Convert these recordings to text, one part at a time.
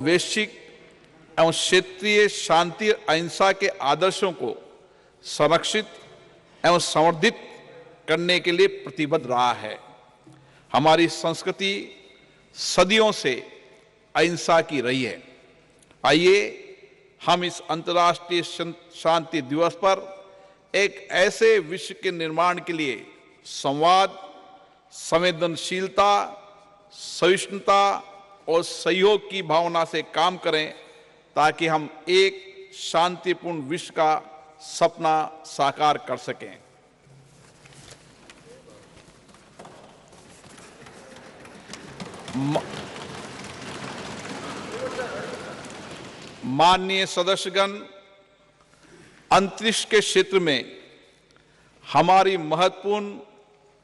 वैश्विक एवं क्षेत्रीय शांति अहिंसा के आदर्शों को संरक्षित एवं संवर्धित करने के लिए प्रतिबद्ध रहा है। हमारी संस्कृति सदियों से अहिंसा की रही है। आइए हम इस अंतर्राष्ट्रीय शांति दिवस पर एक ऐसे विश्व के निर्माण के लिए संवाद, संवेदनशीलता, सहिष्णुता और सहयोग की भावना से काम करें ताकि हम एक शांतिपूर्ण विश्व का सपना साकार कर सकें। माननीय सदस्यगण, अंतरिक्ष के क्षेत्र में हमारी महत्वपूर्ण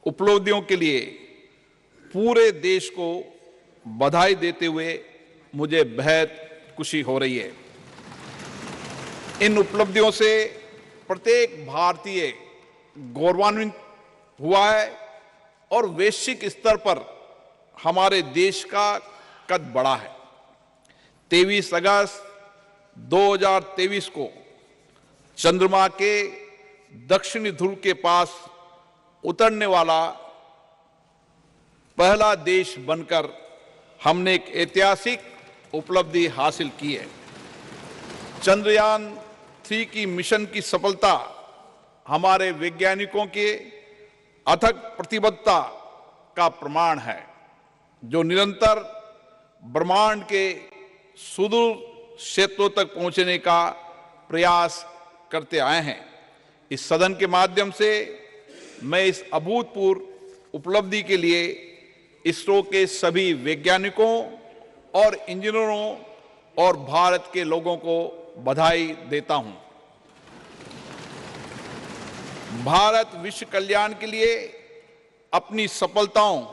उपलब्धियों के लिए पूरे देश को बधाई देते हुए मुझे बेहद खुशी हो रही है। इन उपलब्धियों से प्रत्येक भारतीय गौरवान्वित हुआ है और वैश्विक स्तर पर हमारे देश का कद बढ़ा है। 23 अगस्त 2023 को चंद्रमा के दक्षिणी ध्रुव के पास उतरने वाला पहला देश बनकर हमने एक ऐतिहासिक उपलब्धि हासिल की है। चंद्रयान 3 की मिशन की सफलता हमारे वैज्ञानिकों के अथक प्रतिबद्धता का प्रमाण है, जो निरंतर ब्रह्मांड के सुदूर क्षेत्रों तक पहुंचने का प्रयास करते आए हैं। इस सदन के माध्यम से मैं इस अभूतपूर्व उपलब्धि के लिए इसरो के सभी वैज्ञानिकों और इंजीनियरों और भारत के लोगों को बधाई देता हूं। भारत विश्व कल्याण के लिए अपनी सफलताओं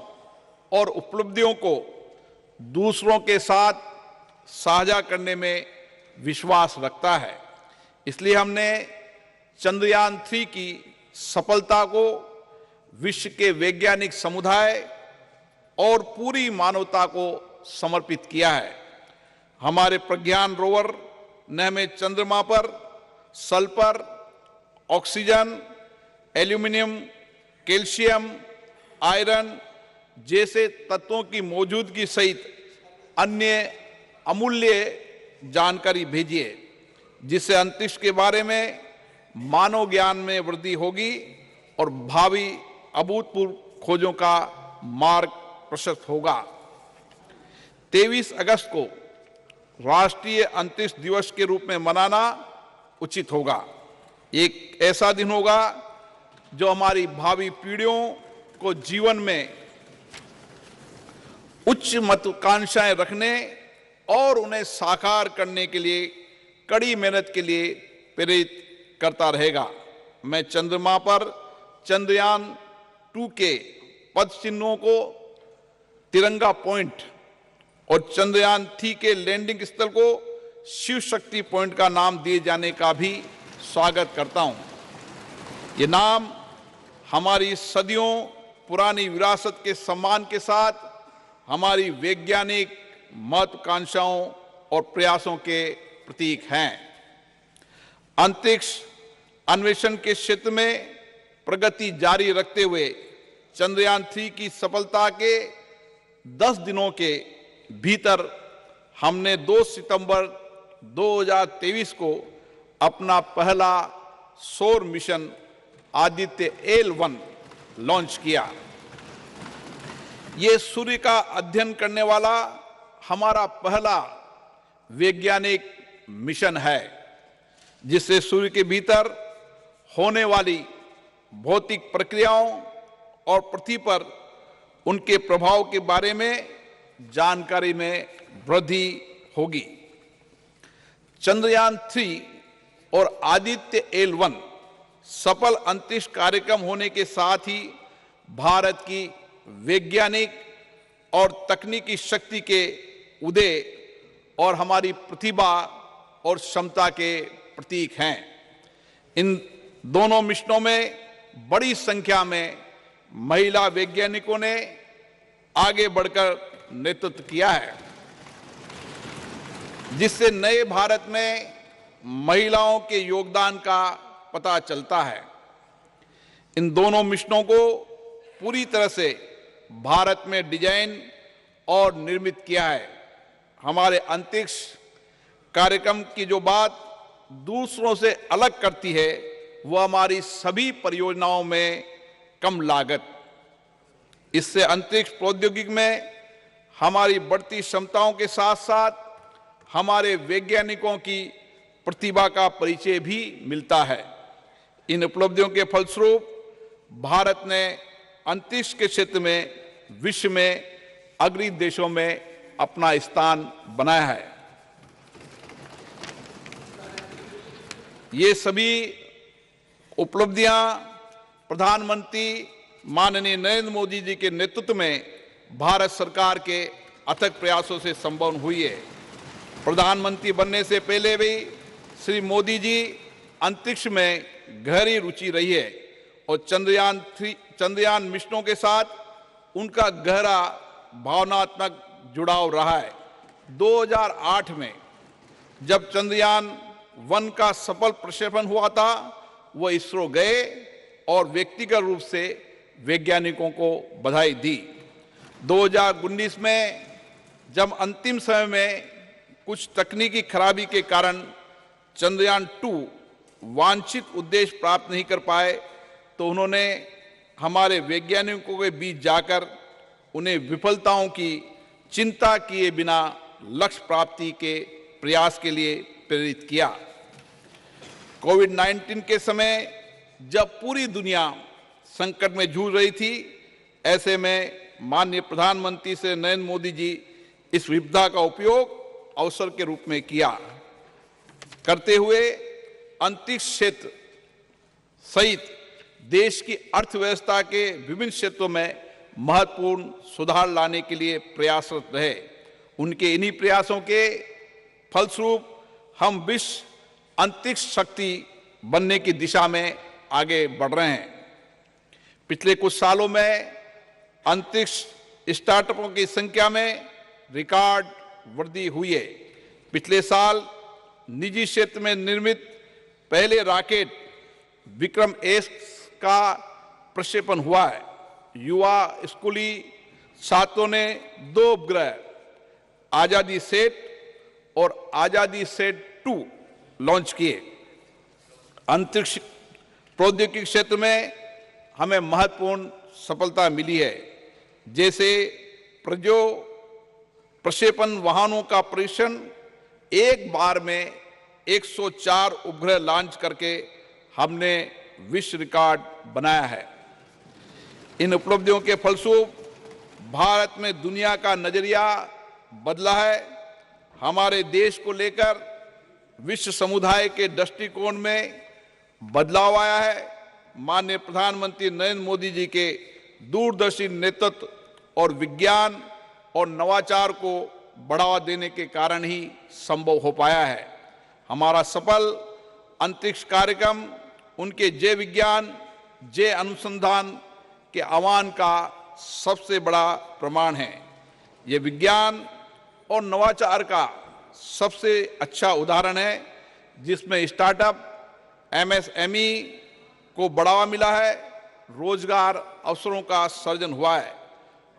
और उपलब्धियों को दूसरों के साथ साझा करने में विश्वास रखता है। इसलिए हमने चंद्रयान 3 की सफलता को विश्व के वैज्ञानिक समुदाय और पूरी मानवता को समर्पित किया है। हमारे प्रज्ञान रोवर ने हमें चंद्रमा पर sulphur, oxygen, aluminium, calcium, iron जैसे तत्वों की मौजूदगी सहित अन्य अमूल्य जानकारी भेजी है, जिससे अंतरिक्ष के बारे में मानव ज्ञान में वृद्धि होगी और भावी अभूतपूर्व खोजों का मार्ग प्रशस्त होगा। 23 अगस्त को राष्ट्रीय अंतरिक्ष दिवस के रूप में मनाना उचित होगा। एक ऐसा दिन होगा जो हमारी भावी पीढ़ियों को जीवन में उच्च महत्वाकांक्षाएं रखने और उन्हें साकार करने के लिए कड़ी मेहनत के लिए प्रेरित करता रहेगा। मैं चंद्रमा पर चंद्रयान 2 के पद चिन्हों को तिरंगा पॉइंट और चंद्रयान 3 के लैंडिंग स्थल को शिव शक्ति पॉइंट का नाम दिए जाने का भी स्वागत करता हूं। ये नाम हमारी सदियों पुरानी विरासत के सम्मान के साथ हमारी वैज्ञानिक महत्वाकांक्षाओं और प्रयासों के प्रतीक हैं। अंतरिक्ष अन्वेषण के क्षेत्र में प्रगति जारी रखते हुए चंद्रयान 3 की सफलता के 10 दिनों के भीतर हमने 2 सितंबर 2023 को अपना पहला सौर मिशन आदित्य L1 लॉन्च किया। ये सूर्य का अध्ययन करने वाला हमारा पहला वैज्ञानिक मिशन है, जिससे सूर्य के भीतर होने वाली भौतिक प्रक्रियाओं और पृथ्वी पर उनके प्रभाव के बारे में जानकारी में वृद्धि होगी। चंद्रयान 3 और आदित्य L1 सफल अंतरिक्ष कार्यक्रम होने के साथ ही भारत की वैज्ञानिक और तकनीकी शक्ति के उदय और हमारी प्रतिभा और क्षमता के प्रतीक हैं। इन दोनों मिशनों में बड़ी संख्या में महिला वैज्ञानिकों ने आगे बढ़कर नेतृत्व किया है। जिससे नए भारत में महिलाओं के योगदान का पता चलता है। इन दोनों मिशनों को पूरी तरह से भारत में डिजाइन और निर्मित किया है। हमारे अंतरिक्ष कार्यक्रम की जो बात दूसरों से अलग करती है, वह हमारी सभी परियोजनाओं में कम लागत। इससे अंतरिक्ष प्रौद्योगिकी में हमारी बढ़ती क्षमताओं के साथ साथ हमारे वैज्ञानिकों की प्रतिभा का परिचय भी मिलता है। इन उपलब्धियों के फलस्वरूप भारत ने अंतरिक्ष के क्षेत्र में विश्व में अग्रणी देशों में अपना स्थान बनाया है। ये सभी उपलब्धियां प्रधानमंत्री माननीय नरेंद्र मोदी जी के नेतृत्व में भारत सरकार के अथक प्रयासों से संभव हुई है। प्रधानमंत्री बनने से पहले भी श्री मोदी जी अंतरिक्ष में गहरी रुचि रही है और चंद्रयान मिशनों के साथ उनका गहरा भावनात्मक जुड़ाव रहा है। 2008 में जब चंद्रयान 1 का सफल प्रक्षेपण हुआ था, वो इसरो गए और व्यक्तिगत रूप से वैज्ञानिकों को बधाई दी। 2019 में जब अंतिम समय में कुछ तकनीकी खराबी के कारण चंद्रयान 2 वांछित उद्देश्य प्राप्त नहीं कर पाए, तो उन्होंने हमारे वैज्ञानिकों के बीच जाकर उन्हें विफलताओं की चिंता किए बिना लक्ष्य प्राप्ति के प्रयास के लिए प्रेरित किया। कोविड-19 के समय जब पूरी दुनिया संकट में जूझ रही थी, ऐसे में माननीय प्रधानमंत्री श्री नरेंद्र मोदी जी इस विपदा का उपयोग अवसर के रूप में किया करते हुए अंतरिक्ष क्षेत्र सहित देश की अर्थव्यवस्था के विभिन्न क्षेत्रों में महत्वपूर्ण सुधार लाने के लिए प्रयासरत रहे। उनके इन्हीं प्रयासों के फलस्वरूप हम विश्व अंतरिक्ष शक्ति बनने की दिशा में आगे बढ़ रहे हैं। पिछले कुछ सालों में अंतरिक्ष स्टार्टअपों की संख्या में रिकॉर्ड वृद्धि हुई है। पिछले साल निजी क्षेत्र में निर्मित पहले रॉकेट विक्रम एस का प्रक्षेपण हुआ है। युवा स्कूली छात्रों ने 2 उपग्रह आजादी सेट और आजादी सेट 2 लॉन्च किए। अंतरिक्ष प्रौद्योगिकी क्षेत्र में हमें महत्वपूर्ण सफलता मिली है, जैसे प्रक्षेपण वाहनों का परीक्षण एक बार में 104 उपग्रह लॉन्च करके हमने विश्व रिकॉर्ड बनाया है। इन उपलब्धियों के फलस्वरूप भारत में दुनिया का नजरिया बदला है। हमारे देश को लेकर विश्व समुदाय के दृष्टिकोण में बदलाव आया है। माननीय प्रधानमंत्री नरेंद्र मोदी जी के दूरदर्शी नेतृत्व और विज्ञान और नवाचार को बढ़ावा देने के कारण ही संभव हो पाया है। हमारा सफल अंतरिक्ष कार्यक्रम उनके जय विज्ञान जय अनुसंधान के आह्वान का सबसे बड़ा प्रमाण है। ये विज्ञान और नवाचार का सबसे अच्छा उदाहरण है, जिसमें स्टार्टअप एमएसएमई को बढ़ावा मिला है, रोजगार अवसरों का सृजन हुआ है,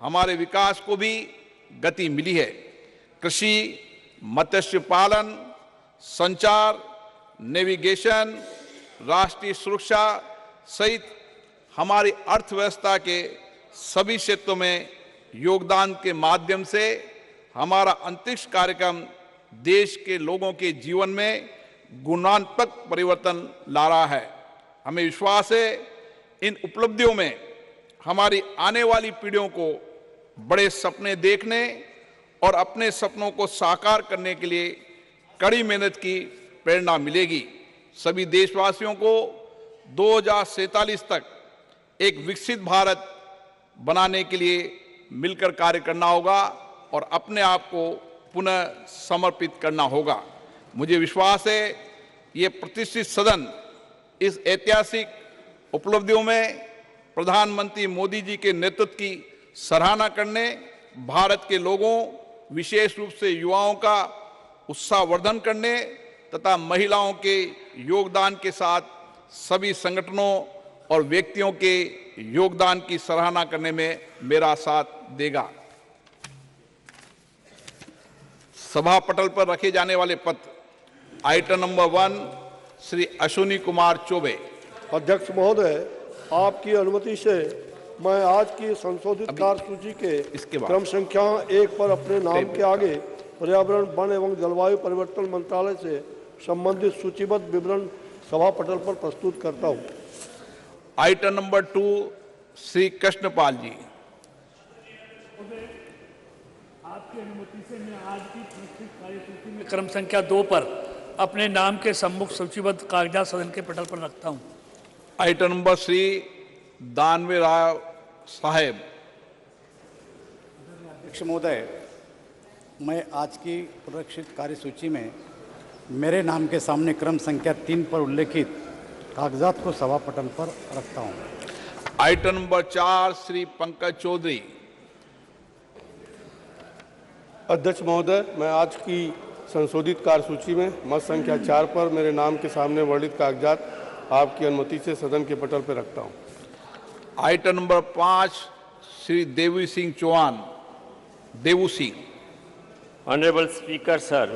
हमारे विकास को भी गति मिली है। कृषि, मत्स्य पालन, संचार, नेविगेशन, राष्ट्रीय सुरक्षा सहित हमारी अर्थव्यवस्था के सभी क्षेत्रों में योगदान के माध्यम से हमारा अंतरिक्ष कार्यक्रम देश के लोगों के जीवन में गुणात्मक परिवर्तन ला रहा है। हमें विश्वास है इन उपलब्धियों में हमारी आने वाली पीढ़ियों को बड़े सपने देखने और अपने सपनों को साकार करने के लिए कड़ी मेहनत की प्रेरणा मिलेगी। सभी देशवासियों को 2047 तक एक विकसित भारत बनाने के लिए मिलकर कार्य करना होगा और अपने आप को पुनः समर्पित करना होगा। मुझे विश्वास है ये प्रतिष्ठित सदन इस ऐतिहासिक उपलब्धियों में प्रधानमंत्री मोदी जी के नेतृत्व की सराहना करने, भारत के लोगों विशेष रूप से युवाओं का उत्साहवर्धन करने तथा महिलाओं के योगदान के साथ सभी संगठनों और व्यक्तियों के योगदान की सराहना करने में मेरा साथ देगा। सभा पटल पर रखे जाने वाले पत्र। Item number 1 Shri Ashwini Kumar Choubey. अध्यक्ष महोदय, आपकी अनुमति से मैं आज की संशोधित कार्यसूची के क्रम संख्या 1 पर अपने नाम के आगे पर्यावरण, वन एवं जलवायु परिवर्तन मंत्रालय से संबंधित सूचीबद्ध विवरण सभा पटल पर प्रस्तुत करता हूं। आइटम नंबर 2 श्री कृष्णपाल जी। आपकी अनुमति से मैं आज की प्रस्तुत कार्यसूची में क्रम संख्या 2 पर अपने नाम के सम्मुख सूचीबद्ध कागजात सदन के पटल पर रखता हूं। आइटम नंबर श्री दानवे राव साहेब। अध्यक्ष महोदय, मैं आज की प्रदर्शित कार्यसूची में मेरे नाम के सामने क्रम संख्या 3 पर उल्लेखित कागजात को सभा पटल पर रखता हूं। Item number 4 Shri Pankaj Chaudhary. अध्यक्ष महोदय, मैं आज की संशोधित कार्यसूची में मत संख्या 4 पर मेरे नाम के सामने वर्णित कागजात आपकी अनुमति से सदन के पटल पर रखता हूं। Item number 5 Shri Devi Singh Chauhan. Daewoo Singh. Honorable Speaker, sir,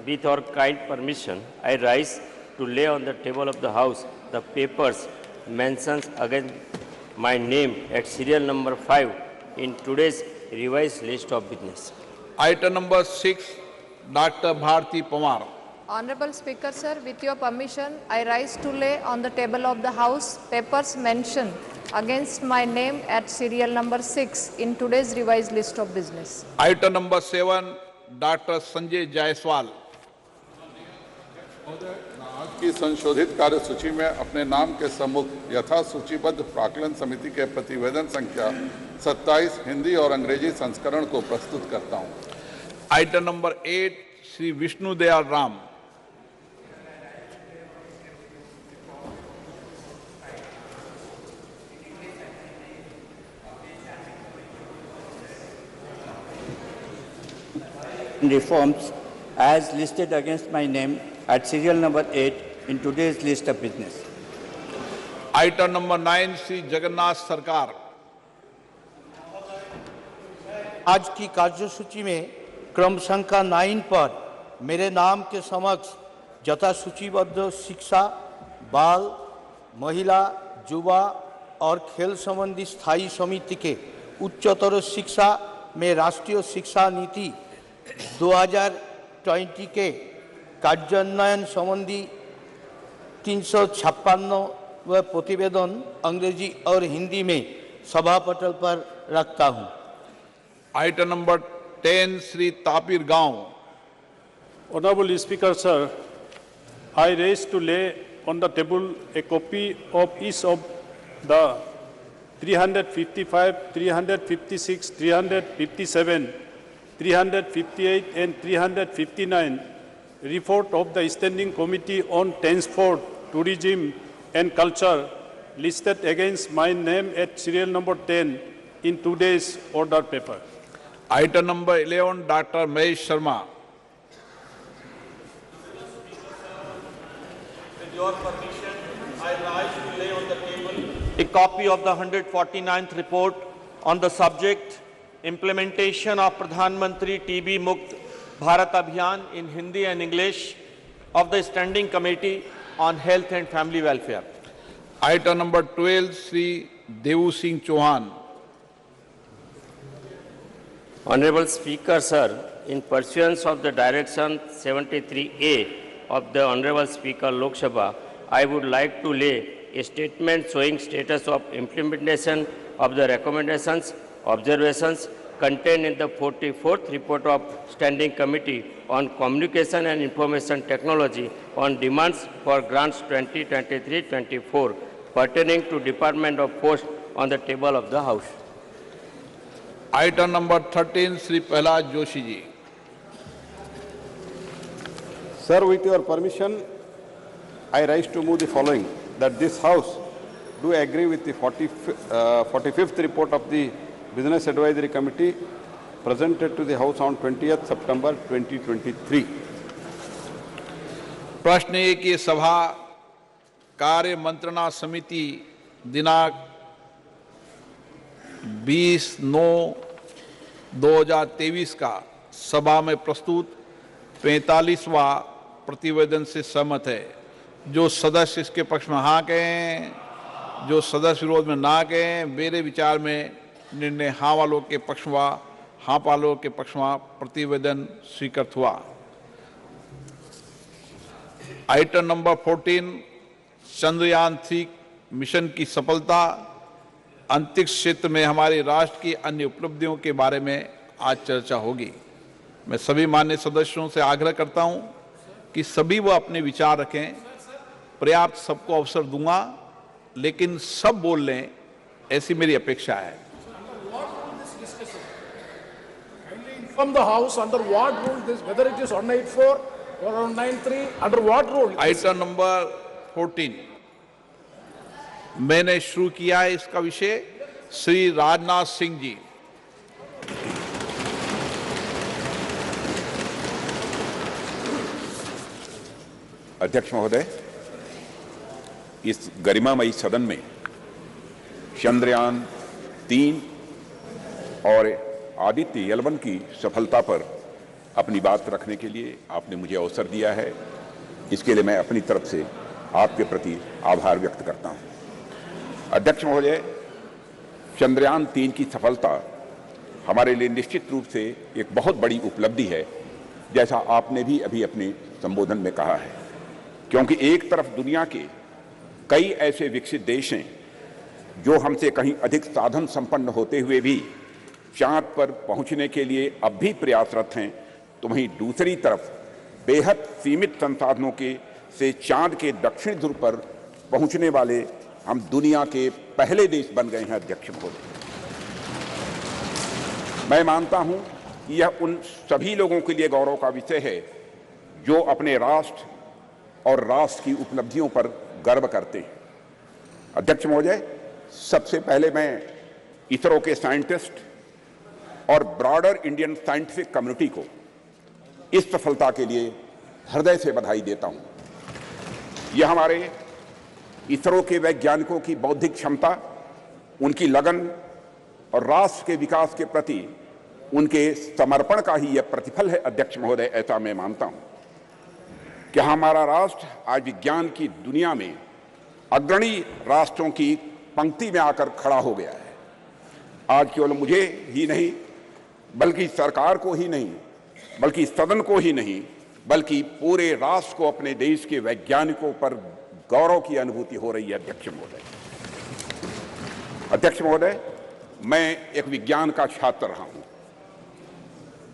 with your kind permission, I rise to lay on the table of the House the papers mentions against my name at serial number 5 in today's revised list of business. Item number 6, Dr. Bharti Pamar. Honorable Speaker, sir, with your permission, I rise to lay on the table of the House papers mentioned against my name at serial number 6 in today's revised list of business. Item number 7, Dr. Sanjay Jaiswal. आज की संशोधित कार्यसूची में अपने नाम के सम्मुख यथा सूचीबद्ध प्राक्कलन समिति के प्रतिवेदन संख्या 27 हिंदी और अंग्रेजी संस्करण को प्रस्तुत करता हूं। Item number 8 Shri Vishnu Dayal Ram. Reforms as listed against my name at serial number 8 in today's list of business. Item number 9 Shri Jagannath सरकार। आज की कार्यसूची में क्रम संख्या 9 पर मेरे नाम के समक्ष यथा सूचीबद्ध शिक्षा, बाल, महिला, युवा और खेल संबंधी स्थायी समिति के उच्चतर शिक्षा में राष्ट्रीय शिक्षा नीति 2020 के कार्यान्वयन संबंधी 356 प्रतिवेदन अंग्रेजी और हिंदी में सभा पटल पर रखता हूं। आइटम नंबर 10 श्री तापिर गांव। Honorable Speaker, sir, I raise to lay on the table a copy of each of the 355, 356, 357, 358 and 359 report of the Standing Committee on Transport, Tourism and Culture listed against my name at serial number 10 in today's order paper. Item number 11, Dr. Mahesh Sharma. With your permission, I rise to lay on the table a copy of the 149th report on the subject implementation of Pradhan Mantri TB Mukt Bharat Abhiyan in Hindi and English of the Standing Committee on Health and Family Welfare. Item number 12, Sri Devu Singh Chauhan. Honorable Speaker, sir, in pursuance of the Direction 73A of the Honorable Speaker Lok Sabha, I would like to lay a statement showing status of implementation of the recommendations, observations contained in the 44th report of Standing Committee on Communication and Information Technology on demands for grants 2023-24 pertaining to Department of Post on the table of the House. Item number 13, Sri Prahlad Joshi ji. Sir, with your permission, I rise to move the following, that this House do agree with the 45th report of the Business Advisory Committee presented to the House on 20th September 2023. प्रश्न है कि सभा कार्य मंत्रणा समिति दिनांक 20/9/2023 का सभा में प्रस्तुत 45वां प्रतिवेदन से सहमत है। जो सदस्य इसके पक्ष में हाँ कहें, जो सदस्य विरोध में ना कहें, मेरे विचार में निर्णय हाँ वालों के पक्ष में, हाँ वालों के पक्ष में प्रतिवेदन स्वीकृत हुआ। आइटम नंबर 14, चंद्रयान 3 मिशन की सफलता, अंतरिक्ष क्षेत्र में हमारे राष्ट्र की अन्य उपलब्धियों के बारे में आज चर्चा होगी। मैं सभी मान्य सदस्यों से आग्रह करता हूं कि सभी वो अपने विचार रखें। पर्याप्त सबको अवसर दूंगा, लेकिन सब बोल लें, ऐसी मेरी अपेक्षा है। From the House, under what rule this, whether it is 184 or 193, under what rule? Item number 14 मैंने शुरू किया है। इसका विषय श्री राजनाथ सिंह जी। अध्यक्ष महोदय, इस गरिमामयी सदन में चंद्रयान 3 और आदित्य L1 की सफलता पर अपनी बात रखने के लिए आपने मुझे अवसर दिया है। इसके लिए मैं अपनी तरफ से आपके प्रति आभार व्यक्त करता हूं। अध्यक्ष महोदय, चंद्रयान 3 की सफलता हमारे लिए निश्चित रूप से एक बहुत बड़ी उपलब्धि है, जैसा आपने भी अभी अपने संबोधन में कहा है। क्योंकि एक तरफ दुनिया के कई ऐसे विकसित देश हैं जो हमसे कहीं अधिक साधन संपन्न होते हुए भी चांद पर पहुंचने के लिए अब भी प्रयासरत हैं, तो वहीं दूसरी तरफ बेहद सीमित संसाधनों के से चांद के दक्षिण ध्रुव पर पहुंचने वाले हम दुनिया के पहले देश बन गए हैं। अध्यक्ष महोदय, मैं मानता हूं कि यह उन सभी लोगों के लिए गौरव का विषय है जो अपने राष्ट्र और राष्ट्र की उपलब्धियों पर गर्व करते हैं। अध्यक्ष महोदय, सबसे पहले मैं इसरो के साइंटिस्ट और ब्रॉडर इंडियन साइंटिफिक कम्युनिटी को इस सफलता के लिए हृदय से बधाई देता हूं। यह हमारे इसरो के वैज्ञानिकों की बौद्धिक क्षमता, उनकी लगन और राष्ट्र के विकास के प्रति उनके समर्पण का ही यह प्रतिफल है। अध्यक्ष महोदय, ऐसा मैं मानता हूं कि हमारा राष्ट्र आज विज्ञान की दुनिया में अग्रणी राष्ट्रों की पंक्ति में आकर खड़ा हो गया है। आज केवल मुझे ही नहीं, बल्कि सरकार को ही नहीं, बल्कि सदन को ही नहीं, बल्कि पूरे राष्ट्र को अपने देश के वैज्ञानिकों पर गौरव की अनुभूति हो रही है। अध्यक्ष महोदय, मैं एक विज्ञान का छात्र रहा हूं,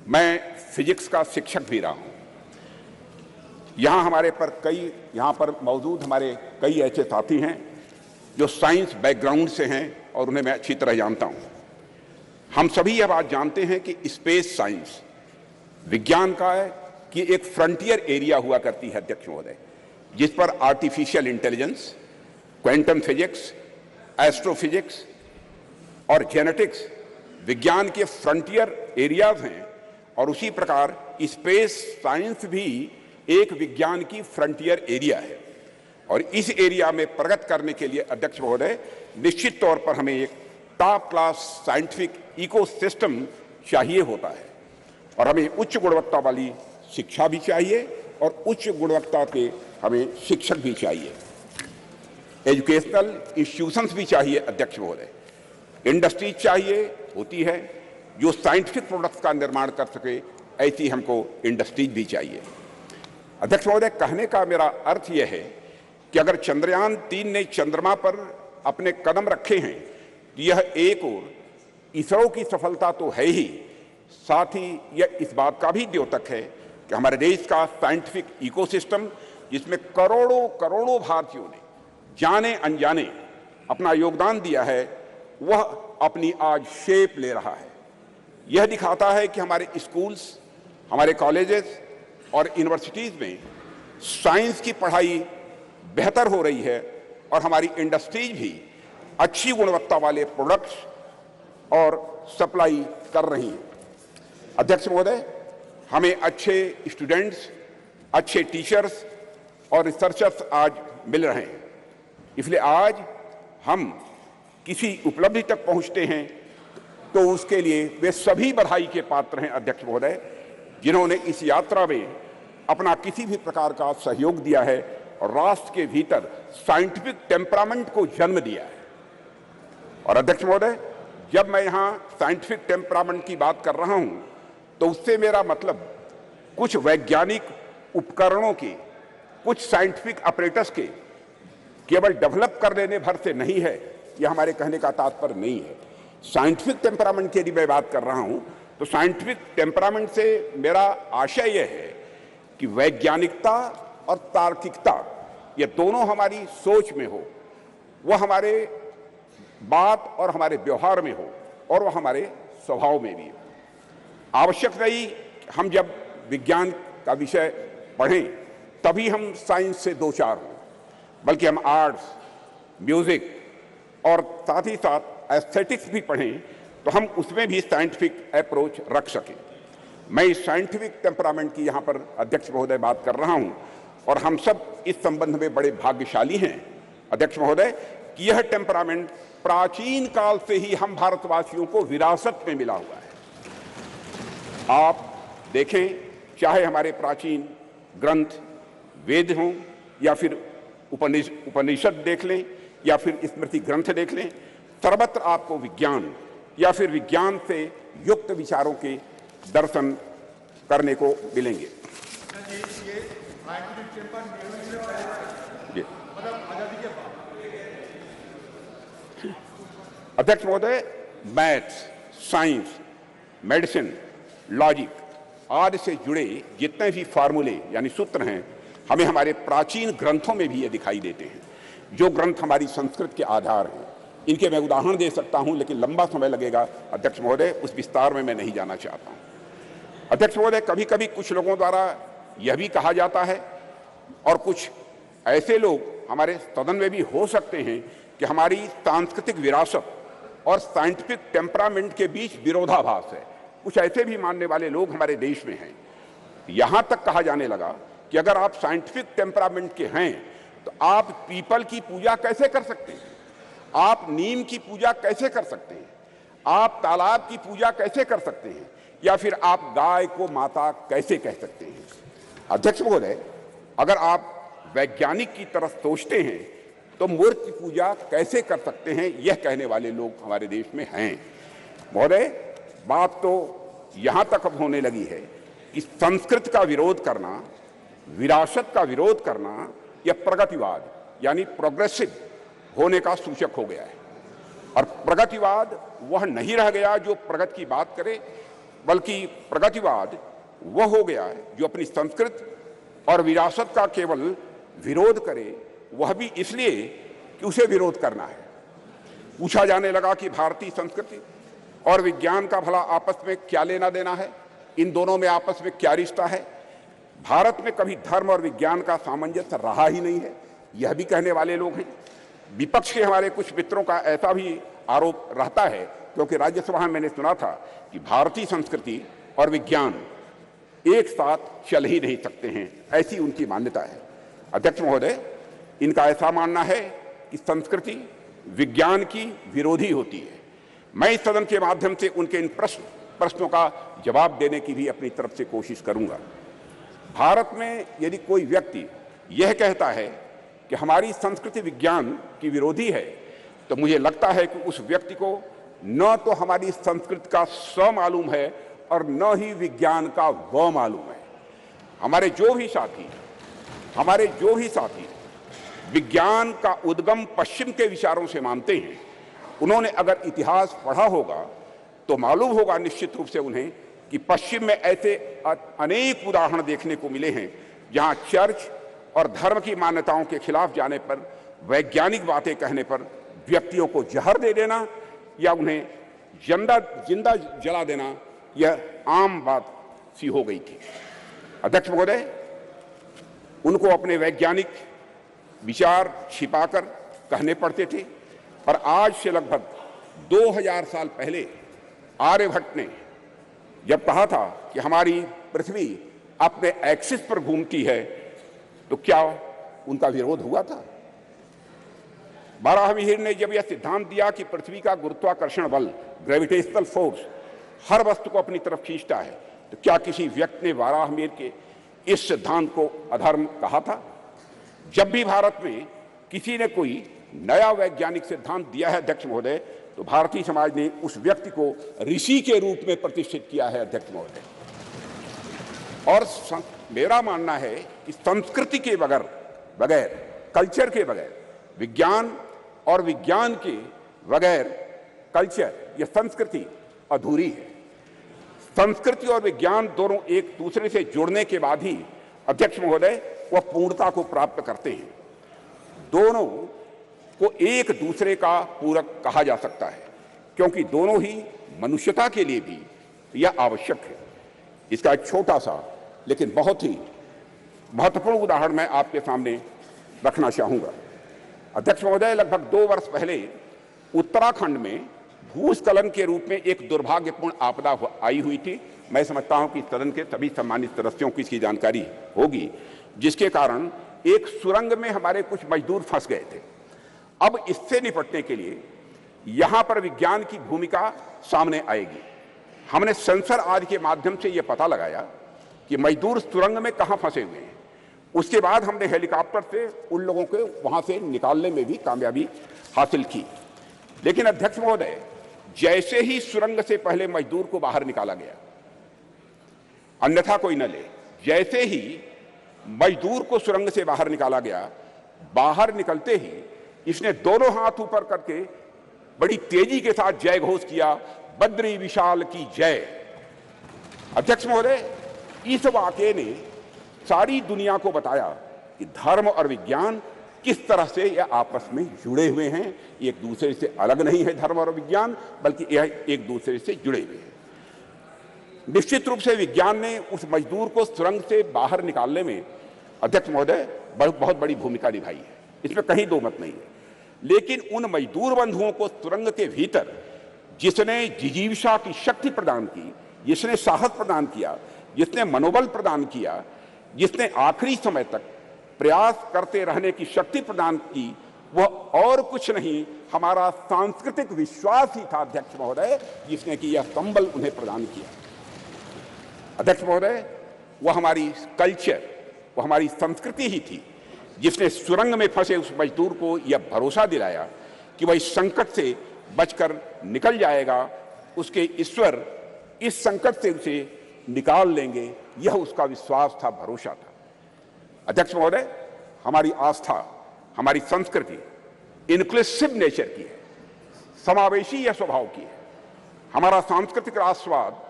मैं फिजिक्स का शिक्षक भी रहा हूं। यहाँ पर मौजूद हमारे कई ऐसे साथी हैं जो साइंस बैकग्राउंड से हैं और उन्हें मैं अच्छी तरह जानता हूं। हम सभी यह बात जानते हैं कि स्पेस साइंस विज्ञान का है कि एक फ्रंटियर एरिया हुआ करती है। अध्यक्ष महोदय, जिस पर artificial intelligence, quantum physics, astrophysics और जेनेटिक्स विज्ञान के फ्रंटियर एरियाज हैं, और उसी प्रकार स्पेस साइंस भी एक विज्ञान की फ्रंटियर एरिया है। और इस एरिया में प्रगति करने के लिए अध्यक्ष महोदय निश्चित तौर पर हमें एक टॉप क्लास साइंटिफिक इकोसिस्टम चाहिए होता है, और हमें उच्च गुणवत्ता वाली शिक्षा भी चाहिए और उच्च गुणवत्ता के हमें शिक्षक भी चाहिए, एजुकेशनल इंस्टीट्यूशंस भी चाहिए। अध्यक्ष महोदय, इंडस्ट्रीज चाहिए होती है जो साइंटिफिक प्रोडक्ट्स का निर्माण कर सके, ऐसी हमको इंडस्ट्रीज भी चाहिए। अध्यक्ष महोदय, कहने का मेरा अर्थ यह है कि अगर चंद्रयान 3 ने चंद्रमा पर अपने कदम रखे हैं तो यह एक और इसरो की सफलता तो है ही, साथ ही यह इस बात का भी द्योतक है कि हमारे देश का साइंटिफिक इकोसिस्टम, जिसमें करोड़ों करोड़ों भारतीयों ने जाने अनजाने अपना योगदान दिया है, वह अपनी आज शेप ले रहा है। यह दिखाता है कि हमारे स्कूल्स, हमारे कॉलेजेस और यूनिवर्सिटीज में साइंस की पढ़ाई बेहतर हो रही है और हमारी इंडस्ट्रीज भी अच्छी गुणवत्ता वाले प्रोडक्ट्स और सप्लाई कर रही हैं। अध्यक्ष महोदय, हमें अच्छे स्टूडेंट्स, अच्छे टीचर्स, और रिसर्चर्स आज मिल रहे हैं। इसलिए आज हम किसी उपलब्धि तक पहुंचते हैं तो उसके लिए वे सभी बधाई के पात्र हैं अध्यक्ष महोदय, जिन्होंने इस यात्रा में अपना किसी भी प्रकार का सहयोग दिया है और राष्ट्र के भीतर साइंटिफिक टेम्परामेंट को जन्म दिया है। और अध्यक्ष महोदय, जब मैं यहाँ साइंटिफिक टेम्परामेंट की बात कर रहा हूँ तो उससे मेरा मतलब कुछ वैज्ञानिक उपकरणों के, कुछ साइंटिफिक अपरेटस के केवल डेवलप कर लेने भर से नहीं है, यह हमारे कहने का तात्पर्य नहीं है। साइंटिफिक टेम्परामेंट की यदि मैं बात कर रहा हूं तो साइंटिफिक टेम्परामेंट से मेरा आशय यह है कि वैज्ञानिकता और तार्किकता ये दोनों हमारी सोच में हो, वह हमारे बात और हमारे व्यवहार में हो और वह हमारे स्वभाव में भी हो। आवश्यक नहीं हम जब विज्ञान का विषय पढ़ें तभी हम साइंस से दो चार हों, बल्कि हम आर्ट्स, म्यूजिक और साथ ही साथ एस्थेटिक्स भी पढ़ें तो हम उसमें भी साइंटिफिक अप्रोच रख सकें। मैं इस साइंटिफिक टेम्परामेंट की यहाँ पर अध्यक्ष महोदय बात कर रहा हूँ और हम सब इस संबंध में बड़े भाग्यशाली हैं अध्यक्ष महोदय कि यह टेम्परामेंट प्राचीन काल से ही हम भारतवासियों को विरासत में मिला हुआ है। आप देखें, चाहे हमारे प्राचीन ग्रंथ वेद हों या फिर उपनिषद देख लें या फिर स्मृति ग्रंथ देख लें, सर्वत्र आपको विज्ञान या फिर विज्ञान से युक्त विचारों के दर्शन करने को मिलेंगे। अध्यक्ष महोदय, मैथ्स, साइंस, मेडिसिन, लॉजिक आदि से जुड़े जितने भी फार्मूले यानी सूत्र हैं, हमें हमारे प्राचीन ग्रंथों में भी ये दिखाई देते हैं, जो ग्रंथ हमारी संस्कृत के आधार हैं। इनके मैं उदाहरण दे सकता हूं, लेकिन लंबा समय लगेगा अध्यक्ष महोदय, उस विस्तार में मैं नहीं जाना चाहता हूं। अध्यक्ष महोदय, कभी कभी कुछ लोगों द्वारा यह भी कहा जाता है और कुछ ऐसे लोग हमारे सदन में भी हो सकते हैं कि हमारी सांस्कृतिक विरासत और साइंटिफिक टेम्परामेंट के बीच विरोधाभास है। कुछ ऐसे भी मानने वाले लोग हमारे देश में हैं। यहां तक कहा जाने लगा कि अगर आप साइंटिफिक टेम्परामेंट के हैं तो आप पीपल की पूजा कैसे कर सकते हैं, आप नीम की पूजा कैसे कर सकते हैं, आप तालाब की पूजा कैसे कर सकते हैं, या फिर आप गाय को माता कैसे कह सकते हैं। अध्यक्ष महोदय, अगर आप वैज्ञानिक की तरफ सोचते हैं तो मूर्ति की पूजा कैसे कर सकते हैं, यह कहने वाले लोग हमारे देश में हैं। महोदय, बात तो यहां तक अब होने लगी है कि संस्कृत का विरोध करना, विरासत का विरोध करना, यह प्रगतिवाद यानी प्रोग्रेसिव होने का सूचक हो गया है। और प्रगतिवाद वह नहीं रह गया जो प्रगति की बात करे, बल्कि प्रगतिवाद वह हो गया है जो अपनी संस्कृत और विरासत का केवल विरोध करे, वह भी इसलिए कि उसे विरोध करना है। पूछा जाने लगा कि भारतीय संस्कृति और विज्ञान का भला आपस में क्या लेना देना है, इन दोनों में आपस में क्या रिश्ता है। भारत में कभी धर्म और विज्ञान का सामंजस्य रहा ही नहीं है, यह भी कहने वाले लोग हैं। विपक्ष के हमारे कुछ मित्रों का ऐसा भी आरोप रहता है, क्योंकि राज्यसभा में मैंने सुना था कि भारतीय संस्कृति और विज्ञान एक साथ चल ही नहीं सकते हैं, ऐसी उनकी मान्यता है। अध्यक्ष महोदय, इनका ऐसा मानना है कि संस्कृति विज्ञान की विरोधी होती है। मैं इस सदन के माध्यम से उनके इन प्रश्नों का जवाब देने की भी अपनी तरफ से कोशिश करूंगा। भारत में यदि कोई व्यक्ति यह कहता है कि हमारी संस्कृति विज्ञान की विरोधी है, तो मुझे लगता है कि उस व्यक्ति को न तो हमारी संस्कृति का स मालूम है और न ही विज्ञान का व मालूम है। हमारे जो भी साथी विज्ञान का उद्गम पश्चिम के विचारों से मानते हैं, उन्होंने अगर इतिहास पढ़ा होगा तो मालूम होगा निश्चित रूप से उन्हें कि पश्चिम में ऐसे अनेक उदाहरण देखने को मिले हैं जहां चर्च और धर्म की मान्यताओं के खिलाफ जाने पर, वैज्ञानिक बातें कहने पर व्यक्तियों को जहर दे देना या उन्हें जिंदा जला देना यह आम बात सी हो गई थी। अध्यक्ष महोदय, उनको अपने वैज्ञानिक विचार छिपाकर कहने पड़ते थे, पर आज से लगभग 2000 साल पहले आर्यभट्ट ने जब कहा था कि हमारी पृथ्वी अपने एक्सिस पर घूमती है, तो क्या उनका विरोध हुआ था। बाराहमीर ने जब यह सिद्धांत दिया कि पृथ्वी का गुरुत्वाकर्षण बल, ग्रेविटेशनल फोर्स, हर वस्तु को अपनी तरफ खींचता है, तो क्या किसी व्यक्ति ने बाराहमीर के इस सिद्धांत को अधर्म कहा था? जब भी भारत में किसी ने कोई नया वैज्ञानिक सिद्धांत दिया है अध्यक्ष महोदय, तो भारतीय समाज ने उस व्यक्ति को ऋषि के रूप में प्रतिष्ठित किया है अध्यक्ष महोदय। और मेरा मानना है कि संस्कृति के बगैर, कल्चर के बगैर, विज्ञान और विज्ञान के बगैर कल्चर या संस्कृति अधूरी है। संस्कृति और विज्ञान दोनों एक दूसरे से जुड़ने के बाद ही अध्यक्ष महोदय वह पूर्णता को प्राप्त करते हैं। दोनों को एक दूसरे का पूरक कहा जा सकता है, क्योंकि दोनों ही मनुष्यता के लिए भी यह आवश्यक है। इसका एक छोटा सा लेकिन बहुत ही महत्वपूर्ण उदाहरण मैं आपके सामने रखना चाहूंगा। अध्यक्ष महोदय, लगभग 2 वर्ष पहले उत्तराखंड में भूस्खलन के रूप में एक दुर्भाग्यपूर्ण आपदा आई हुई थी। मैं समझता हूं कि सदन के सभी सम्मानित सदस्यों को इसकी जानकारी होगी, जिसके कारण एक सुरंग में हमारे कुछ मजदूर फंस गए थे। अब इससे निपटने के लिए यहां पर विज्ञान की भूमिका सामने आएगी। हमने सेंसर आदि के माध्यम से यह पता लगाया कि मजदूर सुरंग में कहां फंसे हुए हैं। उसके बाद हमने हेलीकॉप्टर से उन लोगों को वहां से निकालने में भी कामयाबी हासिल की। लेकिन अध्यक्ष महोदय, जैसे ही सुरंग से पहले मजदूर को बाहर निकाला गया, अन्यथा कोई न ले, जैसे ही मजदूर को सुरंग से बाहर निकाला गया, बाहर निकलते ही इसने दोनों हाथ ऊपर करके बड़ी तेजी के साथ जय घोष किया, बद्री विशाल की जय। अध्यक्ष महोदय, इस वाकये ने सारी दुनिया को बताया कि धर्म और विज्ञान किस तरह से यह आपस में जुड़े हुए हैं। एक दूसरे से अलग नहीं है धर्म और विज्ञान, बल्कि यह एक दूसरे से जुड़े हुए हैं। निश्चित रूप से विज्ञान ने उस मजदूर को सुरंग से बाहर निकालने में अध्यक्ष महोदय बहुत बड़ी भूमिका निभाई है, इसमें कहीं दो मत नहीं है। लेकिन उन मजदूर बंधुओं को सुरंग के भीतर जिसने जिजीविषा की शक्ति प्रदान की, जिसने साहस प्रदान किया, जिसने मनोबल प्रदान किया, जिसने आखिरी समय तक प्रयास करते रहने की शक्ति प्रदान की, वह और कुछ नहीं हमारा सांस्कृतिक विश्वास ही था अध्यक्ष महोदय, जिसने कि यह संबल उन्हें प्रदान किया। अध्यक्ष महोदय, वह हमारी कल्चर, वह हमारी संस्कृति ही थी जिसने सुरंग में फंसे उस मजदूर को यह भरोसा दिलाया कि वह इस संकट से बचकर निकल जाएगा, उसके ईश्वर इस संकट से उसे निकाल लेंगे। यह उसका विश्वास था, भरोसा था। अध्यक्ष महोदय, हमारी आस्था, हमारी संस्कृति इनक्लूसिव नेचर की है, समावेशी यह स्वभाव की है। हमारा सांस्कृतिक राष्ट्रवाद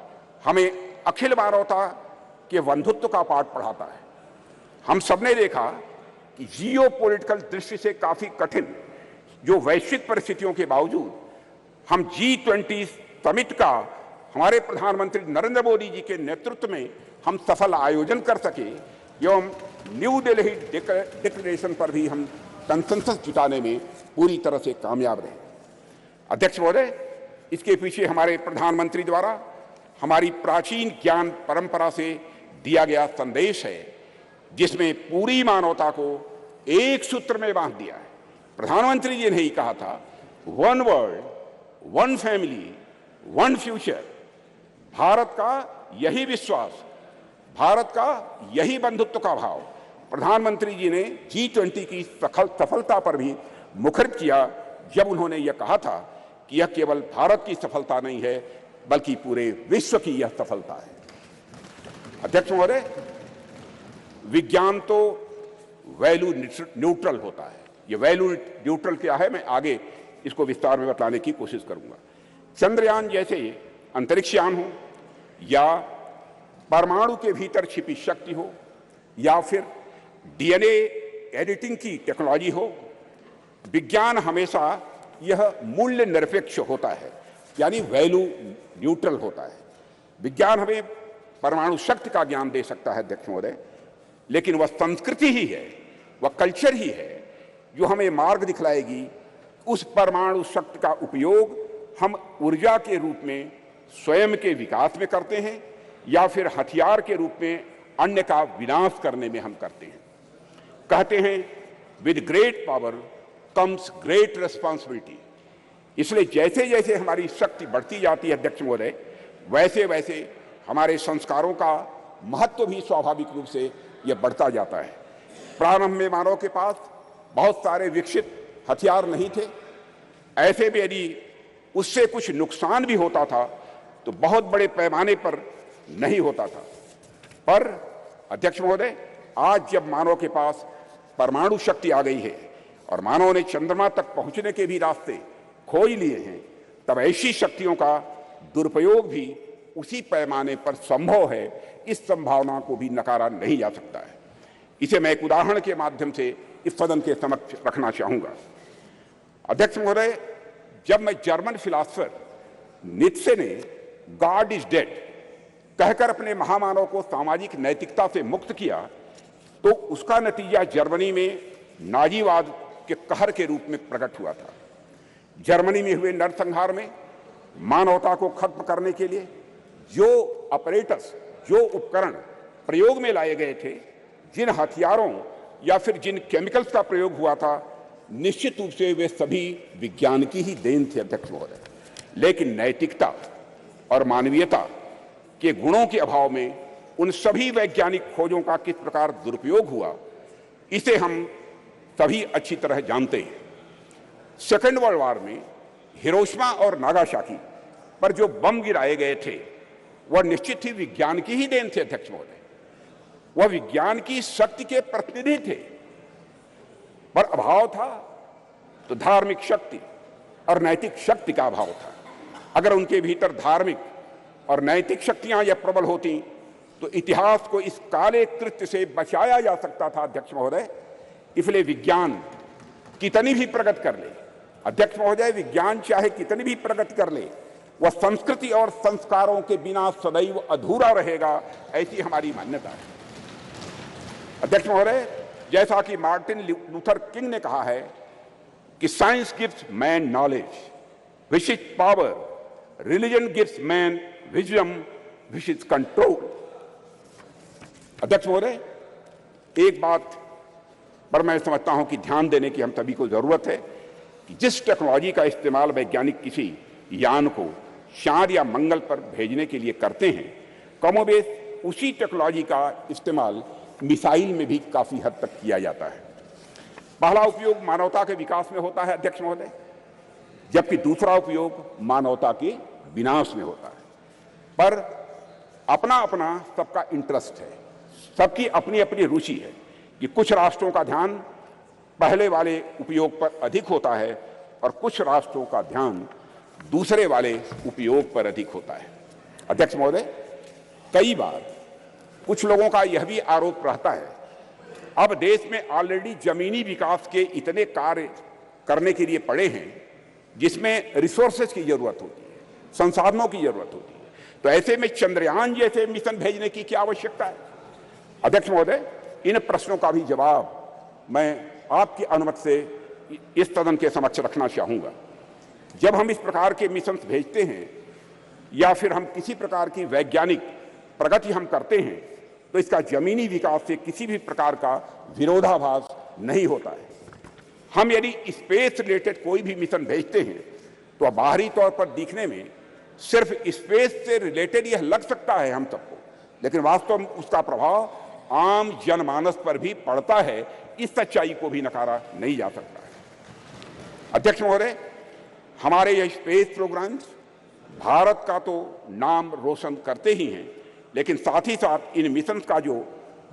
हमें अखिल मानवता के बंधुत्व का पाठ पढ़ाता है। हम सबने देखा कि जियोपॉलिटिकल दृष्टि से काफी कठिन जो वैश्विक परिस्थितियों के बावजूद हम G20 समिट का हमारे प्रधानमंत्री नरेंद्र मोदी जी के नेतृत्व में हम सफल आयोजन कर सके एवं न्यू दिल्ली डिक्लेरेशन पर भी हम कंसेंसस जुटाने में पूरी तरह से कामयाब रहे। अध्यक्ष महोदय, इसके पीछे हमारे प्रधानमंत्री द्वारा हमारी प्राचीन ज्ञान परंपरा से दिया गया संदेश है, जिसमें पूरी मानवता को एक सूत्र में बांध दिया है। प्रधानमंत्री जी ने ही कहा था, one world, one family, one future. Bharat का यही विश्वास, भारत का यही बंधुत्व का भाव प्रधानमंत्री जी ने G20 की सफलता पर भी मुखरित किया, जब उन्होंने यह कहा था कि यह केवल भारत की सफलता नहीं है, बल्कि पूरे विश्व की यह सफलता है। अध्यक्ष महोदय, विज्ञान तो वैल्यू न्यूट्रल होता है। ये वैल्यू न्यूट्रल क्या है, मैं आगे इसको विस्तार में बताने की कोशिश करूंगा। चंद्रयान जैसे अंतरिक्षयान हो, या परमाणु के भीतर छिपी शक्ति हो, या फिर DNA एडिटिंग की टेक्नोलॉजी हो, विज्ञान हमेशा यह मूल्य निरपेक्ष होता है, यानी वैल्यू न्यूट्रल होता है। विज्ञान हमें परमाणु शक्ति का ज्ञान दे सकता है अध्यक्ष महोदय, लेकिन वह संस्कृति ही है, वह कल्चर ही है जो हमें मार्ग दिखलाएगी उस परमाणु शक्ति का उपयोग हम ऊर्जा के रूप में स्वयं के विकास में करते हैं, या फिर हथियार के रूप में अन्य का विनाश करने में हम करते हैं। कहते हैं with great power comes great responsibility. इसलिए जैसे जैसे हमारी शक्ति बढ़ती जाती है अध्यक्ष महोदय, वैसे वैसे हमारे संस्कारों का महत्व भी स्वाभाविक रूप से यह बढ़ता जाता है। प्रारंभ में मानव के पास बहुत सारे विकसित हथियार नहीं थे, ऐसे में यदि उससे कुछ नुकसान भी होता था तो बहुत बड़े पैमाने पर नहीं होता था। पर अध्यक्ष महोदय, आज जब मानव के पास परमाणु शक्ति आ गई है और मानव ने चंद्रमा तक पहुंचने के भी रास्ते खोज लिए हैं, तब ऐसी शक्तियों का दुरुपयोग भी उसी पैमाने पर संभव है। इस संभावना को भी नकारा नहीं जा सकता है। इसे मैं एक उदाहरण के माध्यम से इस सदन के समक्ष रखना चाहूंगा। अध्यक्ष महोदय, जब मैं जर्मन फिलासफर नीत्शे ने गॉड इज डेड कहकर अपने महामानव को सामाजिक नैतिकता से मुक्त किया, तो उसका नतीजा जर्मनी में नाजीवाद के कहर के रूप में प्रकट हुआ था। जर्मनी में हुए नरसंहार में मानवता को खत्म करने के लिए जो अपरेटस, जो उपकरण प्रयोग में लाए गए थे, जिन हथियारों या फिर जिन केमिकल्स का प्रयोग हुआ था, निश्चित रूप से वे सभी विज्ञान की ही देन थे अध्यक्ष महोदय। लेकिन नैतिकता और मानवीयता के गुणों के अभाव में उन सभी वैज्ञानिक खोजों का किस प्रकार दुरुपयोग हुआ, इसे हम सभी अच्छी तरह जानते हैं। सेकेंड वर्ल्ड वॉर में हिरोशिमा और नागासाकी पर जो बम गिराए गए थे, वह निश्चित ही विज्ञान की ही देन थे अध्यक्ष महोदय। वह विज्ञान की शक्ति के प्रतिनिधि थे, पर अभाव था तो धार्मिक शक्ति और नैतिक शक्ति का अभाव था। अगर उनके भीतर धार्मिक और नैतिक शक्तियां यह प्रबल होती तो इतिहास को इस काले कृत्य से बचाया जा सकता था अध्यक्ष महोदय। इसलिए विज्ञान कितनी भी प्रगति कर ले अध्यक्ष महोदय, विज्ञान चाहे कितनी भी प्रगति कर ले, वह संस्कृति और संस्कारों के बिना सदैव अधूरा रहेगा, ऐसी हमारी मान्यता है। अध्यक्ष महोदय, जैसा कि मार्टिन लूथर किंग ने कहा है कि science gives man knowledge which is power, religion gives man wisdom which is control. अध्यक्ष महोदय, एक बात पर मैं समझता हूं कि ध्यान देने की हम सभी को जरूरत है कि जिस टेक्नोलॉजी का इस्तेमाल वैज्ञानिक किसी यान को चांद या मंगल पर भेजने के लिए करते हैं, कमोबेश उसी टेक्नोलॉजी का इस्तेमाल मिसाइल में भी काफी हद तक किया जाता है। पहला उपयोग मानवता के विकास में होता है अध्यक्ष महोदय, जबकि दूसरा उपयोग मानवता के विनाश में होता है। पर अपना अपना सबका इंटरेस्ट है, सबकी अपनी अपनी रुचि है कि कुछ राष्ट्रों का ध्यान पहले वाले उपयोग पर अधिक होता है और कुछ राष्ट्रों का ध्यान दूसरे वाले उपयोग पर अधिक होता है। अध्यक्ष महोदय, कई बार कुछ लोगों का यह भी आरोप रहता है, अब देश में ऑलरेडी जमीनी विकास के इतने कार्य करने के लिए पड़े हैं जिसमें रिसोर्सेज की जरूरत होती है, संसाधनों की जरूरत होती है, तो ऐसे में चंद्रयान जैसे मिशन भेजने की क्या आवश्यकता है। अध्यक्ष महोदय, इन प्रश्नों का भी जवाब मैं आपकी अनुमति से इस सदन के समक्ष रखना चाहूंगा। जब हम इस प्रकार के मिशन भेजते हैं या फिर हम किसी प्रकार की वैज्ञानिक प्रगति हम करते हैं, तो इसका जमीनी विकास से किसी भी प्रकार का विरोधाभास नहीं होता है। हम यदि स्पेस रिलेटेड कोई भी मिशन भेजते हैं तो बाहरी तौर पर दिखने में सिर्फ स्पेस से रिलेटेड यह लग सकता है हम सबको, लेकिन वास्तव में उसका प्रभाव आम जनमानस पर भी पड़ता है। इस सच्चाई को भी नकारा नहीं जा सकता है। अध्यक्ष महोदय, हमारे ये स्पेस प्रोग्राम्स भारत का तो नाम रोशन करते ही हैं, लेकिन साथ ही साथ इन मिशंस का जो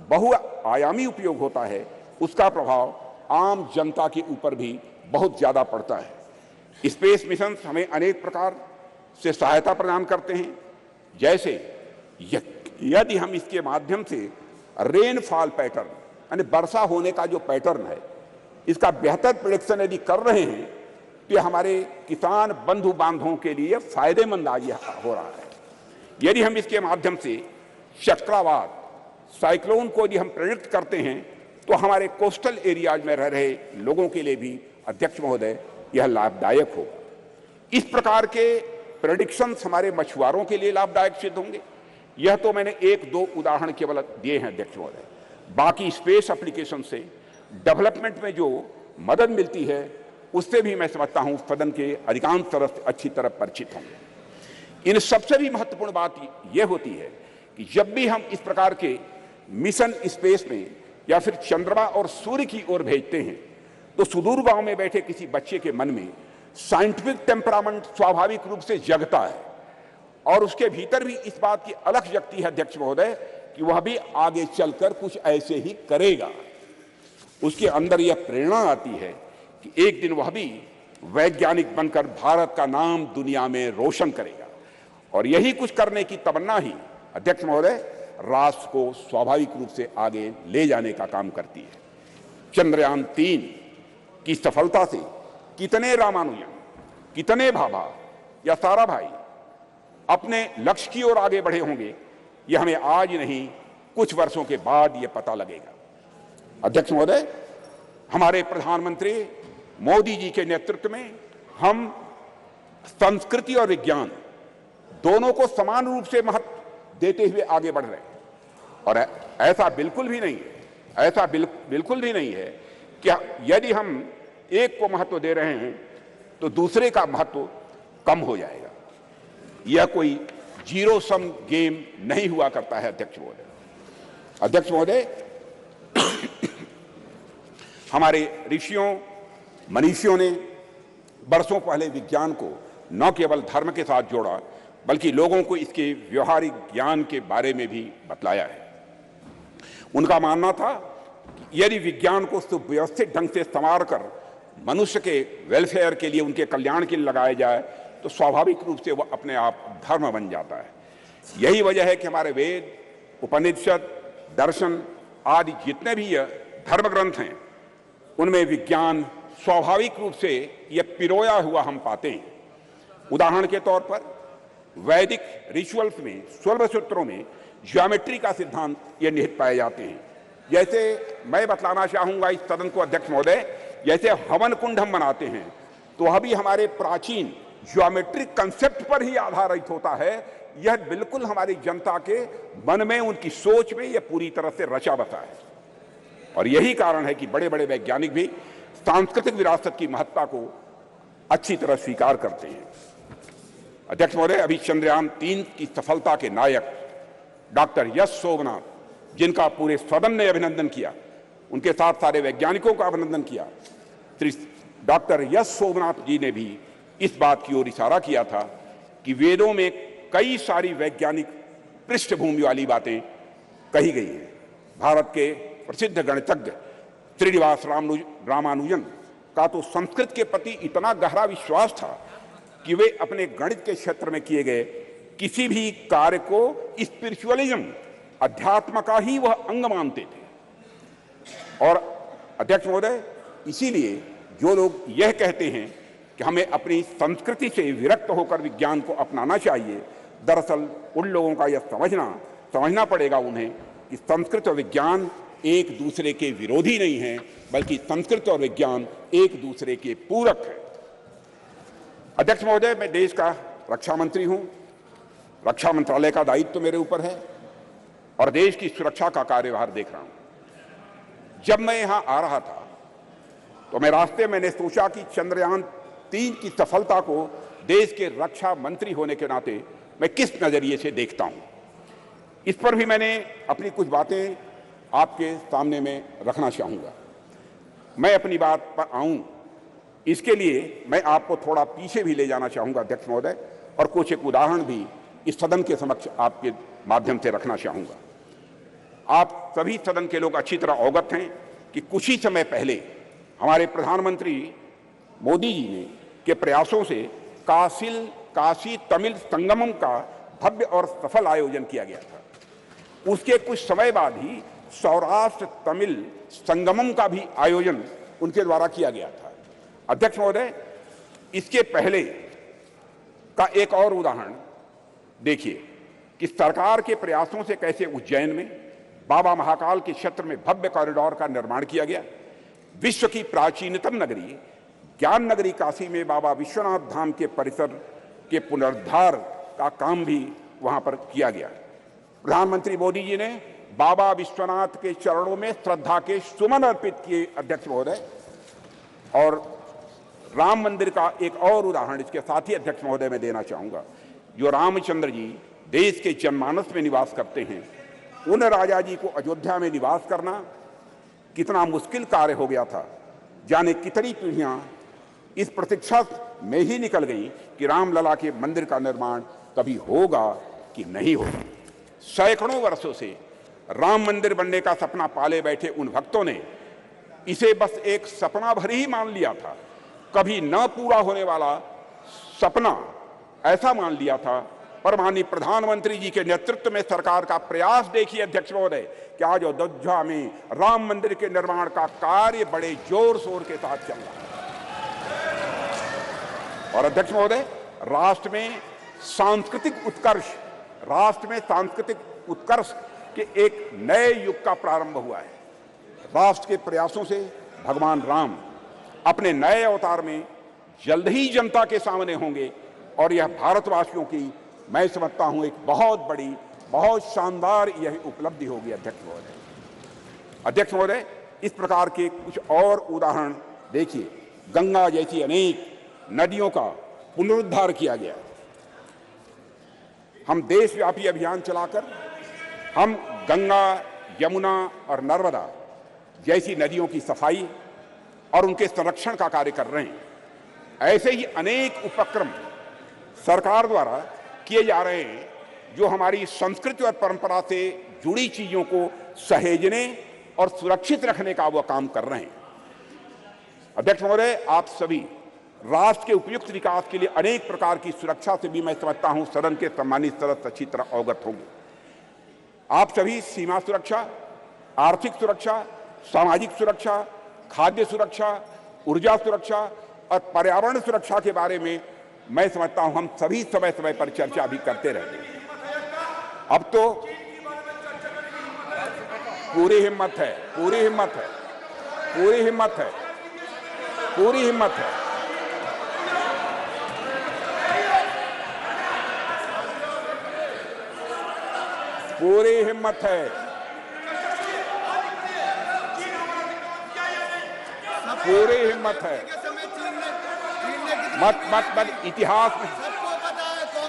बहुआयामी उपयोग होता है उसका प्रभाव आम जनता के ऊपर भी बहुत ज्यादा पड़ता है। स्पेस मिशंस हमें अनेक प्रकार से सहायता प्रदान करते हैं, जैसे यदि हम इसके माध्यम से रेनफॉल पैटर्न यानी वर्षा होने का जो पैटर्न है इसका बेहतर प्रेडिक्शन यदि कर रहे हैं तो ये हमारे किसान बंधु बांधवों के लिए फायदेमंद आज हो रहा है। यदि हम इसके माध्यम से चक्रवात, साइक्लोन को यदि हम प्रेडिक्ट करते हैं तो हमारे कोस्टल एरियाज में रह रहे लोगों के लिए भी अध्यक्ष महोदय यह लाभदायक होगा। इस प्रकार के प्रेडिक्शंस हमारे मछुआरों के लिए लाभदायक सिद्ध होंगे। यह तो मैंने एक दो उदाहरण केवल दिए हैं अध्यक्ष महोदय। बाकी स्पेस एप्लीकेशन से डेवलपमेंट में जो मदद मिलती है उससे भी मैं समझता हूं सदन के अधिकांश सदस्य अच्छी तरह परिचित होंगे। इन सबसे भी महत्वपूर्ण बात यह होती है कि जब भी हम इस प्रकार के मिशन स्पेस में या फिर चंद्रमा और सूर्य की ओर भेजते हैं तो सुदूर गांव में बैठे किसी बच्चे के मन में साइंटिफिक टेम्परामेंट स्वाभाविक रूप से जगता है और उसके भीतर भी इस बात की अलख जगती है अध्यक्ष महोदय कि वह भी आगे चलकर कुछ ऐसे ही करेगा। उसके अंदर यह प्रेरणा आती है कि एक दिन वह भी वैज्ञानिक बनकर भारत का नाम दुनिया में रोशन करेगा और यही कुछ करने की तमन्ना ही अध्यक्ष महोदय राष्ट्र को स्वाभाविक रूप से आगे ले जाने का काम करती है। चंद्रयान 3 की सफलता से कितने रामानुजन, कितने भाभा या साराभाई अपने लक्ष्य की ओर आगे बढ़े होंगे यह हमें आज नहीं कुछ वर्षों के बाद यह पता लगेगा। अध्यक्ष महोदय, हमारे प्रधानमंत्री मोदी जी के नेतृत्व में हम संस्कृति और विज्ञान दोनों को समान रूप से महत्व देते हुए आगे बढ़ रहे हैं और ऐसा बिल्कुल भी नहीं है, ऐसा बिल्कुल भी नहीं है कि यदि हम एक को महत्व दे रहे हैं तो दूसरे का महत्व कम हो जाएगा। यह कोई जीरो सम गेम नहीं हुआ करता है। अध्यक्ष महोदय, हमारे ऋषियों मनीषियों ने बरसों पहले विज्ञान को न केवल धर्म के साथ जोड़ा बल्कि लोगों को इसके व्यवहारिक ज्ञान के बारे में भी बतलाया है। उनका मानना था कि यदि विज्ञान को सुव्यवस्थित ढंग से संवार कर मनुष्य के वेलफेयर के लिए, उनके कल्याण के लिए लगाया जाए तो स्वाभाविक रूप से वह अपने आप धर्म बन जाता है। यही वजह है कि हमारे वेद, उपनिषद, दर्शन आदि जितने भी धर्म ग्रंथ हैं उनमें विज्ञान स्वाभाविक रूप से यह पिरोया हुआ हम पाते हैं। उदाहरण के तौर पर वैदिक रिचुअल्स में, स्वर्ण सूत्रों में ज्योमेट्री का सिद्धांत ये निहित पाए जाते हैं। जैसे मैं बतलाना चाहूंगा इस सदन को अध्यक्ष महोदय, जैसे हवन कुंड हम बनाते हैं तो वह भी हमारे प्राचीन ज्योमेट्रिक कंसेप्ट पर ही आधारित होता है। यह बिल्कुल हमारी जनता के मन में, उनकी सोच में यह पूरी तरह से रचा बसा है और यही कारण है कि बड़े बड़े वैज्ञानिक भी सांस्कृतिक विरासत की महत्ता को अच्छी तरह स्वीकार करते हैं। अध्यक्ष महोदय, अभी चंद्रयान 3 की सफलता के नायक डॉक्टर यश सोमनाथ, जिनका पूरे सदन ने अभिनंदन किया, उनके साथ सारे वैज्ञानिकों का अभिनंदन किया, श्री डॉक्टर यश सोमनाथ जी ने भी इस बात की ओर इशारा किया था कि वेदों में कई सारी वैज्ञानिक पृष्ठभूमि वाली बातें कही गई हैं। भारत के प्रसिद्ध गणितज्ञ श्रीनिवास रामानुजन का तो संस्कृत के प्रति इतना गहरा विश्वास था कि वे अपने गणित के क्षेत्र में किए गए किसी भी कार्य को स्पिरिचुअलिज्म, अध्यात्म का ही वह अंग मानते थे। और अध्यक्ष महोदय, इसीलिए जो लोग यह कहते हैं कि हमें अपनी संस्कृति से विरक्त होकर विज्ञान को अपनाना चाहिए, दरअसल उन लोगों का यह समझना पड़ेगा उन्हें कि संस्कृत और विज्ञान एक दूसरे के विरोधी नहीं हैं, बल्कि संस्कृत और विज्ञान एक दूसरे के पूरक हैं। अध्यक्ष महोदय, मैं देश का रक्षा मंत्री हूं, रक्षा मंत्रालय का दायित्व तो मेरे ऊपर है और देश की सुरक्षा का कार्यभार देख रहा हूं। जब मैं यहां आ रहा था तो मैं रास्ते मैंने सोचा कि चंद्रयान 3 की सफलता को देश के रक्षा मंत्री होने के नाते मैं किस नजरिए से देखता हूं। इस पर भी मैंने अपनी कुछ बातें आपके सामने में रखना चाहूंगा। मैं अपनी बात पर आऊं इसके लिए मैं आपको थोड़ा पीछे भी ले जाना चाहूंगा अध्यक्ष महोदय, और कुछ एक उदाहरण भी इस सदन के समक्ष आपके माध्यम से रखना चाहूंगा। आप सभी सदन के लोग अच्छी तरह अवगत हैं कि कुछ ही समय पहले हमारे प्रधानमंत्री मोदी जी ने के प्रयासों से काशी तमिल संगमम का भव्य और सफल आयोजन किया गया था। उसके कुछ समय बाद ही सौराष्ट्र तमिल संगमम का भी आयोजन उनके द्वारा किया गया था। अध्यक्ष महोदय, इसके पहले का एक और उदाहरण देखिए कि सरकार के प्रयासों से कैसे उज्जैन में बाबा महाकाल के क्षेत्र में भव्य कॉरिडोर का निर्माण किया गया। विश्व की प्राचीनतम नगरी ज्ञान नगरी काशी में बाबा विश्वनाथ धाम के परिसर के पुनरुद्धार का काम भी वहां पर किया गया। प्रधानमंत्री मोदी जी ने बाबा विश्वनाथ के चरणों में श्रद्धा के सुमन अर्पित किए अध्यक्ष महोदय। और राम मंदिर का एक और उदाहरण इसके साथ ही अध्यक्ष महोदय मैं देना चाहूंगा। जो रामचंद्र जी देश के जनमानस में निवास करते हैं, उन राजा जी को अयोध्या में निवास करना कितना मुश्किल कार्य हो गया था। जाने कितनी पीढ़ियां इस प्रतीक्षा में ही निकल गई कि रामलला के मंदिर का निर्माण कभी होगा कि नहीं होगा। सैकड़ों वर्षों से राम मंदिर बनने का सपना पाले बैठे उन भक्तों ने इसे बस एक सपना भर ही मान लिया था, कभी न पूरा होने वाला सपना ऐसा मान लिया था। पर माननीय प्रधानमंत्री जी के नेतृत्व में सरकार का प्रयास देखिए अध्यक्ष महोदय कि आज अयोध्या में राम मंदिर के निर्माण का कार्य बड़े जोर शोर के साथ चल रहा है। और अध्यक्ष महोदय, राष्ट्र में सांस्कृतिक उत्कर्ष के एक नए युग का प्रारंभ हुआ है। राष्ट्र के प्रयासों से भगवान राम अपने नए अवतार में जल्द ही जनता के सामने होंगे और यह भारतवासियों की, मैं समझता हूं, एक बहुत बड़ी, बहुत शानदार यह उपलब्धि होगी अध्यक्ष महोदय। अध्यक्ष महोदय, इस प्रकार के कुछ और उदाहरण देखिए। गंगा जैसी अनेक नदियों का पुनरुद्धार किया गया। हम देशव्यापी अभियान चलाकर हम गंगा, यमुना और नर्मदा जैसी नदियों की सफाई और उनके संरक्षण का कार्य कर रहे हैं। ऐसे ही अनेक उपक्रम सरकार द्वारा किए जा रहे हैं जो हमारी संस्कृति और परंपरा से जुड़ी चीजों को सहेजने और सुरक्षित रखने का वो काम कर रहे हैं। अध्यक्ष महोदय, आप सभी राष्ट्र के उपयुक्त विकास के लिए अनेक प्रकार की सुरक्षा से भी, मैं समझता हूं, सदन के सम्मानित सदस्य अच्छी तरह अवगत होंगे। आप सभी सीमा सुरक्षा, आर्थिक सुरक्षा, सामाजिक सुरक्षा, खाद्य सुरक्षा, ऊर्जा सुरक्षा और पर्यावरण सुरक्षा के बारे में, मैं समझता हूं, हम सभी समय समय पर चर्चा भी करते रहते हैं। अब तो पूरी हिम्मत है, पूरी हिम्मत है, पूरी हिम्मत है, पूरी हिम्मत है। पूरी हिम्मत है, पूरी हिम्मत है। मत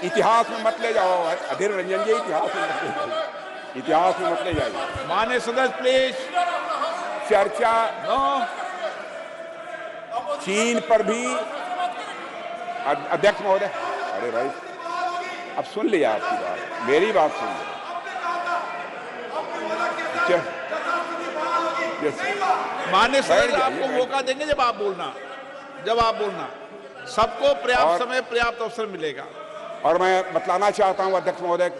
इतिहास में मत ले जाओ अधीर रंजन जी, इतिहास में मत ले जाइए। माननीय सदस्य प्लीज। चर्चा चीन पर भी अध्यक्ष महोदय, अरे भाई अब सुन लिया आपकी बात, मेरी बात सुन लिया। माननीय सदस्य आपको मौका देंगे जब आप बोलना, सबको पर्याप्त समय, पर्याप्त अवसर मिलेगा। और मैं बतलाना चाहता हूं अध्यक्ष महोदय,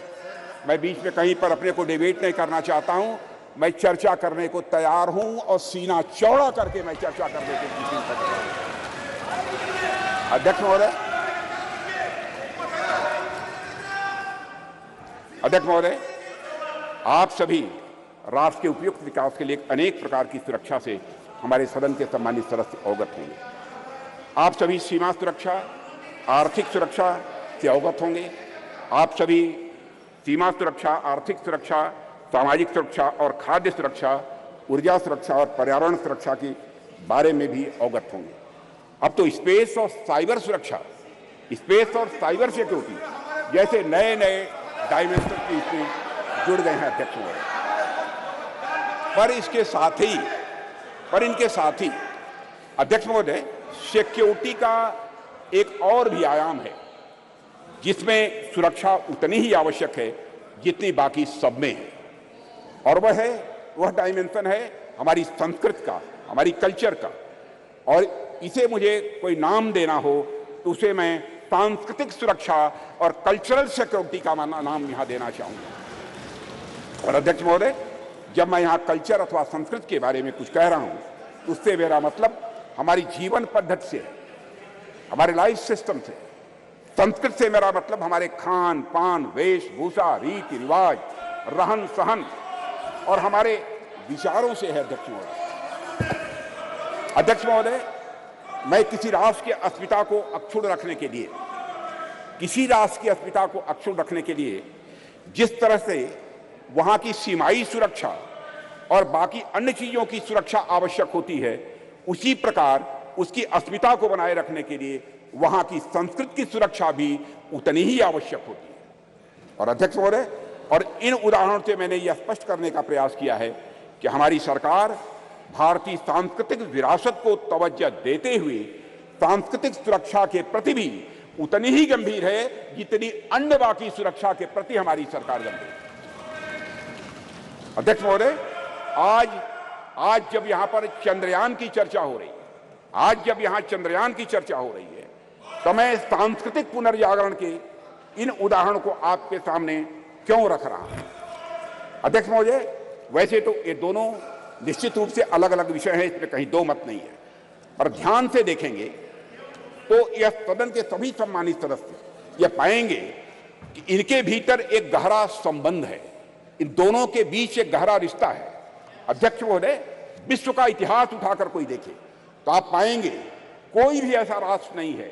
मैं बीच में कहीं पर अपने को डिबेट नहीं करना चाहता हूं। मैं चर्चा करने को तैयार हूं और सीना चौड़ा करके मैं चर्चा करने के लिए अध्यक्ष महोदय, आप सभी राष्ट्र के उपयुक्त विकास के लिए अनेक प्रकार की सुरक्षा से हमारे सदन के सम्मानित सदस्य अवगत होंगे। आप सभी सीमा सुरक्षा, आर्थिक सुरक्षा से अवगत होंगे। आप सभी सीमा सुरक्षा, आर्थिक सुरक्षा, सामाजिक सुरक्षा और खाद्य सुरक्षा, ऊर्जा सुरक्षा और पर्यावरण सुरक्षा के बारे में भी अवगत होंगे। अब तो स्पेस और साइबर सुरक्षा, स्पेस और साइबर सिक्योरिटी जैसे नए नए डायमेंशन की इसमें जुड़ गए हैं अध्यक्ष महोदय। पर इनके साथ ही अध्यक्ष महोदय, सिक्योरिटी का एक और भी आयाम है जिसमें सुरक्षा उतनी ही आवश्यक है जितनी बाकी सब में है, और वह डायमेंशन है हमारी संस्कृति का, हमारी कल्चर का। और इसे मुझे कोई नाम देना हो तो उसे मैं सांस्कृतिक सुरक्षा और कल्चरल सिक्योरिटी का नाम यहां देना चाहूंगा। और अध्यक्ष महोदय, जब मैं यहां कल्चर अथवा संस्कृति के बारे में कुछ कह रहा हूं तो उससे मेरा मतलब हमारी जीवन पद्धति से है, हमारे लाइफ सिस्टम से। संस्कृत से मेरा मतलब हमारे खान पान, वेशभूषा, रीति रिवाज, रहन सहन और हमारे विचारों से है अध्यक्ष महोदय। मैं किसी राष्ट्र की अस्मिता को अक्षुण्ण रखने के लिए जिस तरह से वहां की सीमाई सुरक्षा और बाकी अन्य चीजों की सुरक्षा आवश्यक होती है, उसी प्रकार उसकी अस्मिता को बनाए रखने के लिए वहां की संस्कृति की सुरक्षा भी उतनी ही आवश्यक होती है। और अध्यक्ष महोदय, और इन उदाहरणों से मैंने यह स्पष्ट करने का प्रयास किया है कि हमारी सरकार भारतीय सांस्कृतिक विरासत को तवज्जो देते हुए सांस्कृतिक सुरक्षा के प्रति भी उतनी ही गंभीर है जितनी अन्य बाकी सुरक्षा के प्रति हमारी सरकार गंभीर है। अध्यक्ष महोदय, आज जब यहां पर चंद्रयान की चर्चा हो रही है, तो मैं सांस्कृतिक पुनर्जागरण के इन उदाहरणों को आपके सामने क्यों रख रहा हूं? अध्यक्ष महोदय, वैसे तो ये दोनों निश्चित रूप से अलग अलग विषय हैं, इसमें कहीं दो मत नहीं है, पर ध्यान से देखेंगे तो यह सदन के सभी सम्मानित सदस्य यह पाएंगे कि इनके भीतर एक गहरा संबंध है, इन दोनों के बीच एक गहरा रिश्ता है। अध्यक्ष महोदय, विश्व का इतिहास उठाकर कोई देखे तो आप पाएंगे कोई भी ऐसा राष्ट्र नहीं है,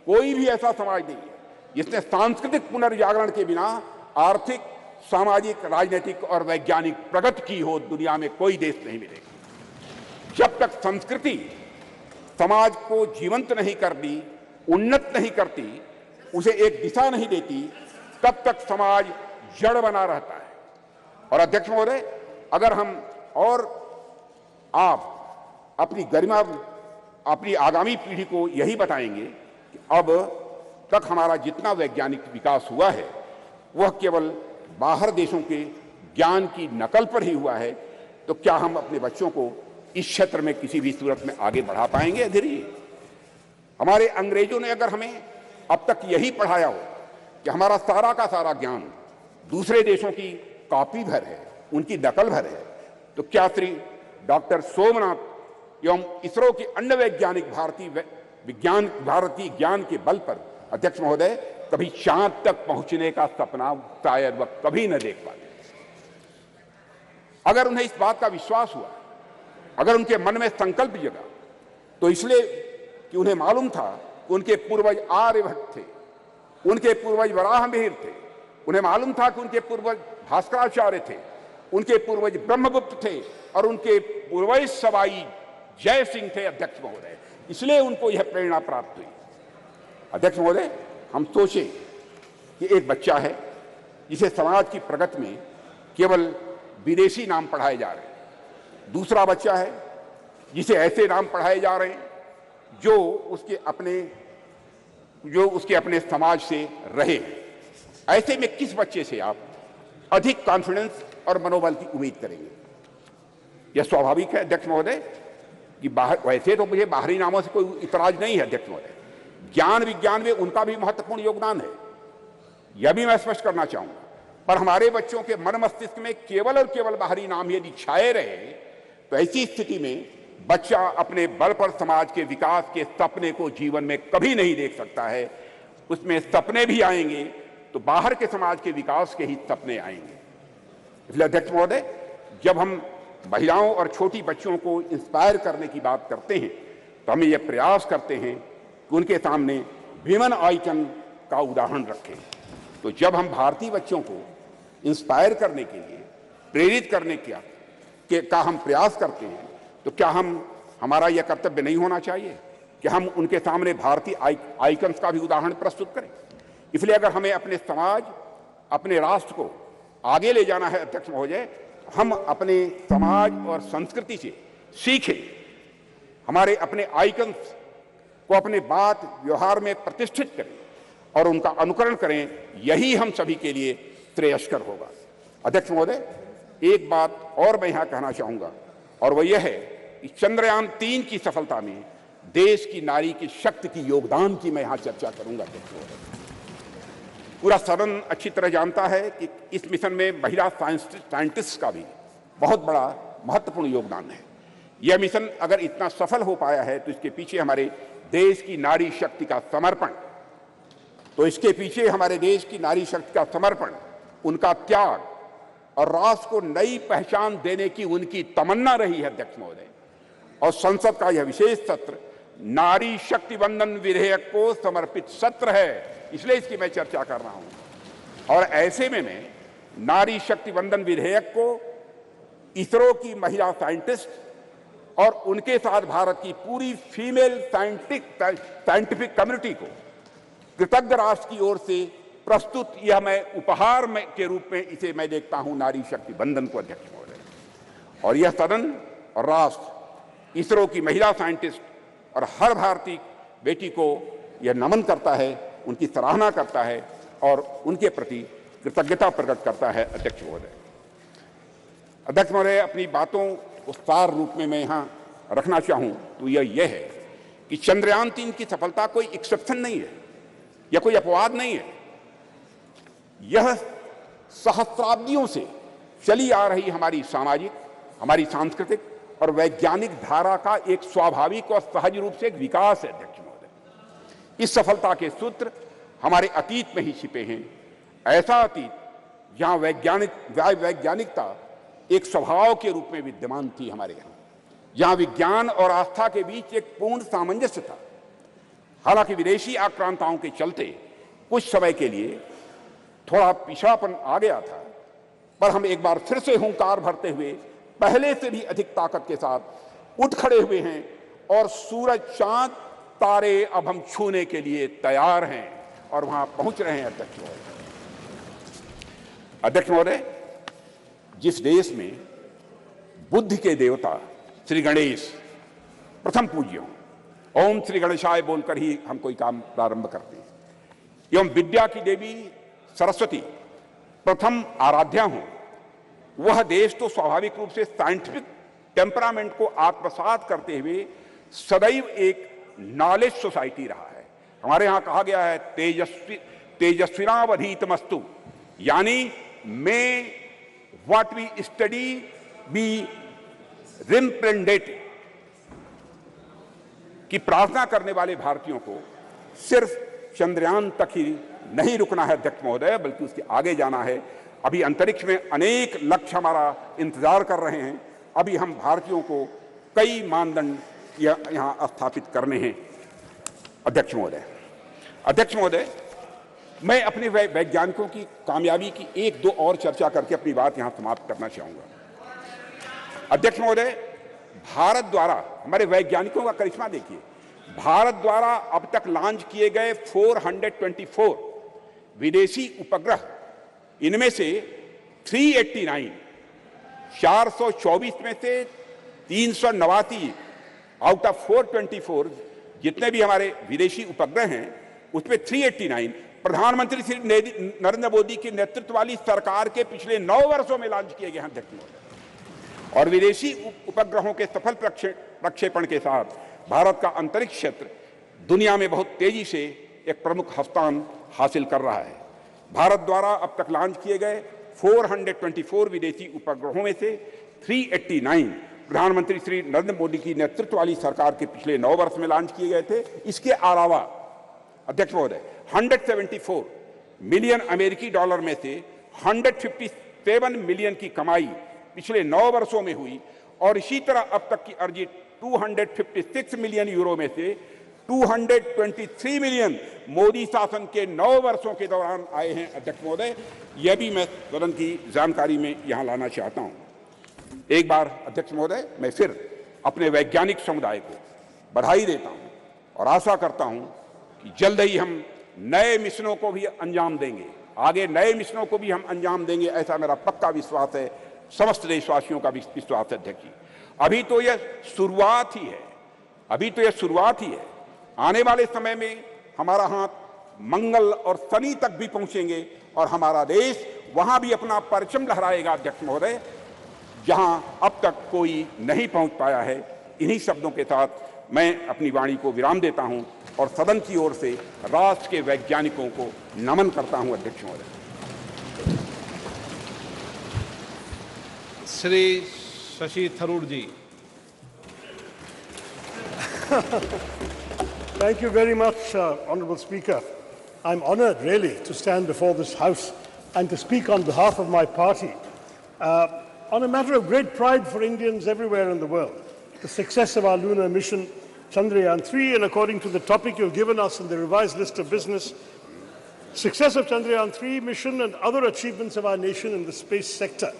कोई भी ऐसा समाज नहीं है जिसने सांस्कृतिक पुनर्जागरण के बिना आर्थिक, सामाजिक, राजनीतिक और वैज्ञानिक प्रगति की हो। दुनिया में कोई देश नहीं मिलेगा। जब तक संस्कृति समाज को जीवंत नहीं करती, उन्नत नहीं करती, उसे एक दिशा नहीं देती, तब तक समाज जड़ बना रहता है। और अध्यक्ष महोदय, अगर हम और आप अपनी गरिमा, अपनी आगामी पीढ़ी को यही बताएंगे कि अब तक हमारा जितना वैज्ञानिक विकास हुआ है वह केवल बाहर देशों के ज्ञान की नकल पर ही हुआ है, तो क्या हम अपने बच्चों को इस क्षेत्र में किसी भी सूरत में आगे बढ़ा पाएंगे? धीरे हमारे अंग्रेजों ने अगर हमें अब तक यही पढ़ाया हो कि हमारा सारा का सारा ज्ञान दूसरे देशों की कॉपी भर है, उनकी नकल भर है, तो क्या श्री डॉक्टर सोमनाथ एवं इसरो के अन्य वैज्ञानिक भारतीय ज्ञान के बल पर अध्यक्ष महोदय कभी चांद तक पहुंचने का सपना शायद वह कभी न देख पाते? अगर उन्हें इस बात का विश्वास हुआ, अगर उनके मन में संकल्प जगा, तो इसलिए कि उन्हें मालूम था कि उनके पूर्वज आर्यभट्ट थे, उनके पूर्वज वराहमिहिर थे, उन्हें मालूम था कि उनके पूर्वज भास्कराचार्य थे, उनके पूर्वज ब्रह्मगुप्त थे और उनके पूर्वज सवाई जय सिंह थे। अध्यक्ष महोदय, इसलिए उनको यह प्रेरणा प्राप्त हुई। अध्यक्ष महोदय, हम सोचे कि एक बच्चा है जिसे समाज की प्रगति में केवल विदेशी नाम पढ़ाए जा रहे हैं, दूसरा बच्चा है जिसे ऐसे नाम पढ़ाए जा रहे हैं जो उसके अपने समाज से रहे। ऐसे में किस बच्चे से आप अधिक कॉन्फिडेंस और मनोबल की उम्मीद करेंगे? यह स्वाभाविक है अध्यक्ष महोदय कि वैसे तो मुझे बाहरी नामों से कोई इतराज नहीं है अध्यक्ष महोदय, ज्ञान विज्ञान में उनका भी महत्वपूर्ण योगदान है, यह भी मैं स्पष्ट करना चाहूंगा, पर हमारे बच्चों के मन मस्तिष्क में केवल और केवल बाहरी नाम यदि छाए रहे तो ऐसी स्थिति में बच्चा अपने बल पर समाज के विकास के सपने को जीवन में कभी नहीं देख सकता है। उसमें सपने भी आएंगे तो बाहर के समाज के विकास के ही सपने आएंगे। इसलिए अध्यक्ष महोदय, जब हम महिलाओं और छोटी बच्चों को इंस्पायर करने की बात करते हैं तो हमें यह प्रयास करते हैं कि उनके सामने विमेन आइकन का उदाहरण रखें। तो जब हम भारतीय बच्चों को इंस्पायर करने के लिए, प्रेरित करने का हम प्रयास करते हैं, तो क्या हमारा यह कर्तव्य नहीं होना चाहिए कि हम उनके सामने भारतीय आइकन्स का भी उदाहरण प्रस्तुत करें? इसलिए अगर हमें अपने समाज, अपने राष्ट्र को आगे ले जाना है अध्यक्ष महोदय, हम अपने समाज और संस्कृति से सीखें, हमारे अपने आइकन्स को अपने बात व्यवहार में प्रतिष्ठित करें और उनका अनुकरण करें। यही हम सभी के लिए श्रेयस्कर होगा। अध्यक्ष महोदय, एक बात और मैं यहां कहना चाहूंगा और वह यह है कि चंद्रयान 3 की सफलता में देश की नारी की शक्ति की योगदान की मैं यहां चर्चा करूंगा। पूरा सदन अच्छी तरह जानता है कि इस मिशन में महिला साइंटिस्ट का भी बहुत बड़ा महत्वपूर्ण योगदान है। यह मिशन अगर इतना सफल हो पाया है तो इसके पीछे हमारे देश की नारी शक्ति का समर्पण, उनका त्याग और राष्ट्र को नई पहचान देने की उनकी तमन्ना रही है अध्यक्ष महोदय। और संसद का यह विशेष सत्र नारी शक्ति वंदन विधेयक को समर्पित सत्र है, इसलिए इसकी मैं चर्चा कर रहा हूं। और ऐसे में मैं नारी शक्ति वंदन विधेयक को इसरो की महिला साइंटिस्ट और उनके साथ भारत की पूरी फीमेल साइंटिफिक कम्युनिटी को कृतज्ञ राष्ट्र की ओर से प्रस्तुत यह मैं उपहार के रूप में इसे मैं देखता हूं नारी शक्ति वंदन को, अध्यक्ष महोदय। और यह सदन और राष्ट्र इसरो की महिला साइंटिस्ट और हर भारतीय बेटी को यह नमन करता है, उनकी सराहना करता है और उनके प्रति कृतज्ञता प्रकट करता है, अध्यक्ष महोदय। अध्यक्ष महोदय, अपनी बातों को सार रूप में मैं यहाँ रखना चाहूँ तो यह है कि चंद्रयान 3 की सफलता कोई एक्सेप्शन नहीं है या कोई अपवाद नहीं है। यह सहस्राब्दियों से चली आ रही हमारी सामाजिक, हमारी सांस्कृतिक और वैज्ञानिक धारा का एक स्वाभाविक और सहज रूप से एक विकास है, अध्यक्ष महोदय। इस सफलता के सूत्र हमारे अतीत में ही छिपे हैं। ऐसा अतीत जहां वैज्ञानिकता एक स्वभाव के रूप में विद्यमान थी हमारे यहाँ, जहां विज्ञान और आस्था के बीच एक पूर्ण सामंजस्य था। हालांकि विदेशी आक्रांताओं के चलते कुछ समय के लिए थोड़ा पिछड़ापन आ गया था, पर हम एक बार फिर से हुंकार भरते हुए पहले से भी अधिक ताकत के साथ उठ खड़े हुए हैं और सूरज, चांद, तारे अब हम छूने के लिए तैयार हैं और वहां पहुंच रहे हैं, अध्यक्ष महोदय। अध्यक्ष महोदय, जिस देश में बुद्धि के देवता श्री गणेश प्रथम पूज्य हों, ओम श्री गणेशाय बोलकर ही हम कोई काम प्रारंभ करते हैं, एवं विद्या की देवी सरस्वती प्रथम आराध्या हों, वह देश तो स्वाभाविक रूप से साइंटिफिक टेम्परामेंट को आत्मसात करते हुए सदैव एक नॉलेज सोसाइटी रहा है। हमारे यहां कहा गया है तेजस्विनावधीतमस्तु, यानी may what we study be represented, कि प्रार्थना करने वाले भारतीयों को सिर्फ चंद्रयान तक ही नहीं रुकना है, अध्यक्ष महोदय, बल्कि उसके आगे जाना है। अभी अंतरिक्ष में अनेक लक्ष्य हमारा इंतजार कर रहे हैं। अभी हम भारतीयों को कई मानदंड यहां स्थापित करने हैं, अध्यक्ष महोदय। अध्यक्ष महोदय, मैं अपने वैज्ञानिकों की कामयाबी की एक दो और चर्चा करके अपनी बात यहां समाप्त करना चाहूंगा। अध्यक्ष महोदय, भारत द्वारा हमारे वैज्ञानिकों का करिश्मा देखिए। भारत द्वारा अब तक लॉन्च किए गए 424 विदेशी उपग्रह, इनमें से 389, 424 में से 389 आउट ऑफ 424 जितने भी हमारे विदेशी उपग्रह हैं, उसमें 389 प्रधानमंत्री श्री नरेंद्र मोदी के नेतृत्व वाली सरकार के पिछले 9 वर्षों में लॉन्च किए गए हैं, अध्यक्ष महोदय। और विदेशी उपग्रहों के सफल प्रक्षेपण के साथ भारत का अंतरिक्ष क्षेत्र दुनिया में बहुत तेजी से एक प्रमुख स्थान हासिल कर रहा है। भारत द्वारा अब तक लॉन्च किए गए 424 विदेशी उपग्रहों में से 389 प्रधानमंत्री श्री नरेंद्र मोदी की नेतृत्व वाली सरकार के पिछले 9 वर्ष में लॉन्च किए गए थे। इसके अलावा अध्यक्ष महोदय 174 मिलियन अमेरिकी डॉलर में से 157 मिलियन की कमाई पिछले 9 वर्षों में हुई और इसी तरह अब तक की अर्जित 256 मिलियन यूरो में से 223 मिलियन मोदी शासन के 9 वर्षों के दौरान आए हैं, अध्यक्ष महोदय। यह भी मैं सदन की जानकारी में यहां लाना चाहता हूं। एक बार अध्यक्ष महोदय, मैं फिर अपने वैज्ञानिक समुदाय को बधाई देता हूं और आशा करता हूं कि जल्द ही हम नए मिशनों को भी अंजाम देंगे, आगे नए मिशनों को भी हम अंजाम देंगे, ऐसा मेरा पक्का विश्वास है, समस्त देशवासियों का विश्वास है, अध्यक्ष जी। अभी तो यह शुरुआत ही है, अभी तो यह शुरुआत ही है। आने वाले समय में हमारा हाथ मंगल और शनि तक भी पहुंचेंगे और हमारा देश वहां भी अपना परचम लहराएगा, अध्यक्ष महोदय, जहां अब तक कोई नहीं पहुंच पाया है। इन्हीं शब्दों के साथ मैं अपनी वाणी को विराम देता हूं और सदन की ओर से राष्ट्र के वैज्ञानिकों को नमन करता हूं, अध्यक्ष महोदय। श्री शशि थरूर जी। Thank you very much, Honourable Speaker. I'm honoured, really, to stand before this House and to speak on behalf of my party on a matter of great pride for Indians everywhere in the world, the success of our lunar mission, Chandrayaan 3, and according to the topic you've given us in the revised list of business, Success of Chandrayaan 3 mission and other achievements of our nation in the space sector.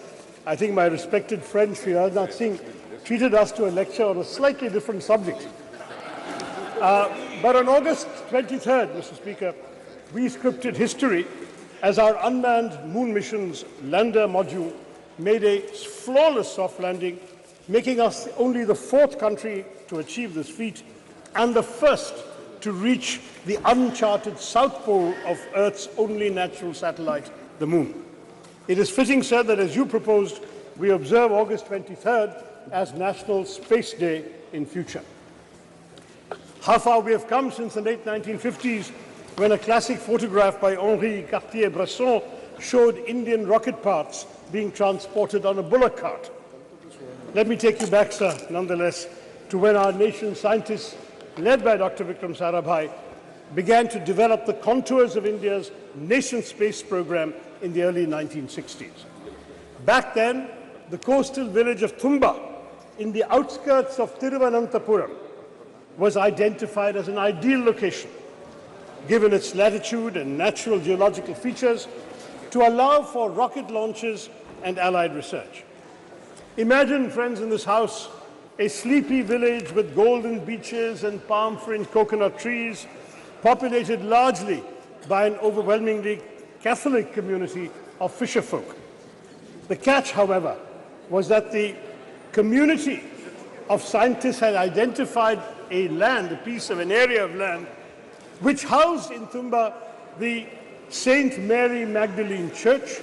I think my respected friend Sri Rajnath Singh treated us to a lecture on a slightly different subject. But on August 23rd, Mr. Speaker, we scripted history as our unmanned moon mission's lander module made a flawless soft landing, making us only the 4th country to achieve this feat and the first to reach the uncharted south pole of Earth's only natural satellite, the Moon. It is fitting, sir, that as you proposed, we observe August 23rd as National Space Day in future. How far we have come since the late 1950s, when a classic photograph by Henri Cartier-Bresson showed Indian rocket parts being transported on a bullock cart. Let me take you back, sir, nonetheless, to when our nation's scientists, led by Dr. Vikram Sarabhai, began to develop the contours of India's nation space program in the early 1960s. Back then, the coastal village of Thumba, in the outskirts of Thiruvananthapuram, was identified as an ideal location, given its latitude and natural geological features, to allow for rocket launches and allied research. Imagine, friends in this House, a sleepy village with golden beaches and palm-fringed coconut trees, populated largely by an overwhelmingly Catholic community of fisherfolk. The catch, however, was that the community of scientists had identified a piece of an area of land, which housed in Thumba the St. Mary Magdalene Church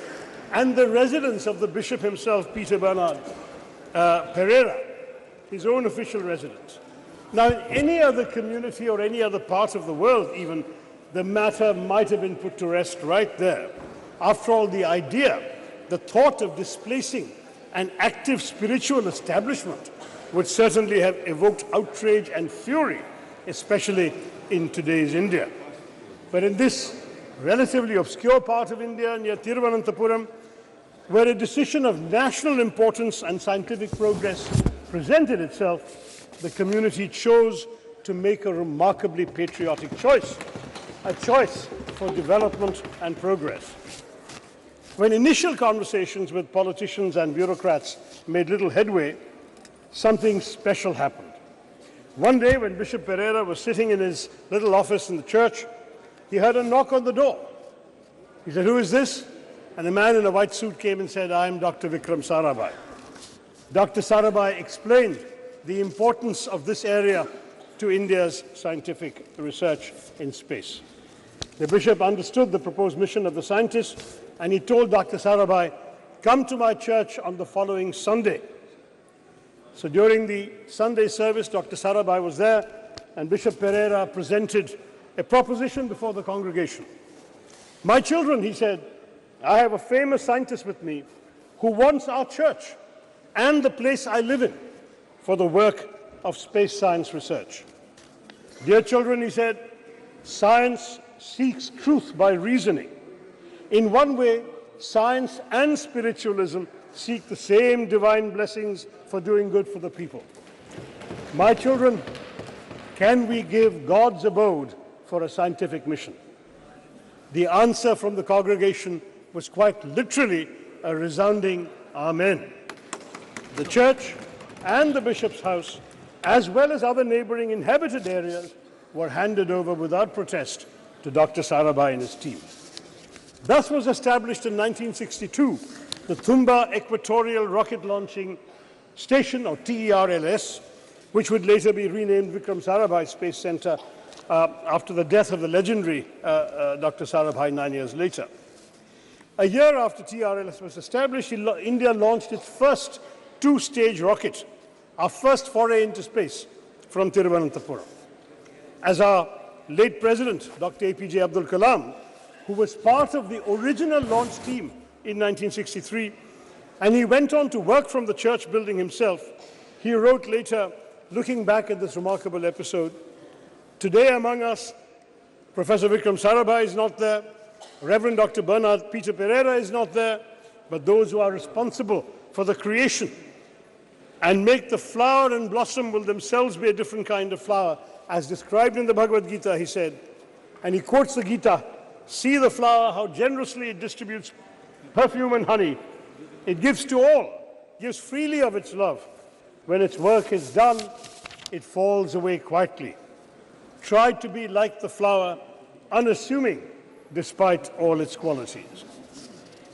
and the residence of the bishop himself, Peter Bernard Pereira, his own official residence. Now, in any other community or any other part of the world, even, the matter might have been put to rest right there. After all, the idea, the thought of displacing an active spiritual establishment would certainly have evoked outrage and fury, especially in today's India. But in this relatively obscure part of India, near Thiruvananthapuram, where a decision of national importance and scientific progress presented itself, the community chose to make a remarkably patriotic choice, a choice for development and progress. When initial conversations with politicians and bureaucrats made little headway, something special happened. One day, when Bishop Pereira was sitting in his little office in the church, he heard a knock on the door. He said, "Who is this?" And a man in a white suit came and said, "I am Dr. Vikram Sarabhai." Dr. Sarabhai explained the importance of this area to India's scientific research in space. The bishop understood the proposed mission of the scientists, and he told Dr. Sarabhai, "Come to my church on the following Sunday." So during the Sunday service, Dr. Sarabhai was there, and Bishop Pereira presented a proposition before the congregation. "My children," he said, "I have a famous scientist with me who wants our church and the place I live in for the work of space science research. Dear children," he said, "science seeks truth by reasoning. In one way, science and spiritualism seek the same divine blessings for doing good for the people. My children, can we give God's abode for a scientific mission?" The answer from the congregation was quite literally a resounding Amen. The church and the bishop's house, as well as other neighboring inhabited areas, were handed over without protest to Dr. Sarabhai and his team. Thus was established in 1962 the Thumba Equatorial Rocket Launching Station, or TERLS, which would later be renamed Vikram Sarabhai Space Center after the death of the legendary Dr. Sarabhai 9 years later. A year after TRLS was established, India launched its first two-stage rocket, our first foray into space, from Thiruvananthapuram. As our late President, Dr. APJ Abdul Kalam, who was part of the original launch team in 1963, and he went on to work from the church building himself, he wrote later, looking back at this remarkable episode, "Today among us, Professor Vikram Sarabhai is not there, Reverend Dr. Bernard Peter Pereira is not there, but those who are responsible for the creation and make the flower and blossom will themselves be a different kind of flower, as described in the Bhagavad Gita," he said. And he quotes the Gita, See the flower, how generously it distributes perfume and honey. It gives to all, gives freely of its love. When its work is done, it falls away quietly. Try to be like the flower, unassuming despite all its qualities.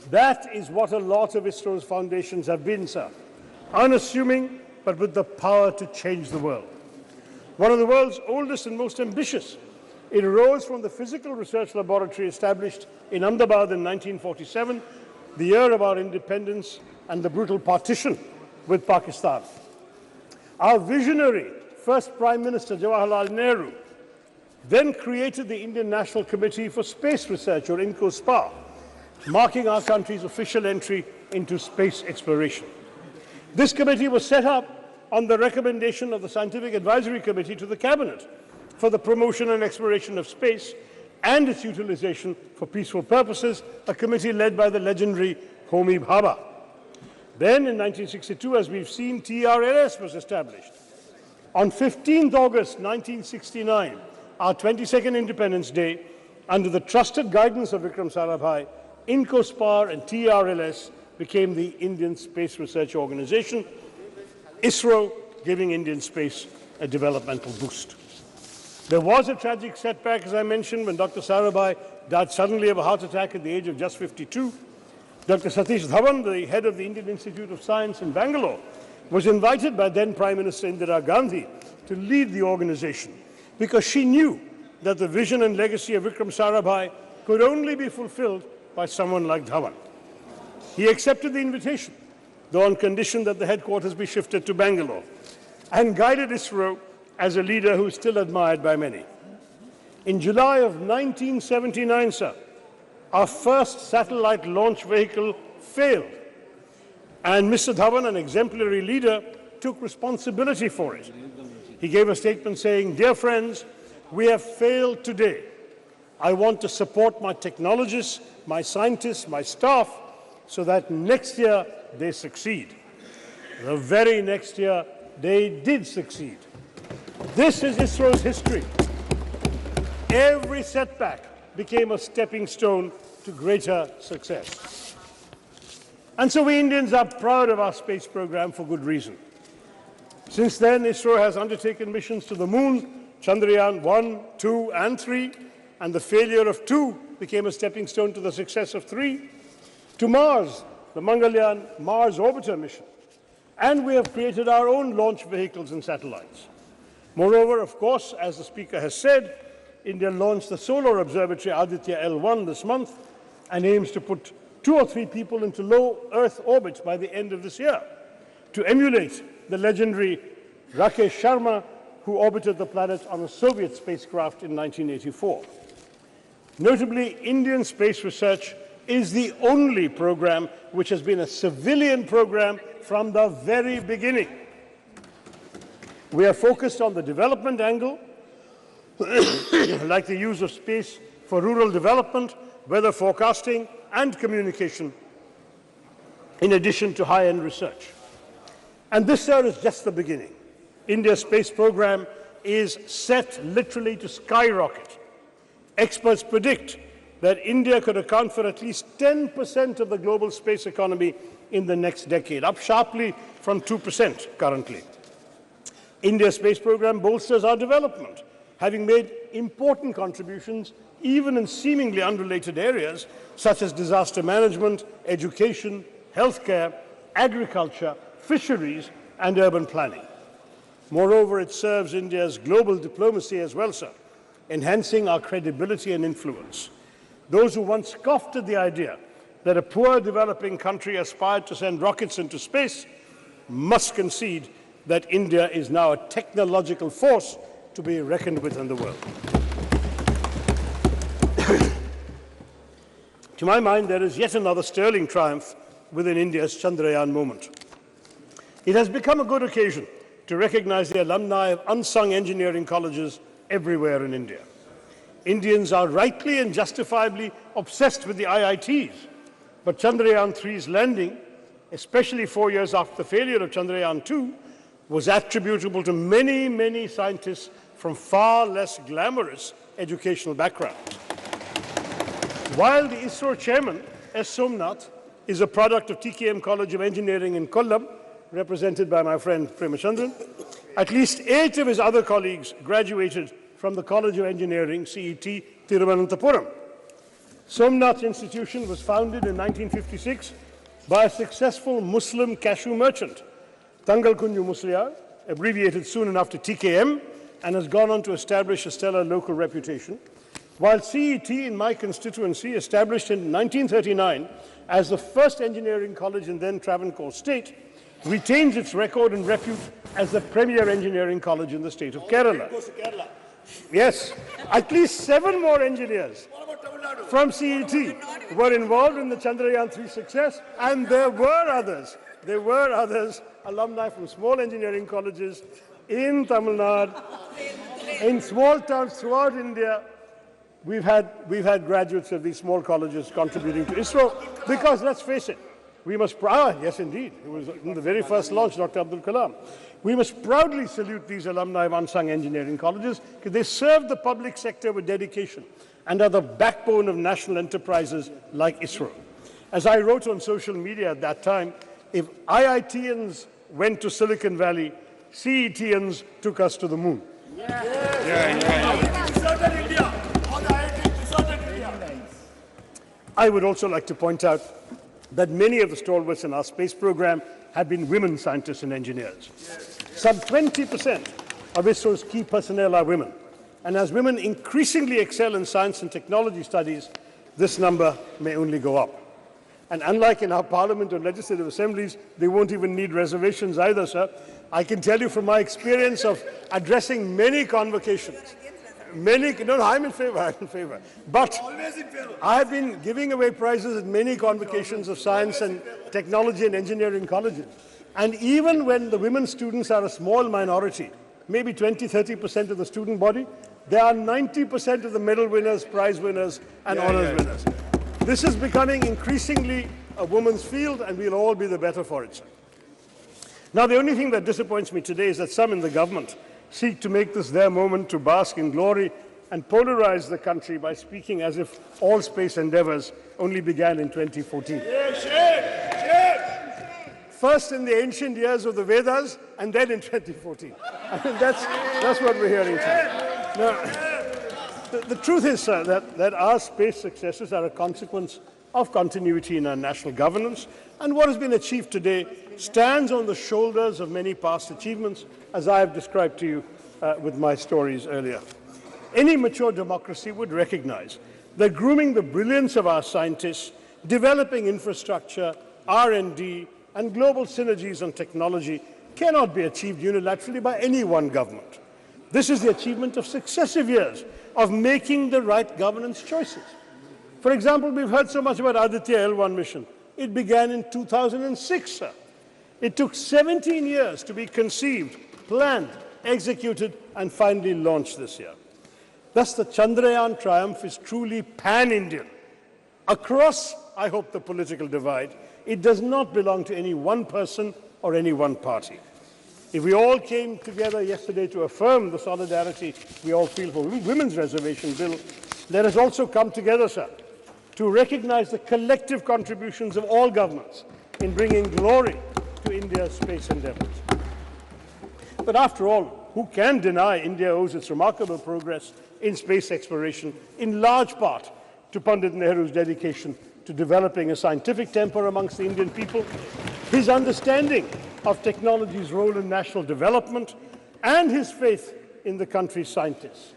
That is what a lot of ISRO's foundations have been, sir. Unassuming, but with the power to change the world. One of the world's oldest and most ambitious. It arose from the physical research laboratory established in Ahmedabad in 1947, the year of our independence and the brutal partition with Pakistan. Our visionary first Prime Minister, Jawaharlal Nehru, then created the Indian National Committee for Space Research, or INCOSPA, marking our country's official entry into space exploration. This committee was set up on the recommendation of the Scientific Advisory Committee to the Cabinet for the promotion and exploration of space and its utilization for peaceful purposes, a committee led by the legendary Homi Bhabha. Then in 1962, as we've seen, TRLS was established. On 15th August 1969, our 22nd Independence Day, under the trusted guidance of Vikram Sarabhai, INCOSPAR and TRLS became the Indian Space Research Organization, ISRO giving Indian space a developmental boost. There was a tragic setback, as I mentioned, when Dr. Sarabhai died suddenly of a heart attack at the age of just 52. Dr. Satish Dhawan, the head of the Indian Institute of Science in Bangalore, was invited by then Prime Minister Indira Gandhi to lead the organization because she knew that the vision and legacy of Vikram Sarabhai could only be fulfilled by someone like Dhawan. He accepted the invitation, though on condition that the headquarters be shifted to Bangalore, and guided ISRO as a leader who is still admired by many. In July of 1979, sir, our first satellite launch vehicle failed, and Mr. Dhawan, an exemplary leader, took responsibility for it. He gave a statement saying, "Dear friends, we have failed today. I want to support my technologists, my scientists, my staff, so that next year they succeed." The very next year, they did succeed. This is ISRO's history. Every setback became a stepping stone to greater success. And so we Indians are proud of our space program for good reason. Since then, ISRO has undertaken missions to the moon, Chandrayaan 1, 2, and 3, and the failure of 2 became a stepping stone to the success of 3, to Mars, the Mangalyaan Mars Orbiter mission. And we have created our own launch vehicles and satellites. Moreover, of course, as the Speaker has said, India launched the Solar Observatory Aditya L1 this month and aims to put 2 or 3 people into low Earth orbit by the end of this year, to emulate the legendary Rakesh Sharma, who orbited the planet on a Soviet spacecraft in 1984. Notably, Indian space research is the only program which has been a civilian program from the very beginning. We are focused on the development angle, like the use of space for rural development, weather forecasting, and communication, in addition to high-end research. And this, sir, is just the beginning. India's space program is set literally to skyrocket. Experts predict that India could account for at least 10% of the global space economy in the next decade, up sharply from 2% currently. India's space program bolsters our development, having made important contributions even in seemingly unrelated areas such as disaster management, education, healthcare, agriculture, fisheries, and urban planning. Moreover, it serves India's global diplomacy as well, sir, enhancing our credibility and influence. Those who once scoffed at the idea that a poor developing country aspired to send rockets into space must concede that India is now a technological force to be reckoned with in the world. To my mind, there is yet another sterling triumph within India's Chandrayaan moment. It has become a good occasion to recognize the alumni of unsung engineering colleges everywhere in India. Indians are rightly and justifiably obsessed with the IITs, but Chandrayaan 3's landing, especially 4 years after the failure of Chandrayaan 2, was attributable to many, many scientists from far less glamorous educational backgrounds. While the ISRO chairman, S. Somnath, is a product of TKM College of Engineering in Kollam, represented by my friend Premachandran, at least 8 of his other colleagues graduated from the College of Engineering, CET, Thiruvananthapuram. Somnath Institution was founded in 1956 by a successful Muslim cashew merchant, Tangal Kunju Musliar, abbreviated soon enough to TKM, and has gone on to establish a stellar local reputation, while CET in my constituency, established in 1939 as the first engineering college in then Travancore state, retains its record and repute as the premier engineering college in the state of Kerala. Yes, at least 7 more engineers from CET were involved in the Chandrayaan 3 success, and there were others, alumni from small engineering colleges in Tamil Nadu, in small towns throughout India. We've had graduates of these small colleges contributing to ISRO, because let's face it, we must yes indeed, it was in the very first launch, Dr. Abdul Kalam. We must proudly salute these alumni of unsung engineering colleges, because they serve the public sector with dedication and are the backbone of national enterprises like ISRO. As I wrote on social media at that time, if IITians went to Silicon Valley, CETians took us to the moon. I would also like to point out that many of the stalwarts in our space program have been women scientists and engineers. Some 20% of ISRO's key personnel are women. And as women increasingly excel in science and technology studies, this number may only go up. And unlike in our parliament or legislative assemblies, they won't even need reservations either, sir. I can tell you from my experience of addressing many convocations, I'm in favor. But I've been giving away prizes at many convocations of science and technology and engineering colleges. And even when the women students are a small minority, maybe 20–30% of the student body, they are 90% of the medal winners, prize winners, and honors winners. This is becoming increasingly a woman's field, and we'll all be the better for it, sir. Now, the only thing that disappoints me today is that some in the government seek to make this their moment to bask in glory and polarize the country by speaking as if all space endeavors only began in 2014. First in the ancient years of the Vedas, and then in 2014. I mean, that's what we're hearing today. Now, the truth is, sir, that our space successes are a consequence of continuity in our national governance, and what has been achieved today stands on the shoulders of many past achievements, as I have described to you with my stories earlier. Any mature democracy would recognize that grooming the brilliance of our scientists, developing infrastructure, R&D, and global synergies on technology cannot be achieved unilaterally by any one government. This is the achievement of successive years of making the right governance choices. For example, we've heard so much about Aditya L1 mission. It began in 2006, sir. It took 17 years to be conceived, planned, executed, and finally launched this year. Thus, the Chandrayaan triumph is truly pan-Indian. Across, I hope, the political divide, it does not belong to any one person or any one party. If we all came together yesterday to affirm the solidarity we all feel for women's reservation bill, let us also come together, sir, to recognize the collective contributions of all governments in bringing glory to India's space endeavors. But after all, who can deny India owes its remarkable progress in space exploration in large part to Pandit Nehru's dedication to developing a scientific temper amongst the Indian people, his understanding of technology's role in national development, and his faith in the country's scientists.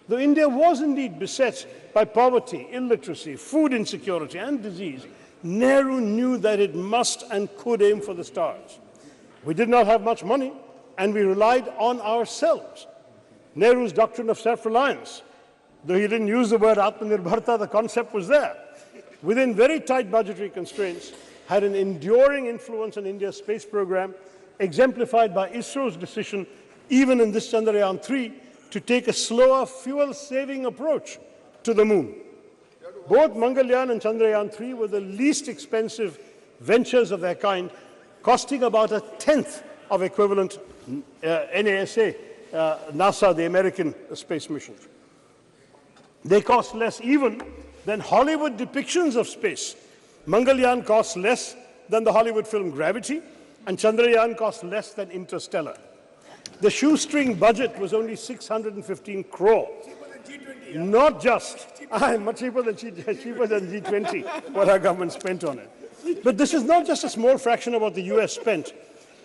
Though India was indeed beset by poverty, illiteracy, food insecurity, and disease, Nehru knew that it must and could aim for the stars. We did not have much money, and we relied on ourselves. Nehru's doctrine of self-reliance, though he didn't use the word Atmanirbharta, the concept was there, within very tight budgetary constraints, had an enduring influence on India's space program, exemplified by ISRO's decision, even in this Chandrayaan 3, to take a slower, fuel-saving approach to the moon. Both Mangalyaan and Chandrayaan 3 were the least expensive ventures of their kind, costing about a tenth of equivalent NASA, NASA, the American space missions. They cost less even than Hollywood depictions of space. Mangalyaan costs less than the Hollywood film Gravity, and Chandrayaan costs less than Interstellar. The shoestring budget was only 615 crore. Not just, much cheaper than G20, what our government spent on it. But this is not just a small fraction of what the US spent,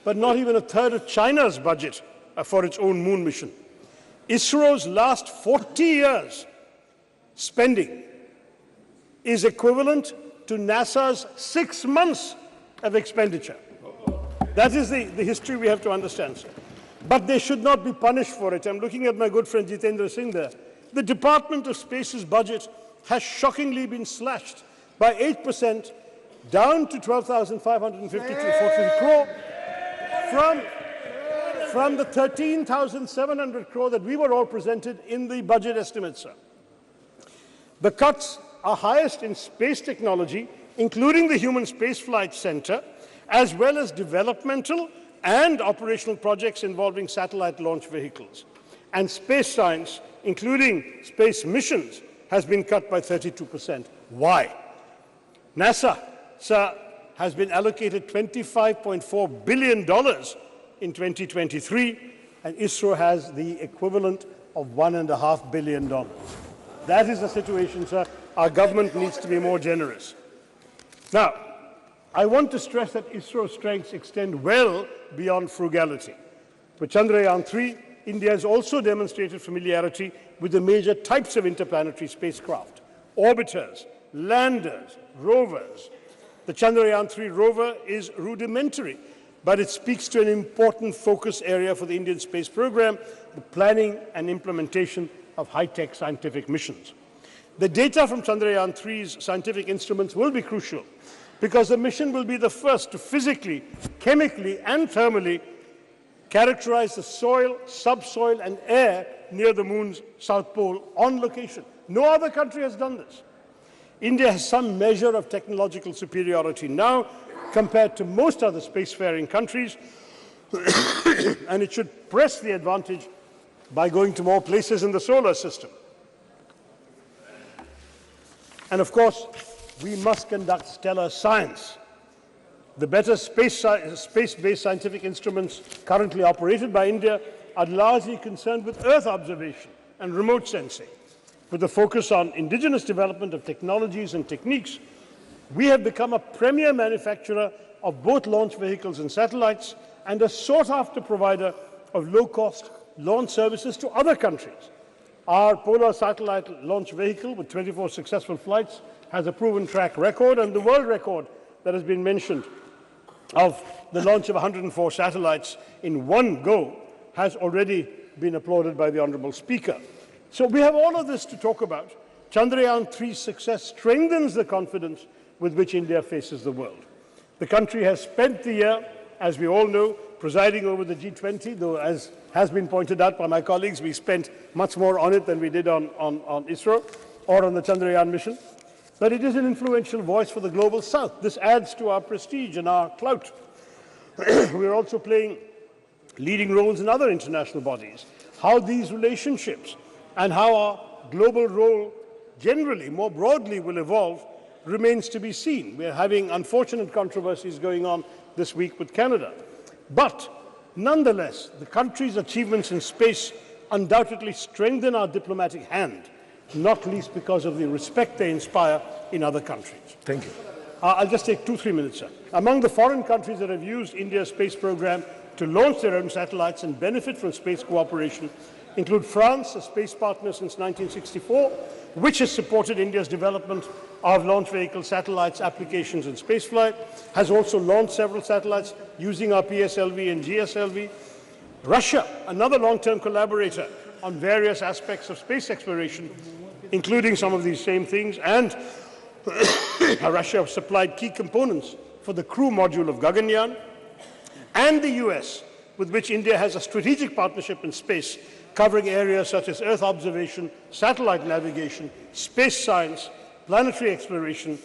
but not even a third of China's budget for its own moon mission. ISRO's last 40 years spending is equivalent to NASA's 6 months of expenditure. That is the history we have to understand, sir. But they should not be punished for it. I'm looking at my good friend Jitendra Singh there. The Department of Space's budget has shockingly been slashed by 8%, down to 12,552 crore from the 13,700 crore that we were all presented in the budget estimates, sir. The cuts are highest in space technology, including the Human Spaceflight Center, as well as developmental and operational projects involving satellite launch vehicles. And space science, including space missions, has been cut by 32%. Why? NASA, sir, has been allocated $25.4 billion in 2023, and ISRO has the equivalent of $1.5 billion. That is the situation, sir. Our government needs to be more generous. Now, I want to stress that ISRO's strengths extend well beyond frugality. For Chandrayaan 3, India has also demonstrated familiarity with the major types of interplanetary spacecraft: orbiters, landers, rovers. The Chandrayaan 3 rover is rudimentary, but it speaks to an important focus area for the Indian space program, the planning and implementation of high-tech scientific missions. The data from Chandrayaan 3's scientific instruments will be crucial because the mission will be the first to physically, chemically, and thermally characterize the soil, subsoil, and air near the moon's south pole on location. No other country has done this. India has some measure of technological superiority now compared to most other spacefaring countries, and it should press the advantage by going to more places in the solar system. And of course, we must conduct stellar science. The better space-based scientific instruments currently operated by India are largely concerned with Earth observation and remote sensing. With a focus on indigenous development of technologies and techniques, we have become a premier manufacturer of both launch vehicles and satellites and a sought-after provider of low-cost launch services to other countries. Our Polar satellite launch vehicle, with 24 successful flights, has a proven track record, and the world record that has been mentioned of the launch of 104 satellites in one go has already been applauded by the Honourable Speaker. So we have all of this to talk about. Chandrayaan 3's success strengthens the confidence with which India faces the world. The country has spent the year, as we all know, presiding over the G20, though as has been pointed out by my colleagues, we spent much more on it than we did on ISRO or on the Chandrayaan mission. But it is an influential voice for the global south. This adds to our prestige and our clout. We are also playing leading roles in other international bodies. How these relationships and how our global role generally, more broadly, will evolve remains to be seen. We are having unfortunate controversies going on this week with Canada. But nonetheless, the country's achievements in space undoubtedly strengthen our diplomatic hand, not least because of the respect they inspire in other countries. Thank you. I'll just take 2-3 minutes, sir. Among the foreign countries that have used India's space program to launch their own satellites and benefit from space cooperation include France, a space partner since 1964, which has supported India's development of launch vehicle satellites, applications and spaceflight, has also launched several satellites using our PSLV and GSLV. Russia, another long-term collaborator on various aspects of space exploration, including some of these same things, and Russia supplied key components for the crew module of Gaganyaan, and the US, with which India has a strategic partnership in space, covering areas such as Earth observation, satellite navigation, space science, planetary exploration,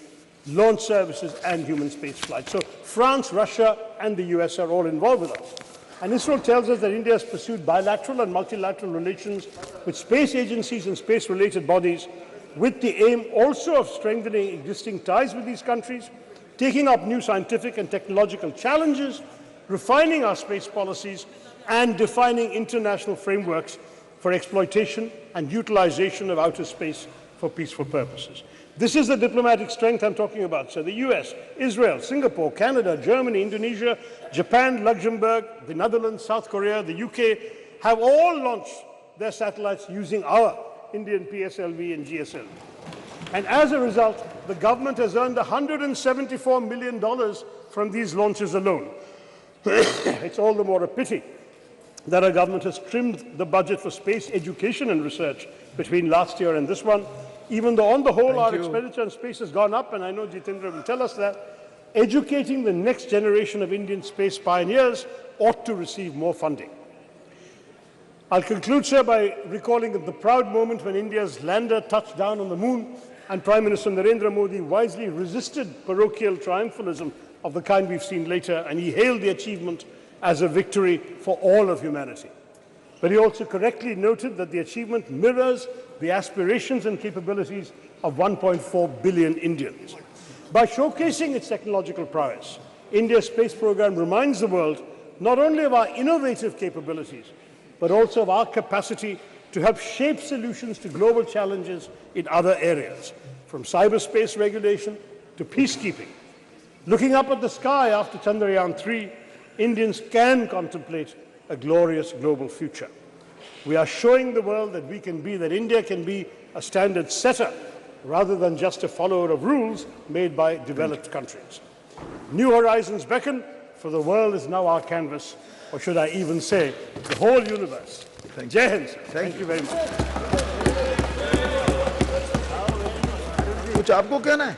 launch services, and human spaceflight. So France, Russia, and the US are all involved with us. And ISRO tells us that India has pursued bilateral and multilateral relations with space agencies and space-related bodies with the aim also of strengthening existing ties with these countries, taking up new scientific and technological challenges, refining our space policies, and defining international frameworks for exploitation and utilization of outer space for peaceful purposes. This is the diplomatic strength I'm talking about. So the US, Israel, Singapore, Canada, Germany, Indonesia, Japan, Luxembourg, the Netherlands, South Korea, the UK have all launched their satellites using our Indian PSLV and GSLV. And as a result, the government has earned $174 million from these launches alone. It's all the more a pity that our government has trimmed the budget for space education and research between last year and this one, even though on the whole our expenditure on space has gone up, and I know Jitendra will tell us that. Educating the next generation of Indian space pioneers ought to receive more funding. I'll conclude, sir, by recalling the proud moment when India's lander touched down on the moon and Prime Minister Narendra Modi wisely resisted parochial triumphalism of the kind we've seen later, and he hailed the achievement as a victory for all of humanity. But he also correctly noted that the achievement mirrors the aspirations and capabilities of 1.4 billion Indians. By showcasing its technological prowess, India's space program reminds the world not only of our innovative capabilities, but also of our capacity to help shape solutions to global challenges in other areas, from cyberspace regulation to peacekeeping. Looking up at the sky after Chandrayaan 3, Indians can contemplate a glorious global future. We are showing the world that India can be a standard setter rather than just a follower of rules made by developed countries. New horizons beckon, for the world is now our canvas, or should I even say, the whole universe. Jai Hind. Thank you very much. कुछ आपको कहना है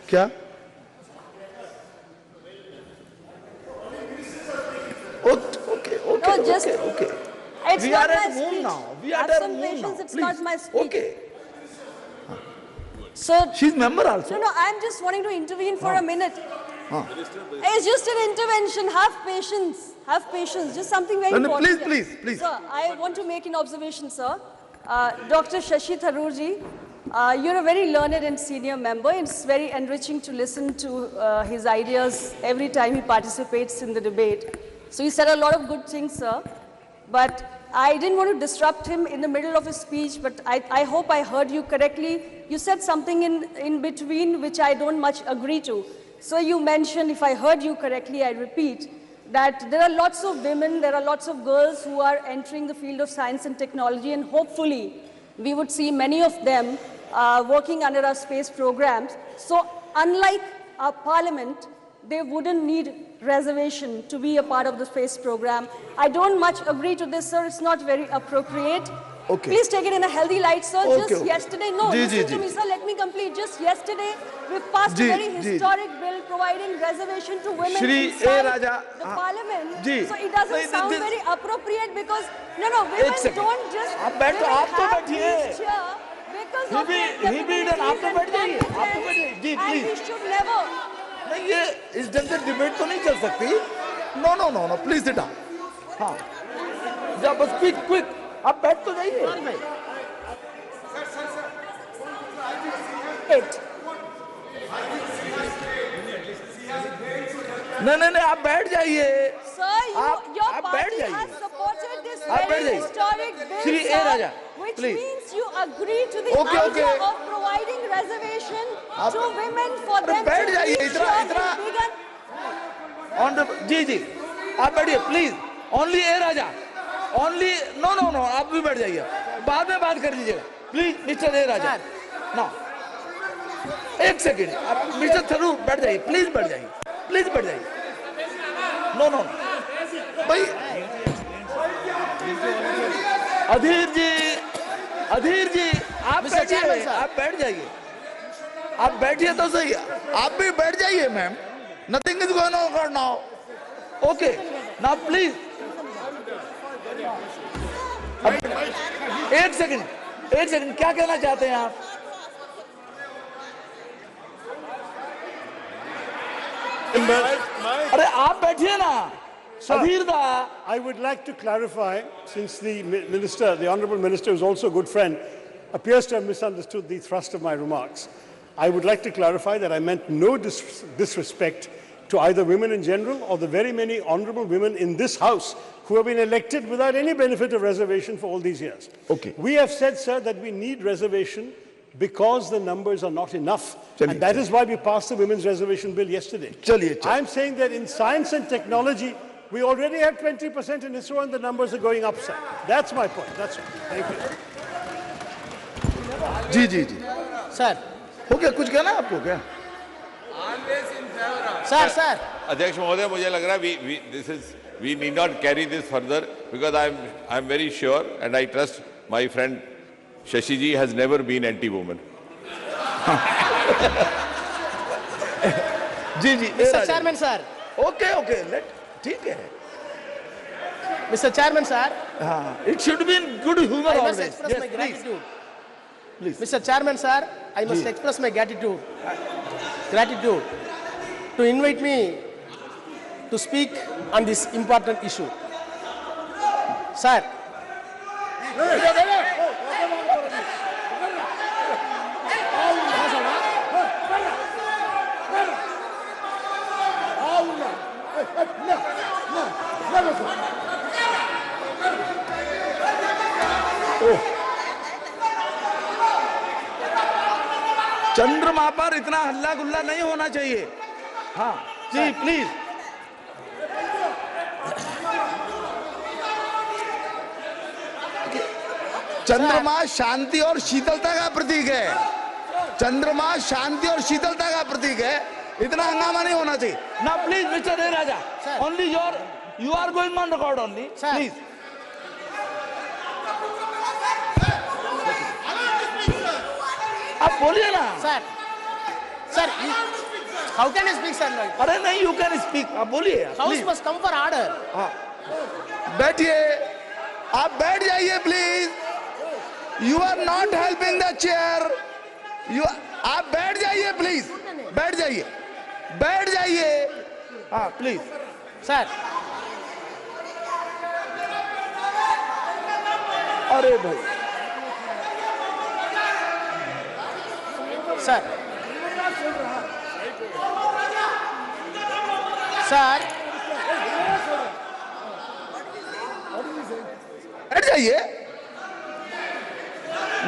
क्या? Okay. It's we not are my at home speech. now. We are Have at some home patience. now. It's Please. not my speech. Okay. So she's member also. No, I'm just wanting to intervene for a minute. It's just an intervention. Have patience. Have patience. Just something very important. Please. Sir, I want to make an observation, sir. Dr. Shashi Tharoorji, you're a very learned and senior member. It's very enriching to listen to his ideas every time he participates in the debate. So he said a lot of good things, sir. But I didn't want to disrupt him in the middle of his speech, but I hope I heard you correctly. You said something in between which I don't much agree to. So you mentioned, if I heard you correctly, I repeat, that there are lots of women, there are lots of girls who are entering the field of science and technology, and hopefully we would see many of them working under our space programs. So unlike our parliament, they wouldn't need reservation to be a part of the space program. I don't much agree to this, sir. It's not very appropriate. Okay. Please take it in a healthy light, sir. Just yesterday, listen to me, ji. sir. Let me complete. Just yesterday, we passed a very historic bill providing reservation to women inside the parliament. So it doesn't sound very appropriate because, women don't just have these here because of their capabilities and competence, and we should never. नहीं ये इस ढंग से debate तो नहीं चल सकती. No. Please sit down. हाँ. जा बस quick. आप बैठ तो जाइए. नहीं आप बैठ जाइए. Sir, your party has supported this very historic bill, sir, which means you agree to the idea of providing reservation to women for them to reach bigger. जी आप बैठिए please. Only A Raja. Only no आप भी बैठ जाइए. बाद में बात कर लीजिएगा please mister A Raja. No एक सेकेंड आप मिस्टर थरूर बैठ जाइए. प्लीज बैठ जाइए. नो भाई अधीर जी आप बैठ जाइए. आप बैठिए तो सही. आप भी बैठ जाइए ma'am. Nothing is going on now. Okay now please. एक सेकंड क्या कहना चाहते हैं आप? अरे आप बैठिए ना. I would like to clarify, since the Honourable Minister is also a good friend, appears to have misunderstood the thrust of my remarks. I would like to clarify that I meant no disrespect to either women in general or the very many honorable women in this House who have been elected without any benefit of reservation for all these years. Okay. We have said, sir, that we need reservation because the numbers are not enough. And that is why we passed the Women's Reservation Bill yesterday. I'm saying that in science and technology, we already have 20% in ISRO and the numbers are going up, sir. That's my point. That's all. Thank you. जी sir हो गया कुछ कहना आपको क्या sir अध्यक्ष महोदय मुझे लग रहा है we need not carry this further because I'm very sure and I trust my friend Shashi ji has never been anti-woman. Ji Mr. Chairman sir. Okay let ठीक है Mr. Chairman sir. It should be in good humor I always. must express Yes, my gratitude. Please. Mr. Chairman sir, I must express my gratitude to invite me to speak on this important issue. Sir. चंद्रमा पर इतना हल्ला गुल्ला नहीं होना चाहिए हाँ जी please चंद्रमा शांति और शीतलता का प्रतीक है चंद्रमा शांति और शीतलता का प्रतीक है इतना हंगामा नहीं होना चाहिए ना please mister A Raja only you are going on record only please आप बोलिए ना sir how can I speak sir? अरे नहीं you can speak आप बोलिए House must come for order. बैठिए आप बैठ जाइए please you are not helping the chair आप बैठ जाइए प्लीज बैठ जाइए हाँ प्लीज सर अरे भाई सर बैठ जाइए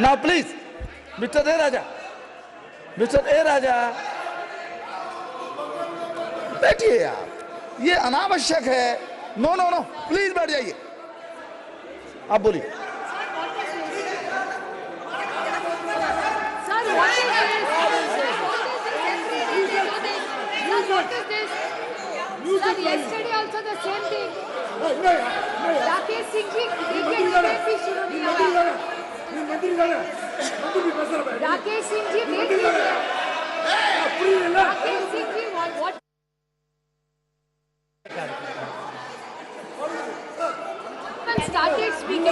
ना प्लीज मिस्टर ए राजा बैठिए आप ये अनावश्यक है नो प्लीज बैठ जाइए आप बोलिए Sir, yesterday also the same thing. Rakesh Singh ji, DK शुरू नहीं हुआ. Rakesh Singh ji, देख लीजिए. Rakesh Singh ji, what? Started speaking.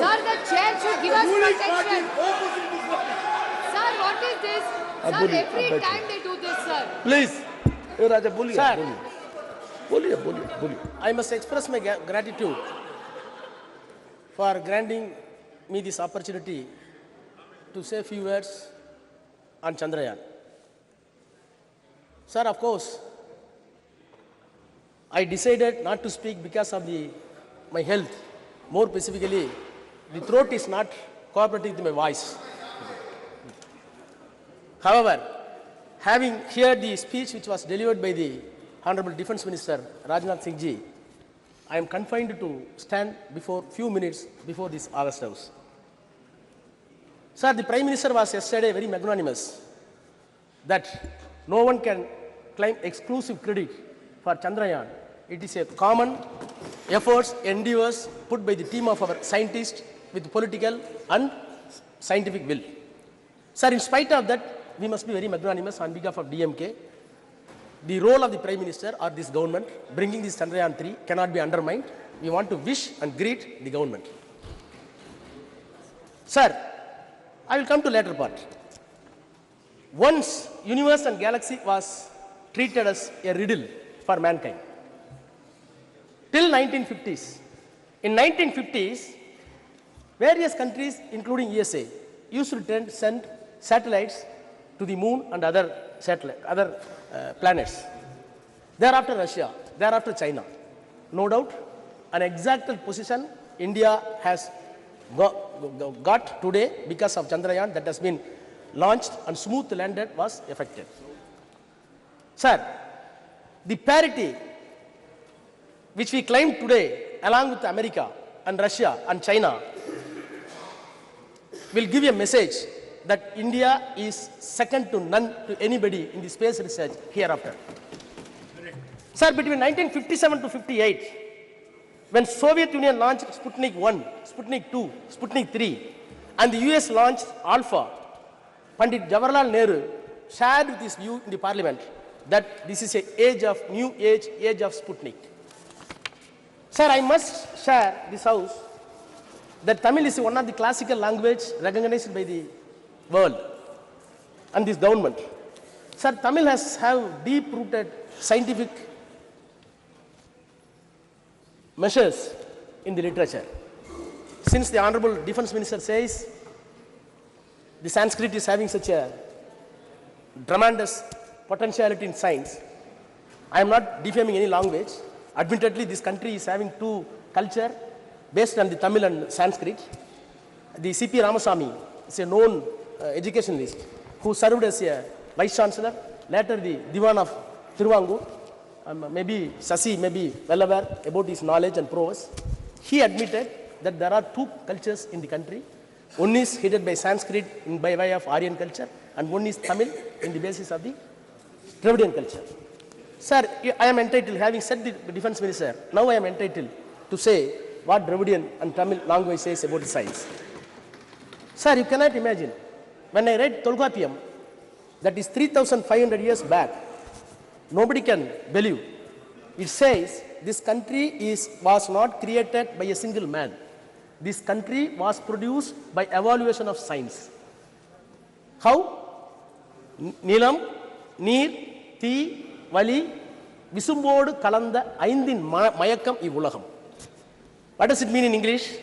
Sir, the chair should give us protection. Sir, what is this? Sir, every time they do this, sir. Please. राजा बोलिए I must express my gratitude for granting me this opportunity to say a few words on Chandrayaan. Sir, of course, I decided not to speak because of my health. More specifically, the throat is not cooperating with my voice. However, having heard the speech which was delivered by the Honorable Defence Minister Rajnath Singh ji, I am confined to stand before few minutes before this August House. Sir, the Prime Minister was yesterday very magnanimous that no one can claim exclusive credit for Chandrayaan. It is a common efforts, endeavors put by the team of our scientists with political and scientific will. Sir, in spite of that, we must be very magnanimous on behalf of DMK. The role of the Prime Minister or this government bringing this Chandrayaan 3 cannot be undermined. We want to wish and greet the government. Sir, I will come to later part. Once universe and galaxy was treated as a riddle for mankind. Till 1950s. In 1950s, various countries, including USA, used to send satellites to the moon and other planets. Thereafter Russia, thereafter China. No doubt, an exact position India has got today because of Chandrayaan that has been launched and smooth landed was effective. Sir, the parity which we claim today along with America and Russia and China will give a message that India is second to none to anybody in the space research hereafter. Sir, between 1957 to 58, when Soviet Union launched Sputnik 1, Sputnik 2, Sputnik 3, and the US launched Alpha, Pandit Jawaharlal Nehru shared with his view in the parliament that this is a new age of Sputnik. Sir, I must share this house that Tamil is one of the classical language recognized by the world and this government. Sir, Tamil has deep-rooted scientific measures in the literature. Since the Honorable Defense Minister says the Sanskrit is having such a tremendous potentiality in science, I am not defaming any language. Admittedly, this country is having two cultures based on the Tamil and Sanskrit. The C.P. Ramasamy is a known educationalist who served as a Vice Chancellor, later the Diwan of Thiruvangur. Maybe Sasi may be well aware about his knowledge and prowess. He admitted that there are two cultures in the country. One is headed by Sanskrit by way of Aryan culture, and one is Tamil in the basis of the Dravidian culture. Sir, I am entitled, having said the Defense Minister, now I am entitled to say what Dravidian and Tamil language says about the science. Sir, you cannot imagine, when I read Tolkappiyam, that is 3,500 years back, nobody can believe. It says this country was not created by a single man. This country was produced by evaluation of science. How? Nilam, Neer, Thi, Vali, Visumbodu, Kalanda, Aindin, Mayakam, Ivulaham. What does it mean in English?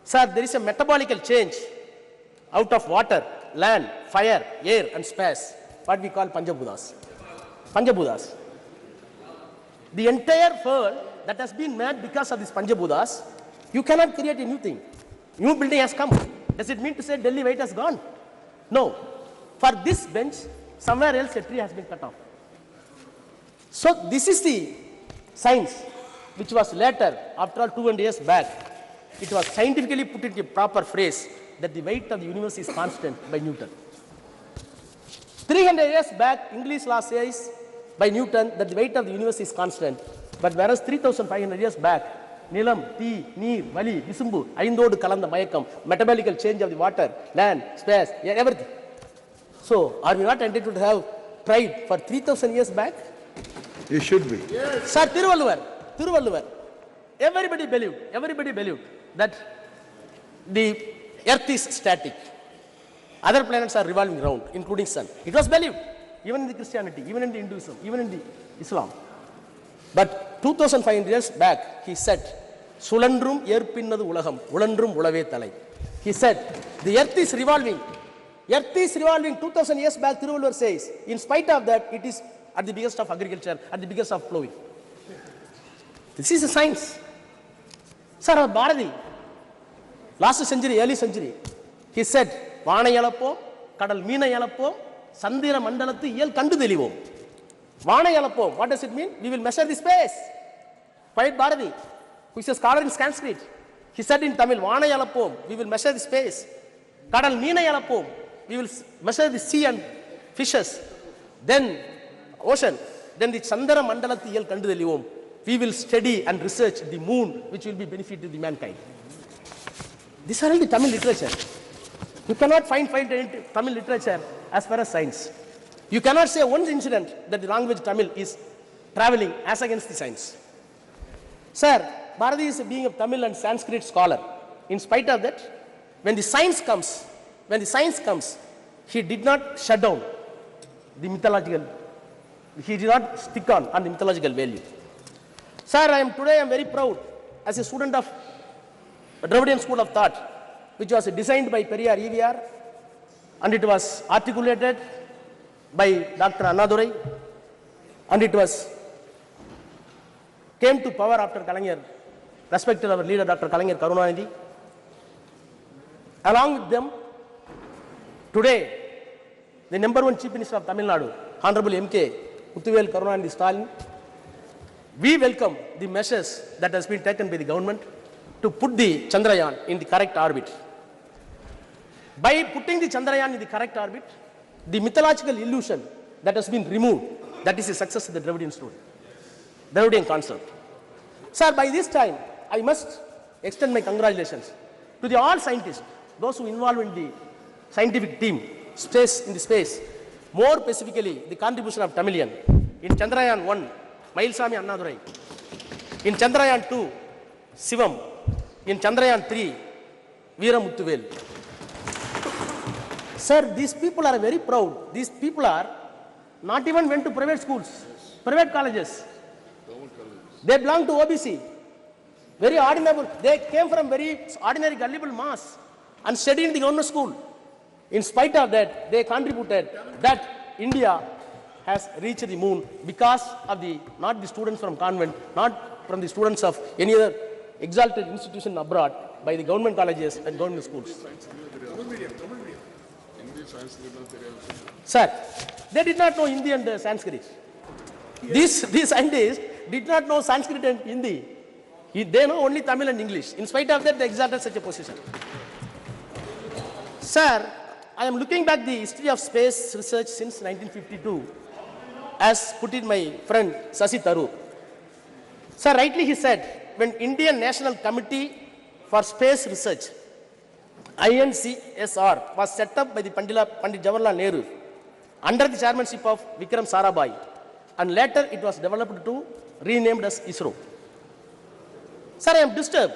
Sir, there is a metabolical change out of water, land, fire, air and space, what we call Panchabhutas. Panchabhutas. The entire world that has been made because of these Panchabhutas, you cannot create a new thing. New building has come. Does it mean to say Delhi weight has gone? No. For this bench, somewhere else a tree has been cut off. So this is the science which was later, after all 200 years back, it was scientifically put into a proper phrase that the weight of the universe is constant by Newton. 300 years back, English law says by Newton that the weight of the universe is constant. But whereas 3,500 years back, Nilam, Thi, Neer, Vali, Visumbu, Aindodu Kalanda Mayakam, metabolical change of the water, land, space, everything. So, are we not entitled to have pride for 3,000 years back? You should be. Yes. Sir, Tiruvalluvar, everybody believed that the earth is static. Other planets are revolving around, including sun. It was believed, even in the Christianity, even in the Hinduism, even in the Islam. But 2,500 years back, he said, Sulandrum yerpinnadu ulagam, ulandrum ulave thalai. He said, the earth is revolving. Earth is revolving 2,000 years back, Tiruvalluvar says. In spite of that, it is at the biggest of agriculture, at the biggest of plowing. This is a science. Sir, Bharati, last century, early century, he said, Vana Yalappo, Kadal Meena Yalappo, Sandira Mandalatu Yel Kandu Delivo. Vana Yalappo, what does it mean? We will measure the space. Poet Bharati, who is a scholar in Sanskrit, he said in Tamil, Vana Yalappo, we will measure the space. Kadal Meena Yalappo, we will measure the sea and fishes. Then ocean. Then the Chandara Mandalatu Yel Kandu Delivo. We will study and research the moon, which will be benefit to the mankind. These are all the Tamil literature. You cannot find Tamil literature as far as science. You cannot say one incident that the language Tamil is traveling as against the science. Sir, Bharati is being a Tamil and Sanskrit scholar. In spite of that, when the science comes, he did not shut down the mythological, he did not stick on the mythological value. Sir, today I am very proud as a student of a Dravidian school of thought, which was designed by Periyar EVR, and it was articulated by Dr. Annadurai, and it was came to power after Kalaignar, respected our leader Dr. Kalaignar Karunanidhi. Along with them, today, the #1 Chief Minister of Tamil Nadu, Honorable M.K. Muthuvel Karunanidhi Stalin, we welcome the measures that has been taken by the government to put the Chandrayaan in the correct orbit. By putting the Chandrayaan in the correct orbit, the mythological illusion that has been removed, that is the success of the Dravidian story, Dravidian concept. Sir, by this time, I must extend my congratulations to the all scientists, those who involved in the scientific team, in the space, more specifically the contribution of Tamilian. In Chandrayaan 1, Mailsami Annadurai. In Chandrayaan 2, Sivam. In Chandrayaan 3, Veera Muthuvel. Sir, these people are very proud. These people are not even went to private schools, private colleges. They belong to OBC. Very ordinary. They came from very ordinary gullible mass and studied in the government school. In spite of that, they contributed that India has reached the moon because of not the students from convent, not from the students of any other exalted institution abroad, by the government colleges and government schools. Sir, they did not know Hindi and Sanskrit. These scientists did not know Sanskrit and Hindi. They know only Tamil and English. In spite of that, they exalted such a position. Sir, I am looking back the history of space research since 1952, as put in my friend Sasi Tharoor. Sir, rightly he said, when Indian National Committee for Space Research, INCSR, was set up by the Pandit Jawaharlal Nehru under the chairmanship of Vikram Sarabhai, and later it was developed to renamed as ISRO. Sir, I am disturbed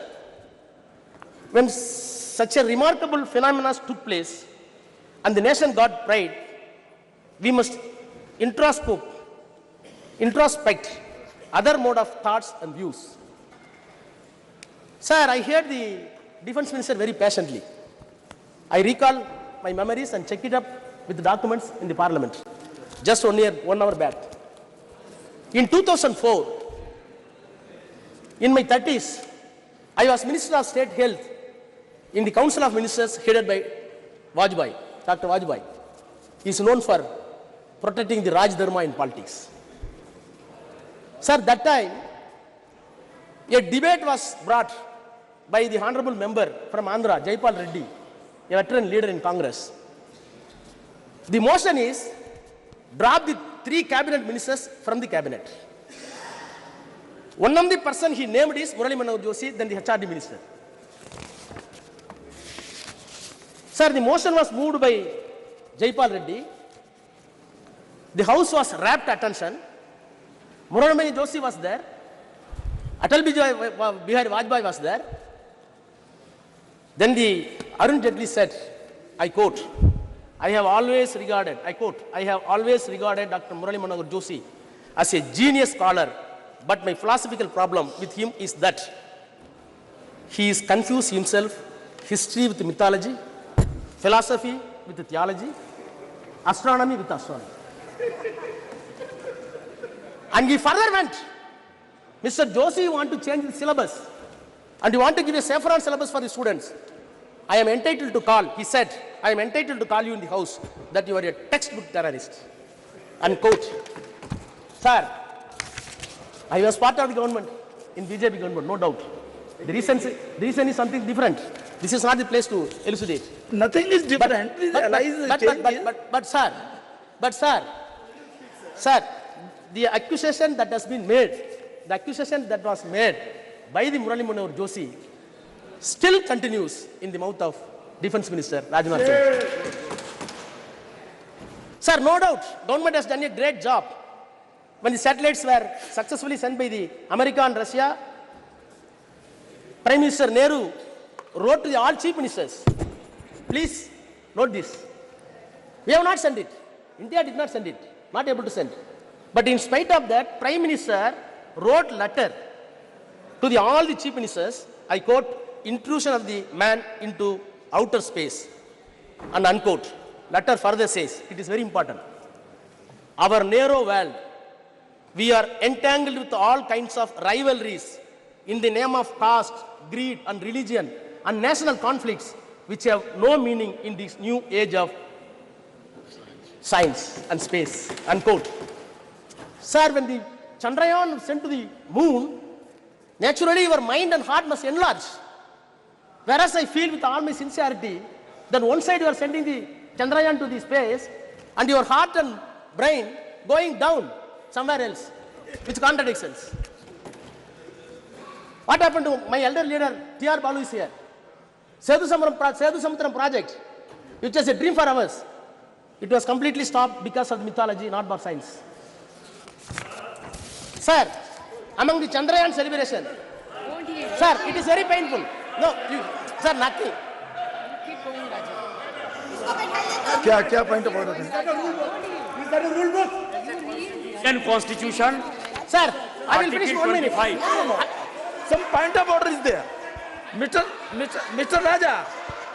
when such a remarkable phenomenon took place and the nation got pride. We must introspect other mode of thoughts and views. Sir, I heard the defense minister very patiently. I recall my memories and check it up with the documents in the parliament just 1 hour back. In 2004, in my 30s, I was Minister of State Health in the Council of Ministers headed by Vajpayee, Dr. Vajpayee. He is known for protecting the Raj Dharma in politics. Sir, that time, a debate was brought by the honorable member from Andhra, Jaipal Reddy, a veteran leader in Congress. The motion is, drop the 3 cabinet ministers from the cabinet. One of the person he named is Murali Manohar Joshi, then the HRD minister. Sir, the motion was moved by Jaipal Reddy. The house was rapt attention. Murali Manohar Joshi was there. Atal Bihari Vajpayee was there. Then the Arun Jaitley said, I quote, I have always regarded Dr. Murali Manohar Joshi as a genius scholar, but my philosophical problem with him is that he is confused himself, history with mythology, philosophy with theology, astronomy with astronomy. And he further went, Mr. Joshi, you want to change the syllabus and you want to give a saffron syllabus for the students. I am entitled to call, he said, I am entitled to call you in the house that you are a textbook terrorist. Unquote. Sir, I was part of the government, in BJP government, no doubt. The reason is something different. This is not the place to elucidate. Nothing is different. But sir, the accusation that has been made, the accusation that was made by the Murali Manohar Joshi still continues in the mouth of Defense Minister Rajnath Singh. Sir, no doubt, government has done a great job. When the satellites were successfully sent by the America and Russia, Prime Minister Nehru wrote to all chief ministers, please note this. We have not sent it. India did not send it, not able to send. But in spite of that, Prime Minister wrote letter to all the chief ministers, I quote, intrusion of the man into outer space, and unquote. Letter further says, it is very important. Our narrow world, we are entangled with all kinds of rivalries in the name of caste, greed, and religion, and national conflicts which have no meaning in this new age of science and space, unquote. Sir, when the Chandrayaan was sent to the moon, naturally your mind and heart must enlarge. Whereas I feel with all my sincerity that one side you are sending the Chandrayaan to the space and your heart and brain going down somewhere else, which contradictions. What happened to my elder leader, T.R. Balu is here. Sethu Samudram project, which was a dream for us. It was completely stopped because of mythology, not for science. Sir, among the Chandrayaan celebration, sir, it is very painful. No, sir, nothing. Keep going, Raja. क्या point of order है? Is that a rule book? Indian Constitution. Sir, I will finish 1 minute. Some point of order is there. Mr. Raja,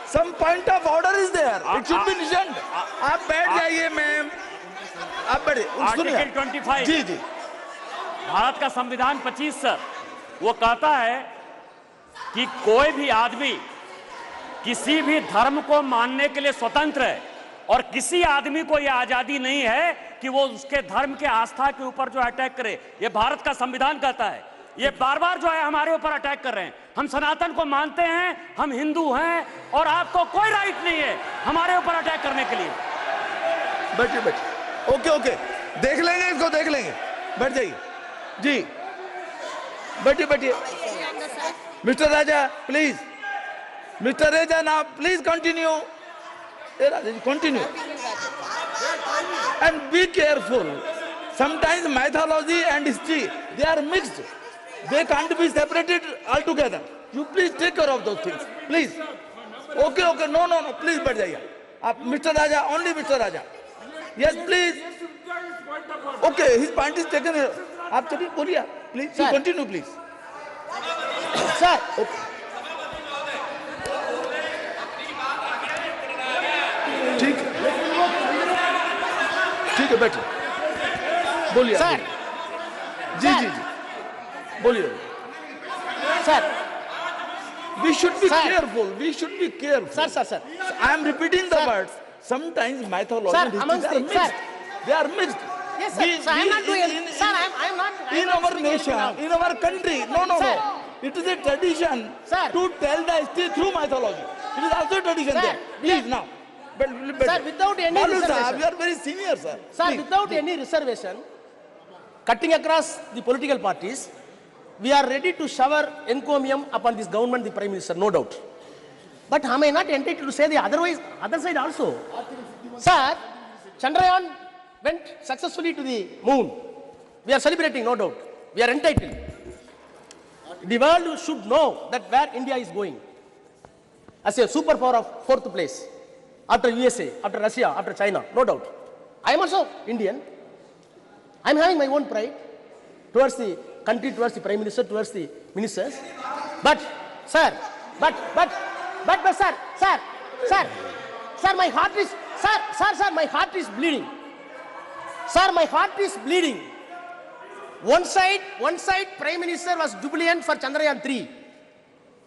some point of order is there. It should be listened. आप बैठ जाइए ma'am. आप बैठिए. Article 25. जी जी. भारत का संविधान 25 sir, वो कहता है कि कोई भी आदमी किसी भी धर्म को मानने के लिए स्वतंत्र है और किसी आदमी को यह आजादी नहीं है कि वो उसके धर्म के आस्था के ऊपर जो अटैक करे। ये भारत का संविधान कहता है। ये बार-बार जो है हमारे ऊपर अटैक कर रहे हैं। हम सनातन को मानते हैं, हम हिंदू हैं और आपको कोई राइट नहीं है हमारे ऊपर अटैक करने के लिए। बैठिए. ओके. देख लेंगे इसको, देख लेंगे. बैठ जाइए. जी. बैठिए. Mr. Raja, please. Mr. Raja, now please continue. Continue. And be careful. Sometimes mythology and history, they are mixed. They can't be separated altogether. You please take care of those things. Please. Okay. No. Please, बैठ जाइए. आप Mr. Raja, only Mr. Raja. Yes, please. Okay, his point is taken. आप चलिए बोलिए. Please, you continue, please. Sir. Okay. ठीक है बैठिए. बोलिए. Sir. जी. बोलिए. Sir. We should be careful. Sir. I am repeating the words. Sometimes mythology and history are mixed. They are mixed. Yes, sir. I am not doing. Sir, I am not. In our nation, in our country, no. It is a tradition to tell the history through mythology. It is also a tradition there. Please now. Sir, without any reservation. You are very senior, sir. Sir, without any reservation, cutting across the political parties, we are ready to shower encomium upon this government, the Prime Minister, no doubt. But am I not entitled to say the other side also? Sir, Chandrayaan went successfully to the moon. We are celebrating, no doubt. We are entitled. The world should know that where India is going as a superpower of 4th place. After USA, after Russia, after China, no doubt. I am also Indian. I am having my own pride towards the country, towards the Prime Minister, towards the ministers. But, sir, my heart is, sir, my heart is bleeding. Sir, my heart is bleeding. One side, Prime Minister was jubilant for Chandrayaan 3.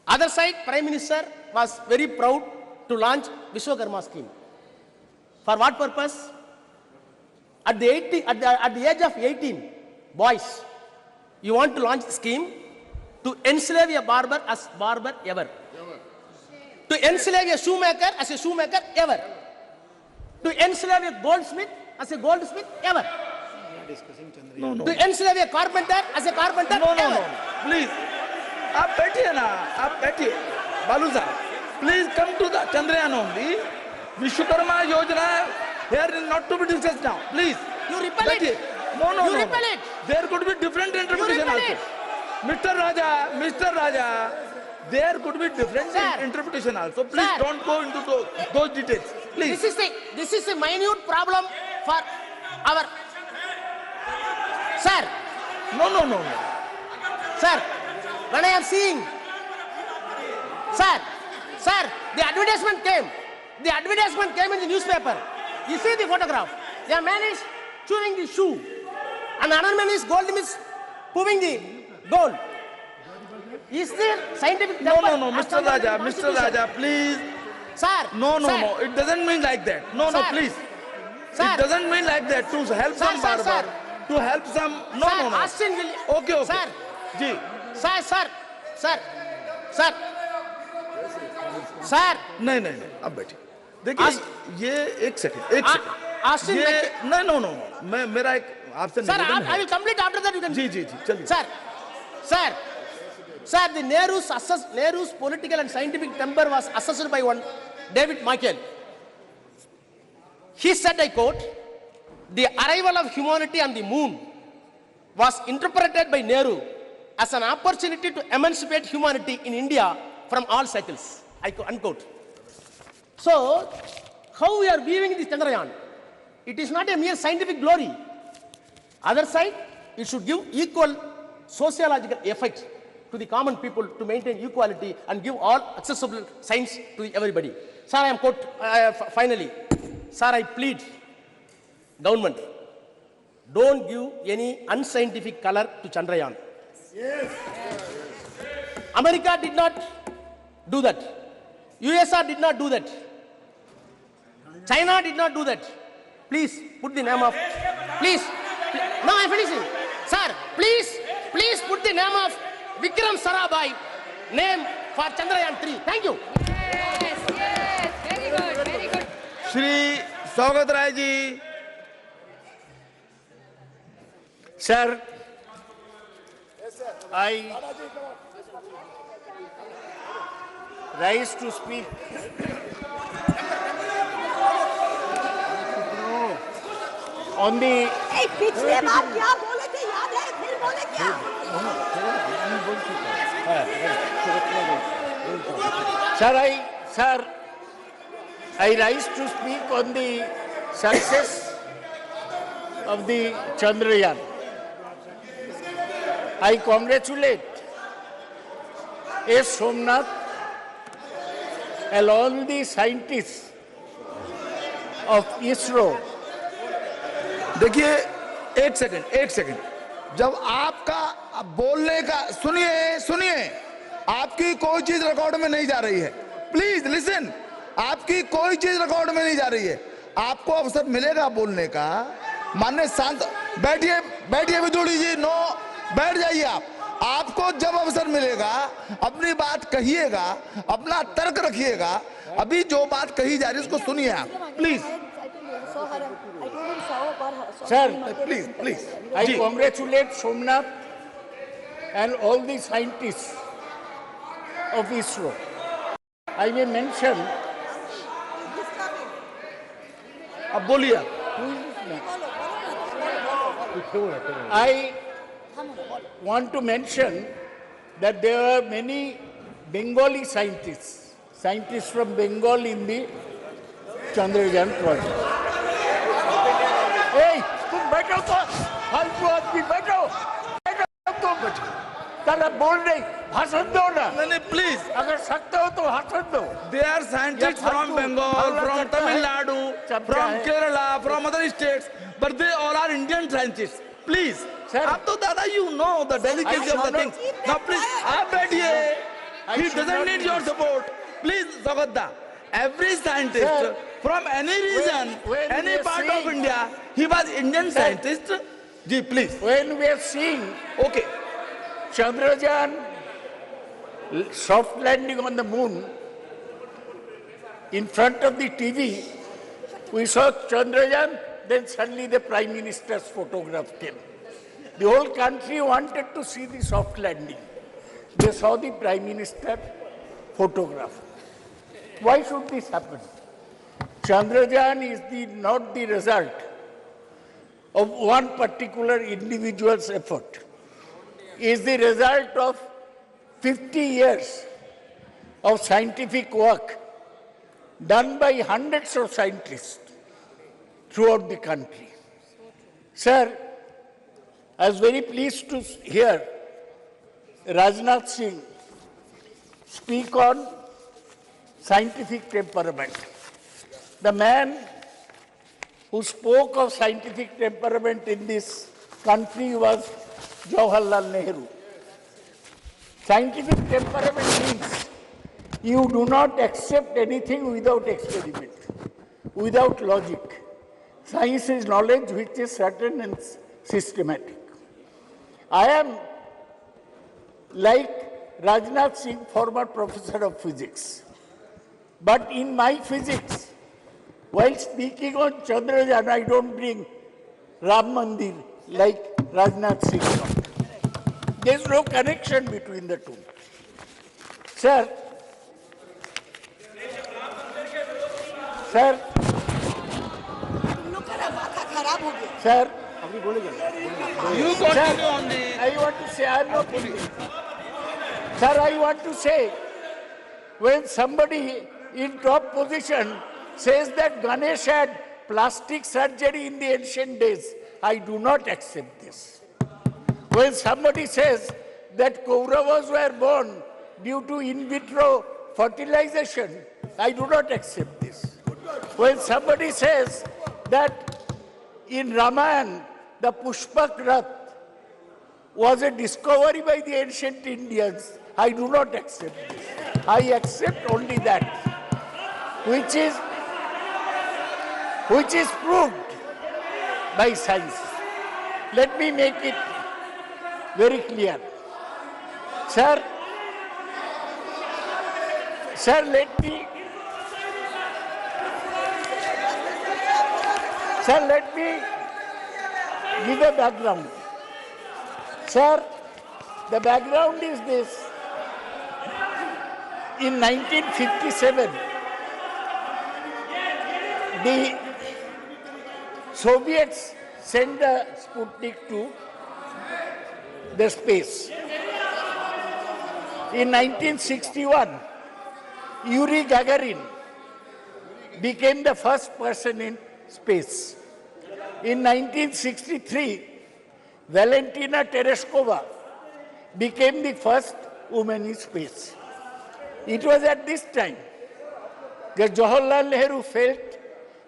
Other side, Prime Minister was very proud to launch Vishwakarma scheme. For what purpose? At the age of 18, boys, you want to launch a scheme to enslave a barber as barber ever. To enslave a shoemaker as a shoemaker ever. To enslave a goldsmith as a goldsmith ever. No. To enslave a carpenter as a carpenter ever. No. Please. आप बैठिए. बालू साहब. Please come to the Chandrayaan only. Vishwakarma Yojana here is not to be discussed now. Please. You repel it. No. You repel it. There could be different interpretation also. Mr. Raja, there could be different interpretation also. Please don't go into those details. Please. This is a minute problem for our. Sir. No. Sir, when I am seeing Sir, the advertisement came. The advertisement came in the newspaper. You see the photograph. The man is chewing the shoe. And another man is proving the gold. Is there scientific... No, Mr. Raja, please. Sir. No, it doesn't mean like that. No, please. Sir. It doesn't mean like that. To help some barber. To help some... No. Austin will... Okay. Sir. Ji. Sir. नहीं, अब बैठिए. देखिए, ये एक second. ये no. मेरा एक आपसे Sir, I will complete after that. You can... जी, चलिए. Sir, the Nehru's political and scientific temper was assessed by one David Michael. He said, I quote, "The arrival of humanity on the moon was interpreted by Nehru as an opportunity to emancipate humanity in India from all cycles." Unquote. So, how we are viewing this Chandrayaan? It is not a mere scientific glory. Other side, it should give equal sociological effect to the common people to maintain equality and give all accessible science to everybody. Sir, I am finally, sir, I plead, government, don't give any unscientific color to Chandrayaan. Yes. America did not do that. USSR did not do that. China did not do that. Please put the name of, please, no, I'm finishing. Sir, please put the name of Vikram Sarabhai, name for Chandrayaan 3. Thank you. Yes, very good. Shri स्वागत Rai ji. Sir, I rise to speak on the... पिछले बार क्या बोले थे याद है? फिर बोले क्या? Sir, I rise to speak on the success of the Chandrayaan. I congratulate S. Somnath and all the scientists of ISRO. देखिए, एक सेकंड. जब आपका बोलने का सुनिए, आपकी कोई चीज रिकॉर्ड में नहीं जा रही है. Please listen. आपकी कोई चीज रिकॉर्ड में नहीं जा रही है. आपको अवसर मिलेगा बोलने का. माननीय शांत बैठिए विदुड़ी जी. नो, बैठ जाइए आप. आपको जब अवसर मिलेगा अपनी बात कहिएगा, अपना तर्क रखिएगा. अभी जो बात कही जा रही है उसको सुनिए आप. Please. Sir, please. I congratulate Somnath and all the scientists of ISRO. I may mention... अब बोलिए. I want to mention that there are many Bengali scientists from Bengal in the Chandrayaan project. Hey, तुम बैठो तो, फालतू आदमी बैठो तो बैठो. तारा बोल नहीं, भाषण दो ना. नहीं, प्लीज. अगर सकते हो तो भाषण दो. They are scientists from Bengal, from Tamil Nadu, from Kerala, from other states, but they all are Indian scientists. Please. आप तो दादा, you know the delicacy of the thing. Now please, आप बैठिए. He doesn't need your support. Please, Sagadda. Every scientist from any region, any part of India, he was Indian scientist. Ji, please. When we are seeing, okay, Chandrayaan soft landing on the moon, in front of the TV, we saw Chandrayaan, then suddenly the Prime Minister's photograph came. The whole country wanted to see the soft landing. They saw the Prime Minister photograph. Why should this happen? Chandrayaan is not the result of one particular individual's effort. It is the result of 50 years of scientific work done by hundreds of scientists throughout the country. Sir, I was very pleased to hear Rajnath Singh speak on scientific temperament. The man who spoke of scientific temperament in this country was Jawaharlal Nehru. Scientific temperament means you do not accept anything without experiment, without logic. Science is knowledge which is certain and systematic. I am like Rajnath Singh, former professor of physics. But in my physics, while speaking on Chandrayaan, I don't bring Ram Mandir like Rajnath Singh. There is no connection between the two. Sir, sir, sir, you continue on the... I want to say, I am not putting. Sir, I want to say, when somebody in top position says that Ganesh had plastic surgery in the ancient days, I do not accept this. When somebody says that Kauravas were born due to in vitro fertilization, I do not accept this. When somebody says that in Ramayana, the Pushpak Rath was a discovery by the ancient Indians, I do not accept this. I accept only that which is proved by science. Let me make it very clear. Sir, let me give a background. Sir, the background is this. In 1957, the Soviets sent the Sputnik to the space. In 1961, Yuri Gagarin became the first person in space. In 1963, Valentina Tereshkova became the first woman in space. It was at this time that Jawaharlal Nehru felt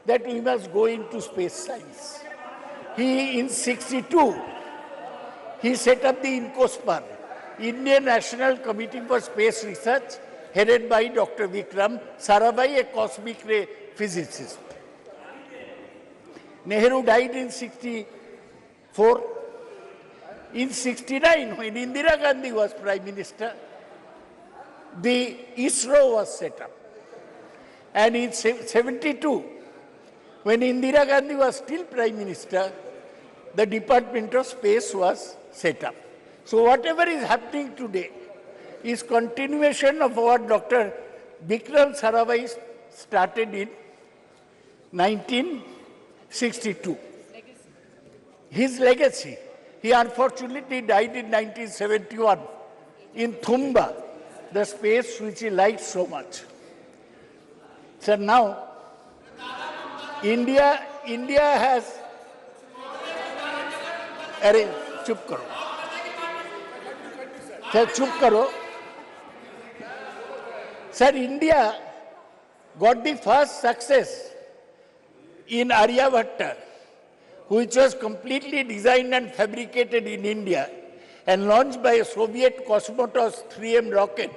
that we must go into space science. In 1962, he set up the INCOSPAR, Indian National Committee for Space Research, headed by Dr. Vikram Sarabhai, a cosmic ray physicist. Nehru died in 1964. In 1969, when Indira Gandhi was Prime Minister, the ISRO was set up. And in 1972, when Indira Gandhi was still Prime Minister, the Department of Space was set up. So whatever is happening today is continuation of what Dr. Vikram Sarabhai started in 1962. His legacy. He unfortunately died in 1971 in Thumba, the space which he liked so much. So now, India has... Arey, chup karo. Sir, chup karo. Sir, India got the first success in Aryabhatta, which was completely designed and fabricated in India and launched by a Soviet Cosmotos 3M rocket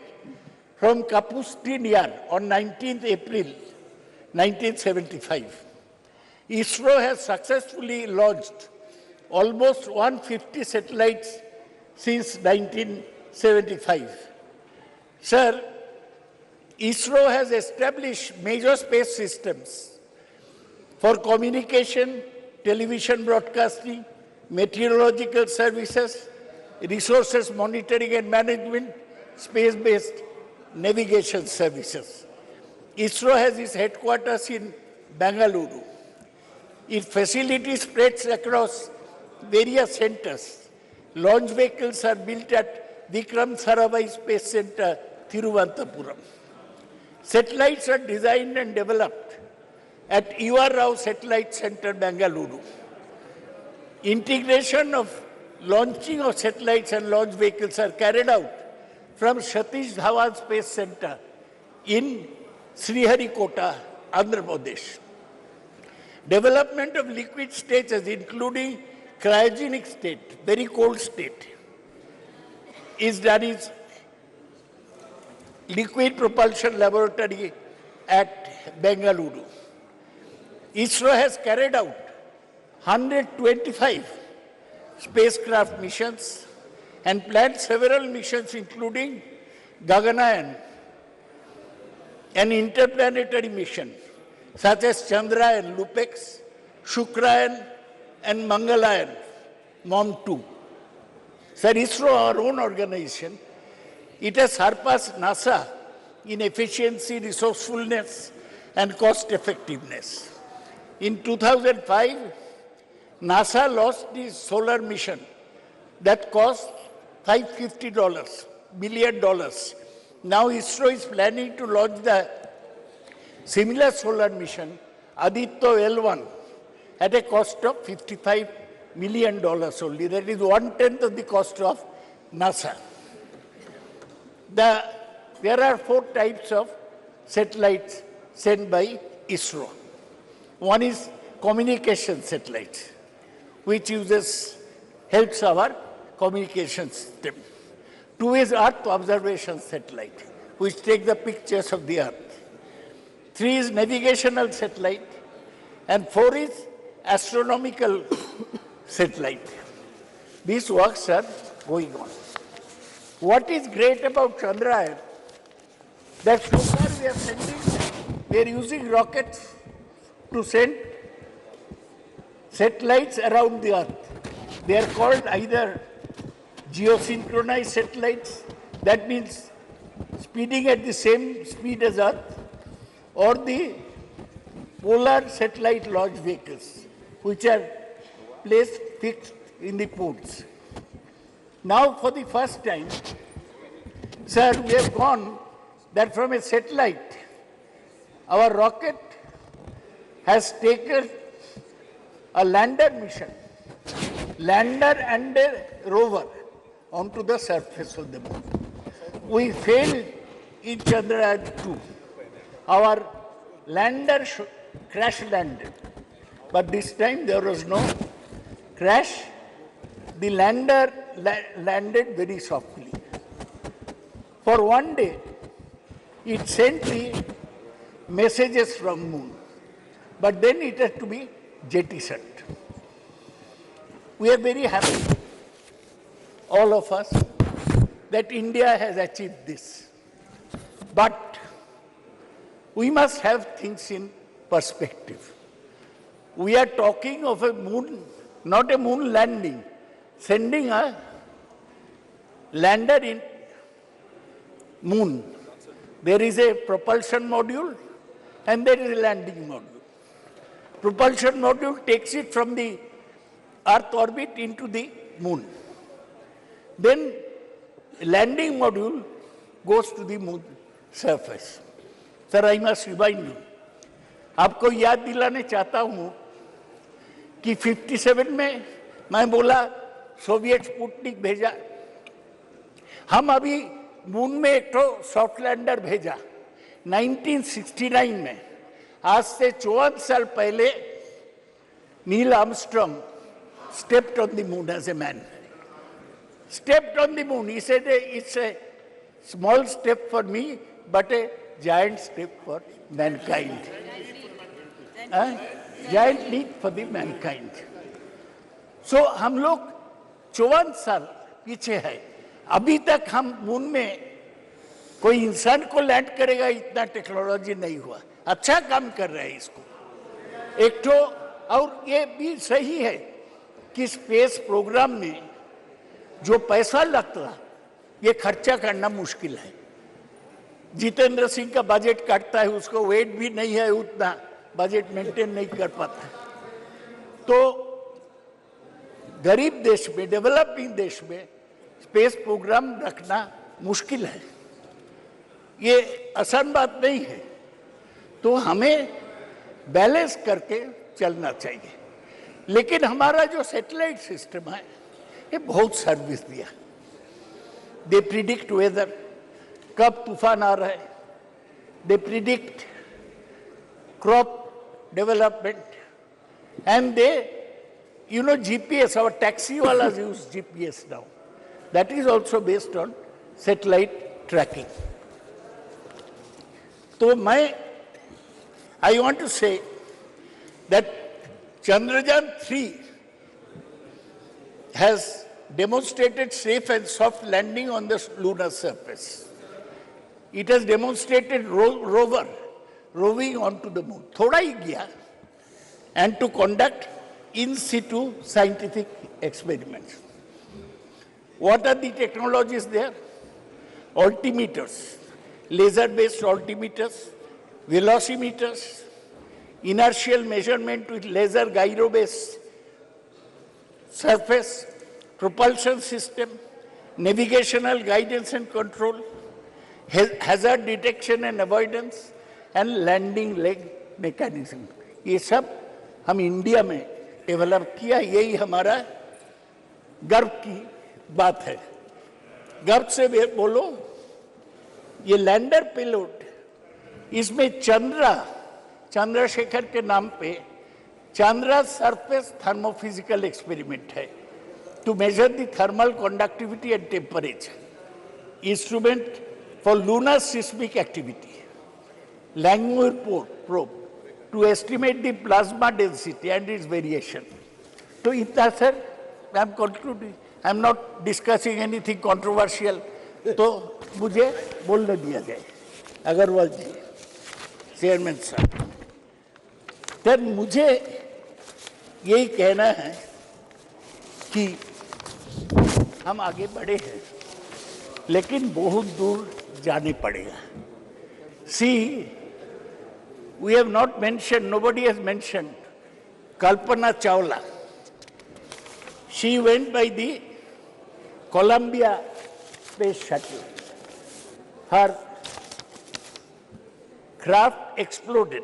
from Kapustin Yar on 19th April 1975. ISRO has successfully launched almost 150 satellites since 1975. Sir, ISRO has established major space systems for communication, television broadcasting, meteorological services, resources monitoring and management, space-based navigation services. ISRO has its headquarters in Bengaluru. Its facility spreads across various centers. Launch vehicles are built at Vikram Sarabhai Space Center, Thiruvananthapuram. Satellites are designed and developed at U.R. Rao Satellite Center, Bengaluru. Integration of launching of satellites and launch vehicles are carried out from Satish Dhawan Space Center in Sriharikota, Andhra Pradesh. Development of liquid stages, including cryogenic state, very cold state, is done in Liquid Propulsion Laboratory at Bengaluru. ISRO has carried out 125 spacecraft missions and planned several missions, including Gaganyaan, an interplanetary mission, such as Chandrayaan, Lupex, Shukrayaan, and Mangalayaan, MOM-2. Sir, ISRO, our own organization, it has surpassed NASA in efficiency, resourcefulness, and cost effectiveness. In 2005, NASA launched the solar mission that cost $550 billion. Now ISRO is planning to launch the similar solar mission, Aditya L1, at a cost of $55 million only. That is 1/10 of the cost of NASA. There are 4 types of satellites sent by ISRO. One is communication satellite, which helps our communication system. 2 is Earth observation satellite, which takes the pictures of the Earth. 3 is navigational satellite, and 4 is astronomical satellite. These works are going on. What is great about Chandrayaan, that so far we are using rockets to send satellites around the Earth. They are called either geosynchronized satellites, that means speeding at the same speed as Earth, or the polar satellite launch vehicles, which are placed fixed in the poles. Now, for the first time, sir, we have gone that from a satellite, our rocket has taken a lander mission, lander and a rover, onto the surface of the moon. We failed in Chandrayaan-2. Our lander crash landed, but this time there was no crash. The lander landed very softly. For one day, it sent the messages from moon, but then it had to be jettisoned. We are very happy, all of us, that India has achieved this. But we must have things in perspective. We are talking of a moon, not a moon landing, sending a lander in moon. There is a propulsion module and there is a landing module. Propulsion module takes it from the Earth orbit into the moon. Then landing module goes to the moon surface. Sir, I must remind you, आपको याद दिलाने चाहता हूँ कि 57 में मैं बोला Soviet Sputnik भेजा, हम अभी मून में एक तो सॉफ्ट लैंडर भेजा 1969 में, आज से 54 साल पहले Neil Armstrong stepped on the moon as a man. Stepped on the moon. He said, it's a small step for me, but a giant step for mankind. Giant leap for the mankind. So हम लोग 54 साल पीछे है. अभी तक हम moon में कोई इंसान को लैंड करेगा इतना टेक्नोलॉजी नहीं हुआ. अच्छा काम कर रहा है इसको. एक तो और ये भी सही है कि स्पेस प्रोग्राम में जो पैसा लगता ये खर्चा करना मुश्किल है. जितेंद्र सिंह का बजट काटता है, उसको वेट भी नहीं है उतना, बजट मेंटेन नहीं कर पाता. तो गरीब देश में, डेवलपिंग देश में स्पेस प्रोग्राम रखना मुश्किल है. ये आसान बात नहीं है. तो हमें बैलेंस करके चलना चाहिए. लेकिन हमारा जो सैटेलाइट सिस्टम है ये बहुत सर्विस दिया. दे प्रिडिक्ट वेदर, कब तूफान आ रहा है, they predict crop development, and they, you know, GPS, our taxi walas use GPS now. That is also based on satellite tracking. So I want to say that Chandrayaan 3 has demonstrated safe and soft landing on the lunar surface. It has demonstrated rover roving onto the moon. Thoda hi gaya, and to conduct in situ scientific experiments. What are the technologies there? Altimeters, laser-based altimeters, velocimeters, inertial measurement with laser gyro-based surface, propulsion system, navigational guidance and control, hazard detection and avoidance, and landing leg mechanism. ये सब हम India में develop किया, यही हमारा गर्व की बात है. गर्व से बोलो, ये लैंडर पेलोड, इसमें चंद्रशेखर के नाम पे चंद्रा सरफेस थर्मोफिजिकल एक्सपेरिमेंट है, to measure the thermal conductivity and temperature. Instrument for lunar seismic activity. Langmuir probe to estimate the plasma density and its variation. So, itna sir, I am concluding. I am not discussing anything controversial. तो मुझे बोलने दिया जाए. अग्रवाल जी, chairman साहब, sir मुझे यही कहना है कि हम आगे बढ़े हैं, लेकिन बहुत दूर जाने पड़ेगा. See, we have not mentioned, nobody has mentioned Kalpana Chawla. She went by the Columbia Space Shuttle. Her craft exploded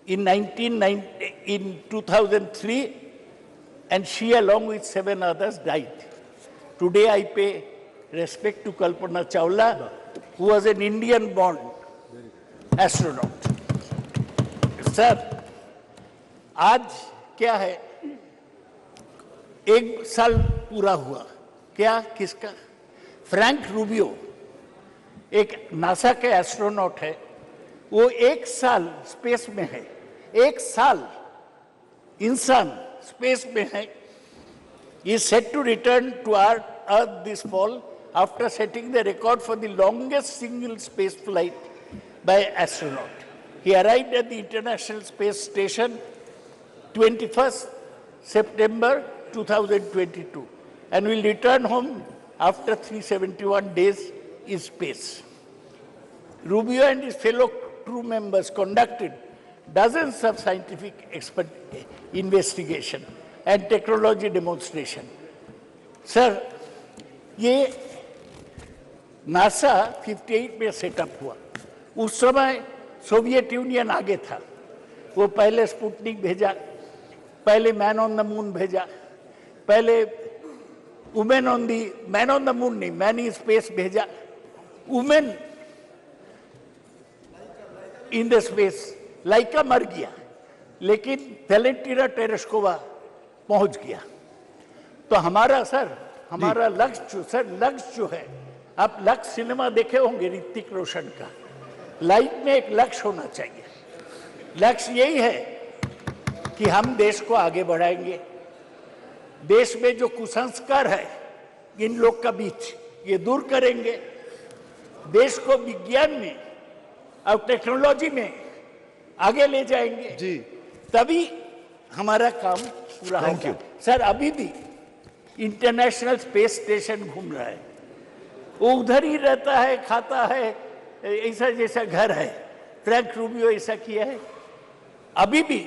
in 2003, and she along with 7 others died. Today I pay respect to Kalpana Chawla, who was an Indian-born astronaut. Sir, आज क्या है? 1 साल पूरा हुआ. क्या? किसका? Frank Rubio, एक NASA के एस्ट्रोनॉट है. वो 1 साल स्पेस में है. 1 साल इंसान स्पेस में है. He is set to return to Earth this fall after setting the record for the longest single space flight by astronaut. He arrived at the International Space Station 21st September 2022 and will return home after 371 days in space. Rubio and his fellow crew members conducted dozens of scientific investigation and technology demonstration. Sir, ये NASA 58 में setup हुआ. उस समय Soviet union आगे था. वो पहले Sputnik भेजा, पहले मैन ऑन द मून भेजा, पहले मैन ऑन द मून नहीं, मैन इन स्पेस भेजा, वुमेन इन द स्पेस. लाइका मर गया, लेकिन वेलेंटिना टेरेस्कोवा पहुंच गया. तो हमारा लक्ष्य जो है, आप लक्ष्य सिनेमा देखे होंगे ऋतिक रोशन का. लाइफ में एक लक्ष्य होना चाहिए. लक्ष्य यही है कि हम देश को आगे बढ़ाएंगे. देश में जो कुसंस्कार है इन लोग का बीच, ये दूर करेंगे. देश को विज्ञान में और टेक्नोलॉजी में आगे ले जाएंगे जी, तभी हमारा काम पूरा होगा. सर, अभी भी इंटरनेशनल स्पेस स्टेशन घूम रहा है. वो उधर ही रहता है, खाता है, ऐसा जैसा घर है. फ्रैंक रूबियो ऐसा किया है. अभी भी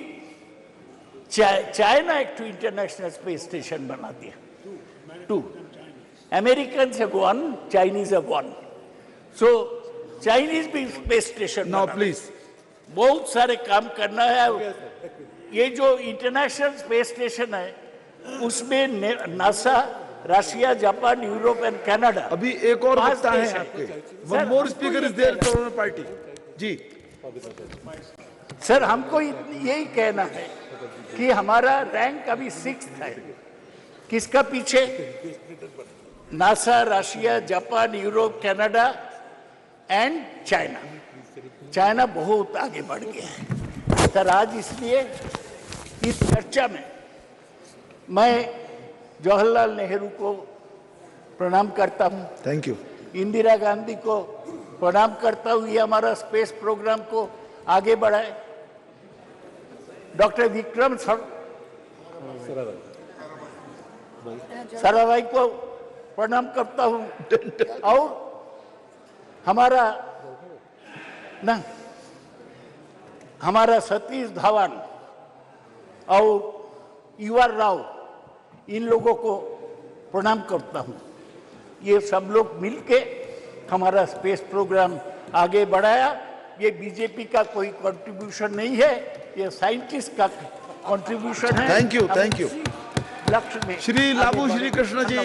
चाइना एक इंटरनेशनल स्पेस स्टेशन बना दिया. 2 American have 1, Chinese have 1. So Chinese भी स्पेस स्टेशन. नाउ प्लीज, बहुत सारे काम करना है. ये जो इंटरनेशनल स्पेस स्टेशन है उसमें NASA, Russia, Japan, Europe and Canada. अभी एक और वक्ता है आपके. One more speaker is there from party. जी सर, हमको यही कहना है कि हमारा रैंक अभी 6th है। किसका पीछे? NASA, Russia, Japan, Europe, Canada and China. China बहुत आगे बढ़ गया है सर। आज इसलिए इस चर्चा में मैं जवाहरलाल नेहरू को प्रणाम करता हूं। Thank you. इंदिरा गांधी को प्रणाम करता हूं, ये हमारा स्पेस प्रोग्राम को आगे बढ़ाए। डॉक्टर विक्रम साराभाई को प्रणाम करता हूं और हमारा सतीश धवन और यूआर राव, इन लोगों को प्रणाम करता हूं। ये सब लोग मिलके हमारा स्पेस प्रोग्राम आगे बढ़ाया। ये बीजेपी का कोई कंट्रीब्यूशन नहीं है, ये साइंटिस्ट का कंट्रीब्यूशन है। Thank you, thank you. लक्ष्य में श्री लाबू श्री कृष्ण जी।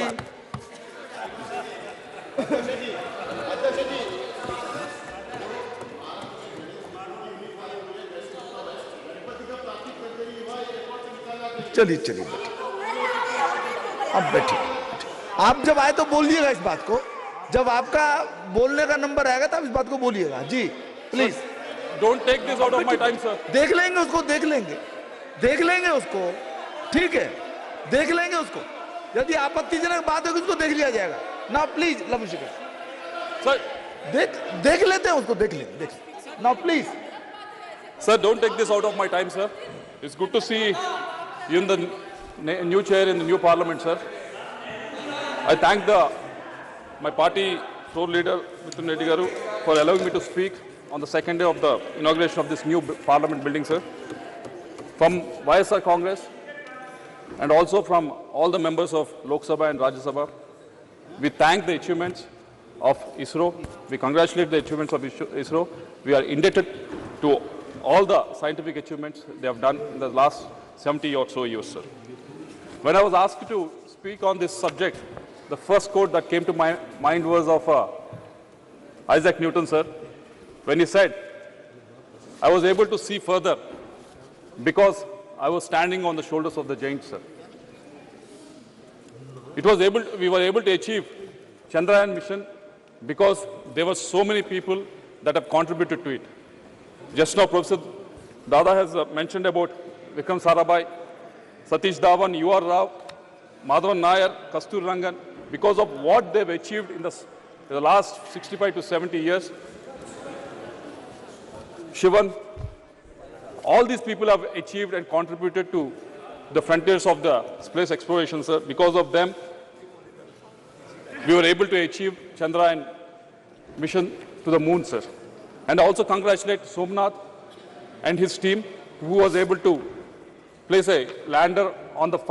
चलिए चलिए बैठिए, अब बैठिए। आप जब आए तो बोलिएगा इस बात को, जब आपका बोलने का नंबर आएगा तब इस बात को बोलिएगा। जी please don't take this out of my time sir. देख लेंगे उसको, देख लेंगे उसको, ठीक है, देख लेंगे उसको। यदि आपत्तिजनक बात होगी उसको देख लिया जाएगा ना। प्लीज लवकुश सर, देख लेते हैं उसको, देख लेंगे ना please. Sir, don't take this out of my time, sir. It's good to see you in the new chair in the new parliament, sir. I thank my party floor leader, Mr. Reddy Garu, for allowing me to speak on the second day of the inauguration of this new parliament building, sir. From ISRO Congress and also from all the members of Lok Sabha and Rajya Sabha, we thank the achievements of ISRO. We congratulate the achievements of ISRO. We are indebted to all the scientific achievements they have done in the last 70 or so years, sir. When I was asked to speak on this subject, the first quote that came to my mind was of Isaac Newton, sir, when he said, "I was able to see further because I was standing on the shoulders of the giants, sir." We were able to achieve Chandrayaan mission because there were so many people that have contributed to it. Just now, Professor Dada has mentioned about Vikram Sarabhai, Satish Dhawan, UR Rao, Madhavan Nair, Kastur Rangan. Because of what they've achieved in the last 65 to 70 years, Shivan, all these people have achieved and contributed to the frontiers of the space exploration, sir. Because of them, we were able to achieve Chandrayaan mission to the moon, sir. And also congratulate Somnath and his team, who was able to place a lander on the